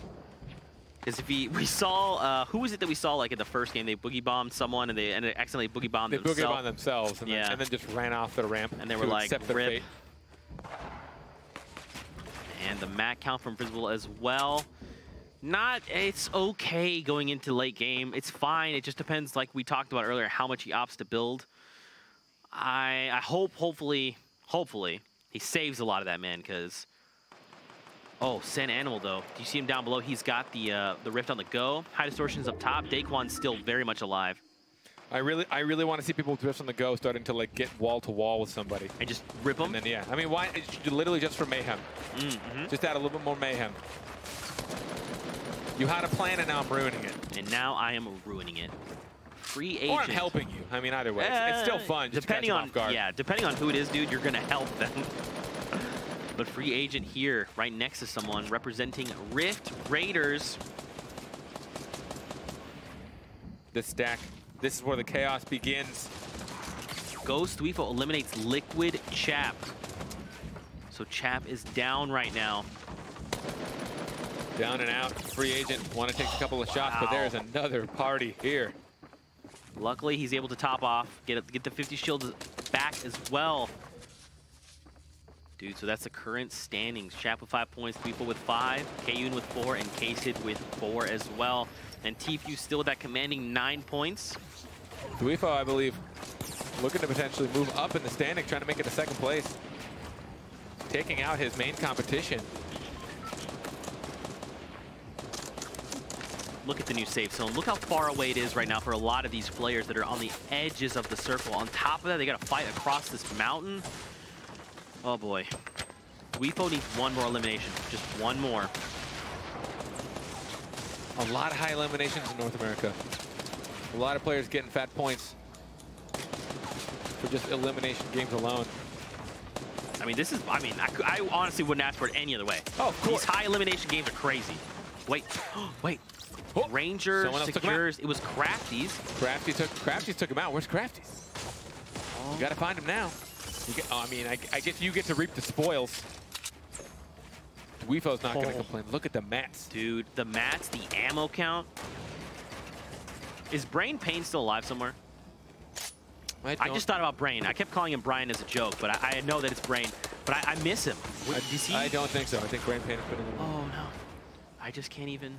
Because if we saw, who was it that we saw like in the first game? They boogie bombed someone and they accidentally boogie bombed themselves. They boogie bombed themselves and, and then just ran off the ramp. And they were like, rip. And the mat count from Frizzle as well. It's okay going into late game. It's fine. It just depends, like we talked about earlier, how much he opts to build. I hopefully, he saves a lot of that, man, because... Oh, Sand Animal, though. Do you see him down below? He's got the Rift on the go. High Distortion's up top. DAEQUAN's still very much alive. I really want to see people with Rift on the go starting to, like, get wall-to-wall with somebody. And just rip them? And then, yeah. I mean, why? It's literally just for mayhem. Just add a little bit more mayhem. You had a plan, and now I'm ruining it. And now I am ruining it. Free agent. Or I'm helping you. I mean, either way. It's still fun. Just depending on, off guard. yeah, depending on who it is, dude, you're going to help them. But free agent here, right next to someone, representing Rift Raiders. This stack, this is where the chaos begins. Ghost Tfue eliminates Liquid Chap. So Chap is down right now. Down and out. Free agent want to take a couple of shots, but there's another party here. Luckily, he's able to top off, get the 50 shields back as well. Dude, so that's the current standings. Chap with 5 points, Tfue with 5, Kayun with 4, and K-Sid with 4 as well. And Tfue still with that commanding 9 points. Tfue, I believe, looking to potentially move up in the standing, trying to make it to 2nd place. Taking out his main competition. Look at the new safe zone. Look how far away it is right now for a lot of these players that are on the edges of the circle. On top of that, they got to fight across this mountain. Oh boy. Tfue needs 1 more elimination. Just 1 more. A lot of high eliminations in North America. A lot of players getting fat points for just elimination games alone. I mean, I honestly wouldn't ask for it any other way. Oh, of course. These high elimination games are crazy. Wait, wait. Oh, Ranger secures. It was Crafty's. Crafty's took him out. Where's Crafty's? Oh. You gotta find him now. I mean, I guess you get to reap the spoils. Tfue's not gonna complain. Look at the mats. Dude, the mats, the ammo count. Is Brain Pain still alive somewhere? I just thought about Brain. I kept calling him Brian as a joke, but I know that it's Brain. But I miss him. I don't think so. I think Brain Pain has been a little... Oh, no. I just can't even...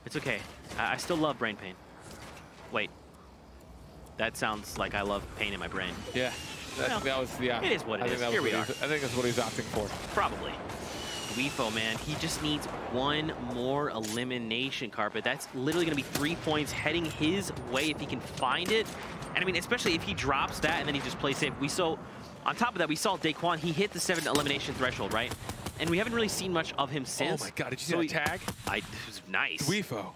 It's okay. I still love Brain Pain. Wait. That sounds like I love pain in my brain. Yeah. That was, yeah. It is what it is. Here we are. I think that's what he's opting for. Probably. Tfue, man, he just needs one more elimination carpet. That's literally going to be 3 points heading his way if he can find it. And I mean, especially if he drops that and then he just plays safe. On top of that, we saw DAEQUAN. He hit the 7 elimination threshold, right? And we haven't really seen much of him since. Oh my God, did you see that tag? It was nice. Tfue,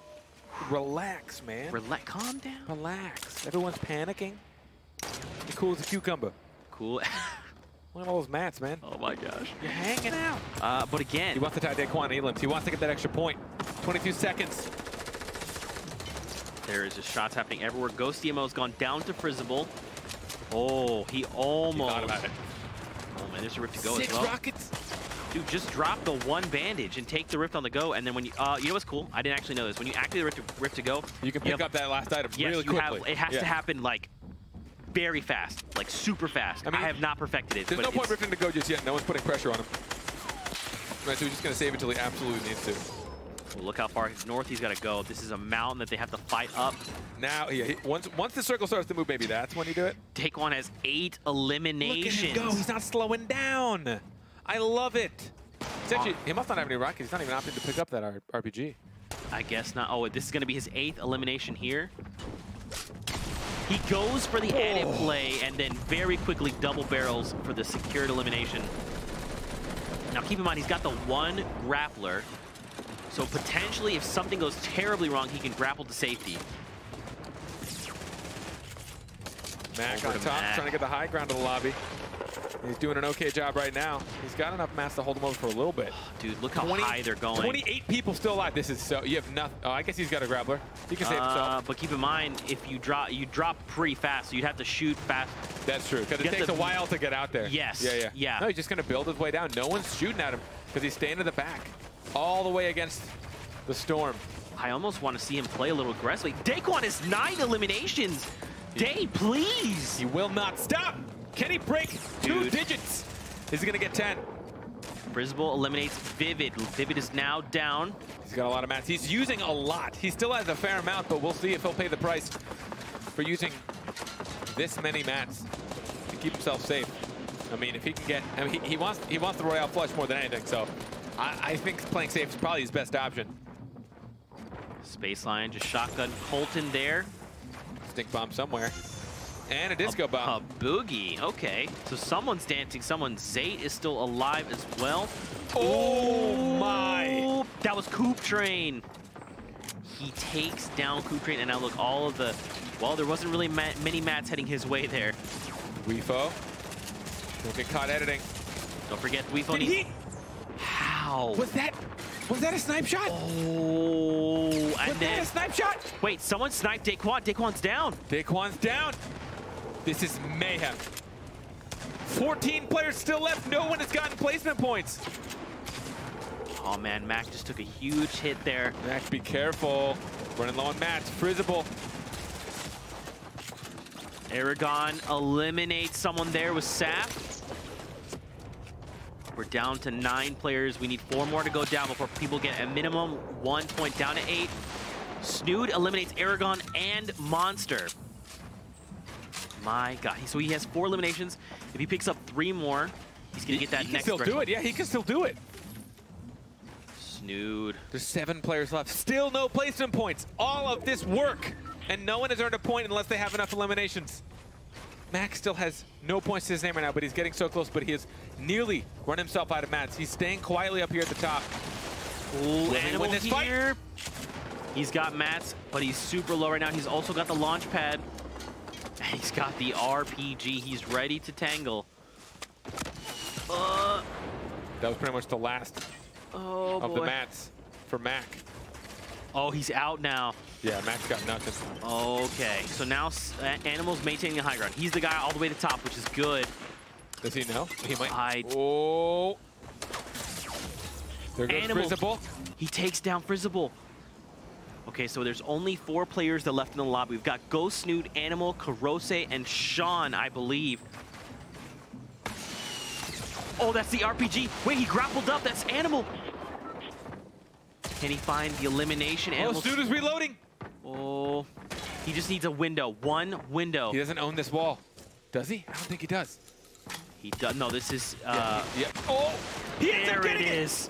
relax, man. Calm down. Relax. Everyone's panicking. You're cool as a cucumber. Cool. Look at all those mats, man. Oh my gosh. You're hanging out. But again, he wants to tie DAEQUAN elims. He wants to get that extra point. 22 seconds. There is just shots happening everywhere. Ghost DMO's gone down to Frizzable. Oh, he almost. He thought about it. Oh man, there's a rift to go 6 as well. rockets. Dude, just drop the 1 bandage and take the rift on the go, and then when you know what's cool? I didn't actually know this. When you activate the rift to go, you can pick up that last item really quickly. It has to happen like very fast, like super fast. I mean, I have not perfected it. There's no point rifting to go just yet. No one's putting pressure on him. Right, so he's just gonna save it until he absolutely needs to. Well, look how far north he's got to go. This is a mountain that they have to fight up. Now, yeah, once the circle starts to move, maybe that's when you do it. DAEQUAN has 8 eliminations. Look at him go. He's not slowing down. I love it. It's actually, he must not have any rockets. He's not even opting to pick up that RPG. I guess not. Oh, this is going to be his 8th elimination here. He goes for the edit play and then very quickly double barrels for the secured elimination. Now, keep in mind, he's got the 1 grappler. So potentially, if something goes terribly wrong, he can grapple to safety. Mac on top, trying to get the high ground of the lobby. He's doing an okay job right now. He's got enough mats to hold him over for a little bit. Dude, look how high they're going. 28 people still alive. This is so, you have nothing. Oh, I guess he's got a grappler. He can save himself. But keep in mind, if you drop pretty fast, so you'd have to shoot fast. That's true, because it takes a while to get out there. Yes. Yeah. No, he's just going to build his way down. No one's shooting at him because he's staying to the back. All the way against the storm. I almost want to see him play a little aggressively. DAEQUAN has 9 eliminations. Day, please. He will not stop. Can he break 2 digits? Is he going to get 10? Frizzable eliminates Vivid. Vivid is now down. He's got a lot of mats. He's using a lot. He still has a fair amount, but we'll see if he'll pay the price for using this many mats to keep himself safe. I mean, if he can get, I mean, he wants the Royale flush more than anything, so I think playing safe is probably his best option. Spaceline, just shotgun Colton there. Stink bomb somewhere. And a disco bomb. A boogie, okay. So someone's dancing, Zate is still alive as well. Oh my! That was Coop Train. He takes down Coop Train, and now look, all of the, well, there wasn't really many mats heading his way there. Tfue. Don't get caught editing. Don't forget Tfue. How? Was that a snipe shot? Oh, was that a snipe shot? Wait, someone sniped DAEQUAN. DAEQUAN's down. DAEQUAN's down. This is mayhem. 14 players still left. No one has gotten placement points. Oh man, Mac just took a huge hit there. Mac, be careful. Running low on mats. Frizzable. Aragon eliminates someone there with Sap. We're down to 9 players. We need 4 more to go down before people get a minimum 1 point down to 8. Snood eliminates Aragon and Monster. My God. So he has 4 eliminations. If he picks up 3 more, he's going to get that next. He can still do it. Yeah, he can still do it. Snood. There's 7 players left. Still no placement points. All of this work. And no one has earned a point unless they have enough eliminations. Max still has no points to his name right now, but he's getting so close, but he has nearly run himself out of mats. He's staying quietly up here at the top. Ooh, Animal win this here. He's got mats, but he's super low right now. He's also got the launch pad. He's got the RPG. He's ready to tangle. That was pretty much the last of the mats for Mac. Oh, he's out now. Yeah, Max got nothing. Okay, so now Animal's maintaining the high ground. He's the guy all the way to the top, which is good. Does he know? He might. Oh. There goes Animal. Frizzable. He takes down Frizzable. Okay, so there's only 4 players that left in the lobby. We've got Ghost Snoot, Animal, Karose, and Sean, I believe. Oh, that's the RPG. Wait, he grappled up. That's Animal. Can he find the elimination? Oh, Snoot is reloading. Oh, he just needs a window. One window. He doesn't own this wall. Does he? I don't think he does. He does. No, this is... Yeah. Oh, he ends up there it getting is.